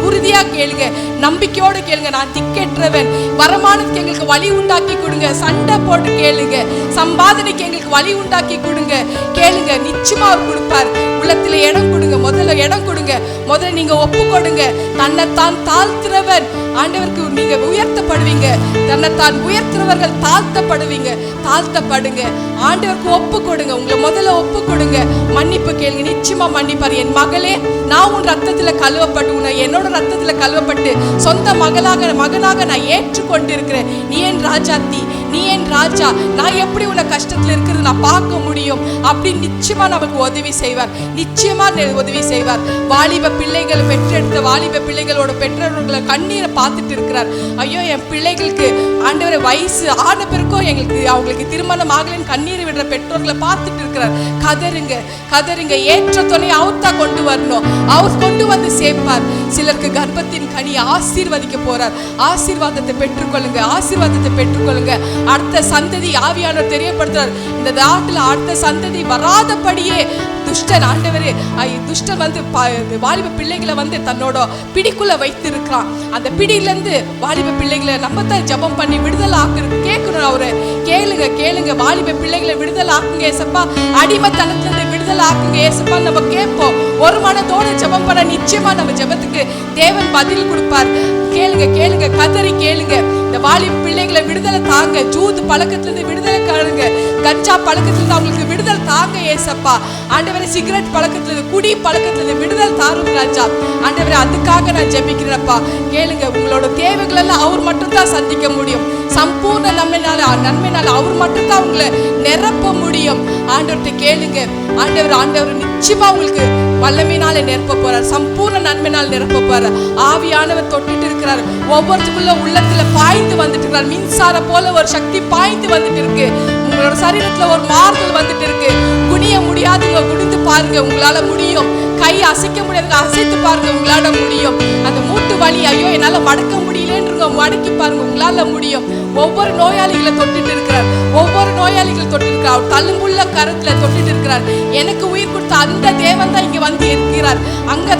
உறுதியா கேளுங்க, நம்பிக்கையோடு கேளுங்க. நான் திக்கற்றவன், வருமானத்துக்கு எங்களுக்கு வழி உண்டாக்கி கொடுங்க, சண்டை போட்டு கேளுங்க, சம்பாதனைக்கு எங்களுக்கு வழி உண்டாக்கி கொடுங்க, கேளுங்க. நிச்சயமா அவர் கொடுப்பார். உள்ளத்துல இடம் கொடுங்க, முதல்ல இடம் கொடுங்க, முதல்ல நீங்க ஒப்பு கொடுங்க. தன்னைத்தான் தாழ்த்துறவன் ஆண்டவருக்கு நீங்க உயர்த்தப்படுவீங்க, தன்னைத்தான் உயர்த்துறவர்கள் தாழ்த்தப்படுவீங்க, தாழ்த்தப்படுங்க. ஆண்டவருக்கு ஒப்பு கொடுங்க, உங்களை முதல்ல ஒப்பு கொடுங்க, மன்னிப்பு கேளுங்க. நிச்சயமா மன்னிப்பார். என் மகளே, நான் உன் ரத்தத்துல கழுவப்பட்டு, உன்னை என்னோட ரத்தத்துல கழுவப்பட்டு சொந்த மகனாக நான் ஏற்றுக்கொண்டிருக்கிறேன். நீ என் ராஜாத்தி, நீ என் ராஜா, நான் எப்படி உன்னை கஷ்டத்துல இருக்கிறது நான் பார்க்க முடியும் அப்படின்னு நிச்சயமா நமக்கு உதவி செய்வார். நிச்சயமா உதவி செய்வார். வாலிப பிள்ளைகள், பெற்றெடுத்த வாலிப பிள்ளைகளோட பெற்றோர்களை கண்ணீரை பார்த்துட்டு இருக்கிறார். ஐயோ என் பிள்ளைகளுக்கு ஆண்டவரை வயசு ஆன பிறக்கும் எங்களுக்கு அவங்களுக்கு திருமணம் ஆகலன்னு கண்ணீரை விடுற பெற்றோர்களை பார்த்துட்டு இருக்கிறார். கதறுங்க, கதறுங்க. ஏற்ற துணை அவர் தான் கொண்டு வரணும், அவர் கொண்டு வந்து சேர்ப்பார். சிலருக்கு கர்ப்பத்தின் கனி ஆசீர்வதிக்க போறார். ஆசீர்வாதத்தை பெற்றுக்கொள்ளுங்க, ஆசீர்வாதத்தை பெற்றுக்கொள்ளுங்க. அடுத்த சந்ததி ஆவியானவர் தெரியப்படுத்துறார். இந்த நாட்டில் அடுத்த சந்ததி வராதபடியே துஷ்டன் ஆண்டவரே, துஷ்டன் வந்து வாலிப பிள்ளைகளை வந்து தன்னோட பிடிக்குள்ள வைத்து இருக்கிறான். அந்த பிடியிலேருந்து வாலிப பிள்ளைகளை நம்ம தான் ஜபம் பண்ணி விடுதலை ஆக்குறது கேட்கணும். அவரு கேளுங்க, கேளுங்க. வாலிப பிள்ளைகளை விடுதலை ஆக்குங்க ஏசப்பா, அடிமைத்தனத்திலிருந்து விடுதலை ஆக்குங்க ஏசப்பா. நம்ம கேட்போம், ஒரு மனதோட ஜபம் பண்ண நிச்சயமா நம்ம ஜபத்துக்கு தேவன் பதில் கொடுப்பார். கேளுங்க, கேளுங்க, கதறி கேளுங்க. இந்த வாலிப பிள்ளைகளை விடுதலை தாங்க, ஜூது பழக்கத்திலிருந்து விடுதலை காணுங்க, கஞ்சா பழக்கத்திலிருந்து அவங்களுக்கு விடுதலை தாங்க ஏசப்பா. ஆண்டவரே சிகரெட் பழக்கத்திலிருந்து, குடி பழக்கத்திலிருந்து விடுதலை தாரும் ராஜா. ஆண்டவரே அதுக்காக நான் ஜெபிக்கிறேன்ப்பா. கேளுங்க, உங்களோட தேவைகள் எல்லாம் அவர் மட்டும் தான் சந்திக்க முடியும். சம்பூர்ண நன்மைனால அவர் மட்டும் தான் உங்களை நிரப்ப முடியும். ஆண்டவர்கிட்ட கேளுங்க. ஆண்டவர் நிச்சயமா உங்களுக்கு வல்லமையினால நிரப்ப போறார், சம்பூர்ண நன்மையினால் நிரப்ப போறார். ஆவியானவர் தொட்டுட்டு இருக்கிறார். ஒவ்வொருத்துக்குள்ள உள்ளத்துல பாய்ந்து வந்துட்டு இருக்கிறார். மின்சார போல ஒரு சக்தி பாய்ந்து வந்துட்டு இருக்கு. உங்களோட சரீரத்துல ஒரு மாறுதல் வந்துட்டு இருக்கு. குனிய முடியாதுங்க, குனிந்து பாருங்க, உங்களால முடியும். கை அசைக்க முடியாதுங்க, அசைத்து பாருங்க, உங்களால முடியும். அந்த மூட்டு வலி, ஐயோ என்னால மடக்க முடியலன்றவங்க மடக்கி பாருங்க, உங்களால முடியும். ஒவ்வொரு நோயாளிகளை தொட்டுட்டு இருக்கிறார், ஒவ்வொரு நோயாளிகளை தொட்டு இருக்கிறார். அவர் தள்ளுமுள்ள கரத்துல தொட்டுட்டு இருக்கிறார். எனக்கு உயிர் கொடுத்த அந்த தேவன் தான் இங்க வந்து இருக்கிறார்.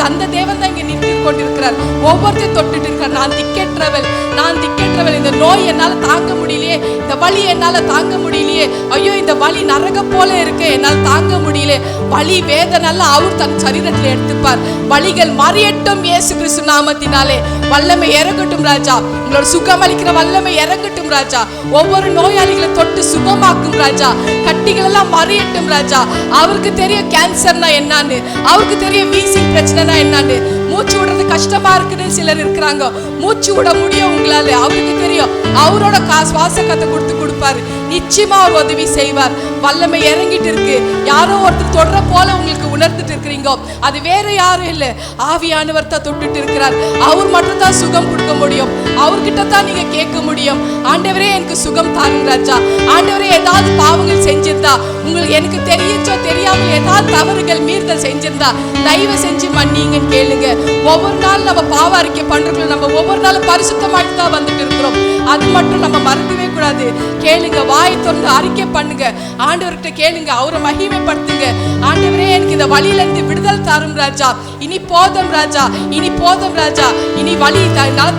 அந்த தேவன் தான் இங்க நின்று கொண்டிருக்கிறார். ஒவ்வொருத்தையும் தொட்டுட்டு இருக்கிறார். நான் திக்கற்றவள், நான் திக்கற்றவள். இந்த நோய் என்னால தாங்க முடியலையே, இந்த வலி என்னால தாங்க முடியலையே, ஐயோ இந்த வலி நரக போல இருக்கு, என்னால் தாங்க முடியல. வலி வேதனால அவர் தன் சரீரத்தில் எடுத்துப்பார். வலிகள் மறியட்டும் இயேசு கிறிஸ்து நாமத்தினாலே. வல்லமை இறங்கட்டும் ராஜா, உங்களோட சுகம் அளிக்கிற வல்லமை இறங்கட்டும் ராஜா. ஒவ்வொரு நோயாளிகளை தொட்டு சுகமாக்கும் ராஜா. கட்டிகள் எல்லாம் மறியட்டும் ராஜா. அவருக்கு தெரியும் கேன்சர்னா என்னன்னு, அவருக்கு தெரியும் வீசிங் பிரச்சனைனா என்னன்னு, மூச்சு விடுறது கஷ்டமா இருக்குன்னு சிலர் இருக்கிறாங்க. மூச்சு விட முடியும் உங்களால, அவருக்கு தெரியும். அவரோட சுவாச கத்தை கொடுப்பாரு. நிச்சயமா அவர் உதவி செய்வார். வல்லமை இறங்கிட்டு இருக்கு. யாரோ ஒருத்தர் தொடர போல உங்களுக்கு உணர்ந்துட்டு இருக்கிறீங்க. அது வேற யாரும் இல்லை, ஆவியானவர் தான் தொட்டுட்டு இருக்கிறார். அவர் மட்டும் தான் சுகம் கொடுக்க முடியும். அவர்கிட்ட தான் நீங்க கேட்க முடியும். ஆண்டவரே எனக்கு சுகம் தாருங்க ராஜா. ஆண்டவரே ஏதாவது பாவங்கள் செஞ்சிருந்தா, உங்களுக்கு எனக்கு தெரியுச்சோ தெரியாமல் ஏதாவது தவறுகள் மீறுதல் செஞ்சிருந்தா தயவு செஞ்சு மன்னிங்கன்னு கேளுங்க. ஒவ்வொரு நாள் நம்ம பாவ அறிக்கை பண்றோம். நம்ம ஒவ்வொரு நாளும் பரிசுத்தமாயிட்டு தான் வந்துட்டு இருக்கிறோம். அது மட்டும் நம்ம மறக்கவே கூடாது. கேளுங்க, வாயை திறந்து அறிக்கை பண்ணுங்க. ஆண்டவர்கிட்ட கேளுங்க, அவரை மகிமைப்படுத்துங்க. ஆண்டவரே எனக்கு இந்த வழியில இருந்து விடுதலை தாரும் ராஜா. இனி போதும் ராஜா, இனி போதும் ராஜா. இனி வழி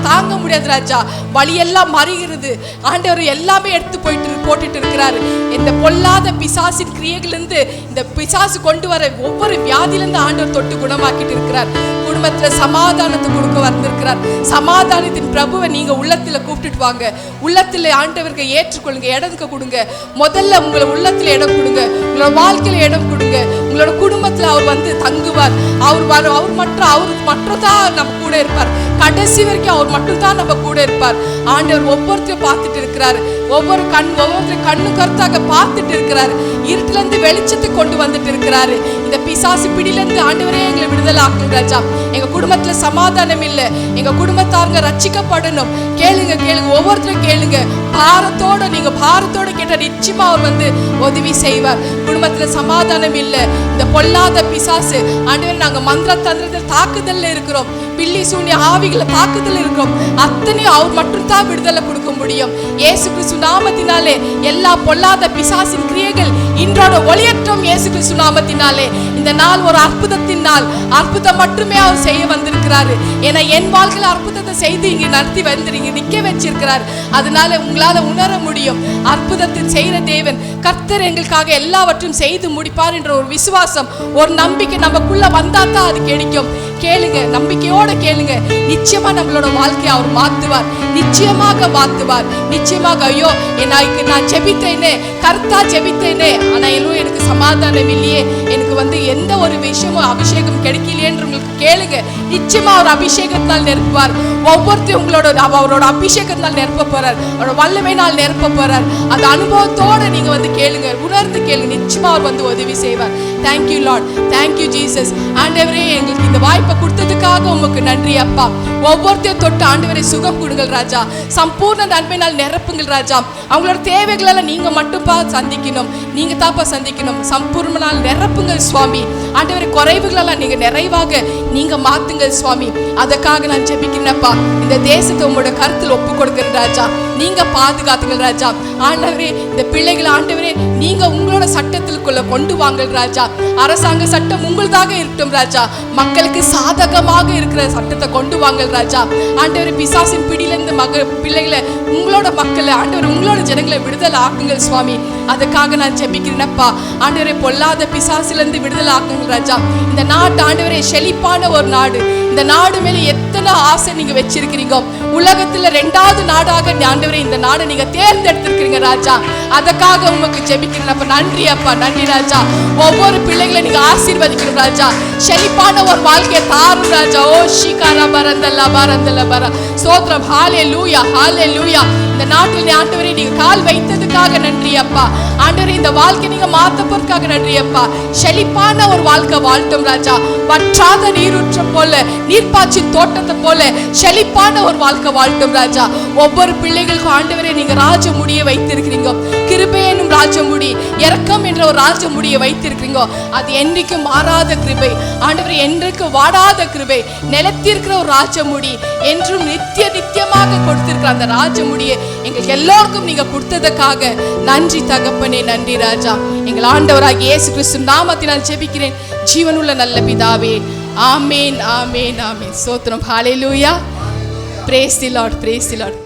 தாங்க முடியாது ராஜா. வழியெல்லாம் மறிகிறது. ஆண்டவர் எல்லாமே எடுத்து போட்டுட்டு இருக்கிறாரு. இந்த பொல்லாத பிசாசின் கிரியைகளிலிருந்து இந்த பிசாசு கொண்டு வர ஒவ்வொரு வியாதியிலிருந்து ஆண்டவர் தொட்டு குணமாக்கிட்டு இருக்கிறார். குடும்பத்துல சமாதானத்தை கொடுக்க வந்திருக்கிறார். சமாதானத்தின் பிரபுவை நீங்க உள்ளத்துல கூப்பிட்டுட்டு வாங்க. உள்ளத்துல ஆண்டவருக்கு ஏற்றுக்கொள்ளுங்க, இடத்துக்கு கொடுங்க. முதல்ல உங்களை உள்ளத்துல இடம் கொடுங்க. உங்களோட வாழ்க்கையில இடம் கொடுங்க. உங்களோட குடும்பத்துல அவர் வந்து தங்குவார். அவர் மட்டும் தான் நம்ம கூட இருப்பார். கடைசி வரைக்கும் அவர் மட்டும் தான் நம்ம கூட இருப்பார். ஆண்டவர் ஒவ்வொருத்தரையும் பார்த்துட்டு இருக்கிறாரு. ஒவ்வொருத்தரும் கண்ணு கருத்தாக பார்த்துட்டு இருக்கிறாரு. இருட்டுல இருந்து வெளிச்சத்தை கொண்டு வந்துட்டு இருக்கிறாரு. இந்த பிசாசு பிடியிலிருந்து ஆண்டவரே எங்களை விடுதலை ஆக்குங்க ராஜா. எங்க குடும்பத்துல சமாதானம் இல்லை, எங்க குடும்பத்தாருங்க ரட்சிக்கப்படணும். கேளுங்க, ஒவ்வொருத்தரும் கேளுங்க. நீங்க பாரத்தோட கேட்ட நிச்சயமா அவர் வந்து உதவி செய்வார். குடும்பத்துல சமாதானம் இல்லை, இந்த பொல்லாத பிசாசு ஆண்டவரே நாங்க மந்திர தந்திரத்தில் தாக்குதல்ல இருக்கிறோம். பில்லி சூன்ய ஆவிகளை தாக்குதல் இருக்கிறோம். அத்தனையும் அவர் மட்டும் தான் விடுதலை கொடுக்க முடியும். இயேசு கிறிஸ்து நாமத்தினாலே எல்லா பொல்லாத பிசாசின் கிரியைகள் இன்றோட ஒளியற்றம். இயேசு கிறிஸ்து நாமத்தினாலே இந்த நாள் ஒரு அற்புதத்தின் நாள். அற்புதம் மட்டுமே அவர் செய்ய வந்திருக்கிறாரு. ஏன்னா என் வாழ்க்கையில அற்புதத்தை செய்து இங்க நடத்தி வந்துறீங்க, நிக்க வச்சிருக்கிறார். அதனால உங்களால உணர முடியும், அற்புதத்தின் செய்கிற தேவன் கர்த்தர் எங்களுக்காக எல்லாவற்றையும் செய்து முடிப்பார் என்ற ஒரு விசுவாசம், ஒரு நம்பிக்கை நமக்குள்ள வந்தா தான் அது கிடைக்கும். கேளுங்க, நம்பிக்கையோட கேளுங்க. நிச்சயமா நம்மளோட வாழ்க்கையை அவர் மாத்துவார். நிச்சயமாக மாத்துவார். நிச்சயமாக. ஐயோ நான் ஜெபித்தேனே, கர்த்தா ஜெபித்தேனே, ஆனா எனக்கு சமாதானம் இல்லையே, எனக்கு வந்து எந்த ஒரு விஷயமும் அபிஷேகம் கிடைக்கலையேன்னு உங்களுக்கு கேளுங்க. நிச்சயமா அவர் அபிஷேகத்தால் நிரப்புவார். ஒவ்வொருத்தையும் அவரோட அபிஷேகத்தால் நிரப்ப போறார். அவரோட வல்லமையினால் நிரப்ப போறார். அந்த அனுபவத்தோட நீங்க வந்து கேளுங்க, உணர்ந்து கேளுங்க. நிச்சயமா அவர் வந்து உதவி செய்வார். Thank you Lord, thank you Jesus. ஆண்டவரே எங்களுக்கு இந்த வாய்ப்பை கொடுத்ததுக்காக உமக்கு நன்றி அப்பா. ஒவ்வொருத்தையும் தொட்டு ஆண்டவரை சுகம் கொடுங்கள் ராஜா. சம்பூர்ண நன்மையினால் நிரப்புங்கள் ராஜா. அவங்களோட தேவைகளெல்லாம் நீங்க மட்டும்பா சந்திக்கணும், நீங்க தாப்பா சந்திக்கணும். சம்பூர்ணனால் நிரப்புங்கள் சுவாமி. ஆண்டவரை குறைவுகளெல்லாம் நீங்க நிறைவாக நீங்க மாத்துங்க சுவாமி. அதுக்காக நான் ஜெபிக்கிறேன்ப்பா. இந்த தேசத்தை உங்களோட கருத்தில் ஒப்பு கொடுக்கிறேன் ராஜா. நீங்க பாதுகாத்துங்கள் ராஜா. ஆண்டவரே இந்த பிள்ளைகளை ஆண்டவரே நீங்க உங்களோட சட்டத்திற்குள்ள கொண்டு வாங்க ராஜா. அரசாங்க சட்டம் உங்களுதாக இருக்கட்டும் ராஜா. மக்களுக்கு சாதகமாக இருக்கிற சட்டத்தை கொண்டு வாங்க ராஜா. ஆண்டவரே பிசாசின் பிடியிலிருந்து பிள்ளைகளை உங்களோட மக்களை ஆண்டவர் உங்களோட ஜனங்களை விடுதலை ஆக்குங்கள் சுவாமி. அதுக்காக நான் ஜெபிக்கிறேன்ப்பா. ஆண்டவரே பொல்லாத பிசாசிலிருந்து விடுதலை ஆக்குங்கள் ராஜா. இந்த நாட்டு ஆண்டவரே செழிப்பான ஒரு நாடு. இந்த நாடு மேல எத்தனை ஆசை நீங்க வச்சிருக்கிறீங்க. உலகத்துல 2வது நாடாக ஆண்டவரே இந்த நாடை நீங்க தேர்ந்தெடுத்திருக்கிறீங்க ராஜா. அதுக்காக உங்களுக்கு ஜெபிக்கிறேன் அப்ப. நன்றி அப்பா, நன்றி ராஜா. ஒவ்வொரு பிள்ளைகளை நீங்க ஆசீர்வதிக்கணும் ராஜா. செழிப்பான ஒரு வாழ்க்கையை தாரும் ராஜா. ஓ ஷிகாரா பரந்தல்லா பரந்தல்ல பர ஸ்தோத்திரம். ஹல்லேலூயா, ஹல்லேலூயா. இந்த நாட்டில் ஆண்டவரே நீங்க கால் வைத்ததுக்காக நன்றி அப்பா. ஆண்டவரே இந்த வாழ்க்கை நீங்க மாத்தப்பதற்காக நன்றி அப்பா. செழிப்பான ஒரு வாழ்க்கை வாழ்த்தோம் ராஜா. வற்றாத நீரூற்றம் போல, நீர்ப்பாய்ச்சின் தோட்டத்தை போல செழிப்பான ஒரு வாழ்க்கை வாழ்த்தோம் ராஜா. ஒவ்வொரு பிள்ளைகளுக்கும் ஆண்டவரே நீங்க ராஜ முடிய வைத்திருக்கிறீங்க. கிருபை என்னும் ராஜ முடி, இரக்கம் என்ற ஒரு ராஜ முடிய வைத்திருக்கிறீங்க. அது என்றைக்கும் மாறாத கிருபை ஆண்டவரே, என்றைக்கு வாடாத கிருபை, நிலத்திருக்கிற ஒரு ராஜ முடி, என்றும் நித்தியமாக கொடுத்திருக்கிற அந்த ராஜ முடியை எங்களுக்கு எல்லோருக்கும் நீங்க கொடுத்ததுக்காக நன்றி தகப்பனே, நன்றி ராஜா. எங்கள் ஆண்டவராகிய இயேசு கிறிஸ்து நாமத்தினால் ஜெபிக்கிறேன் ஜீவனுள்ள நல்ல பிதாவே. ஆமேன், ஆமேன், ஆமேன். ஸ்தோத்திரம். ஹல்லேலூயா. Praise the lord, praise the Lord.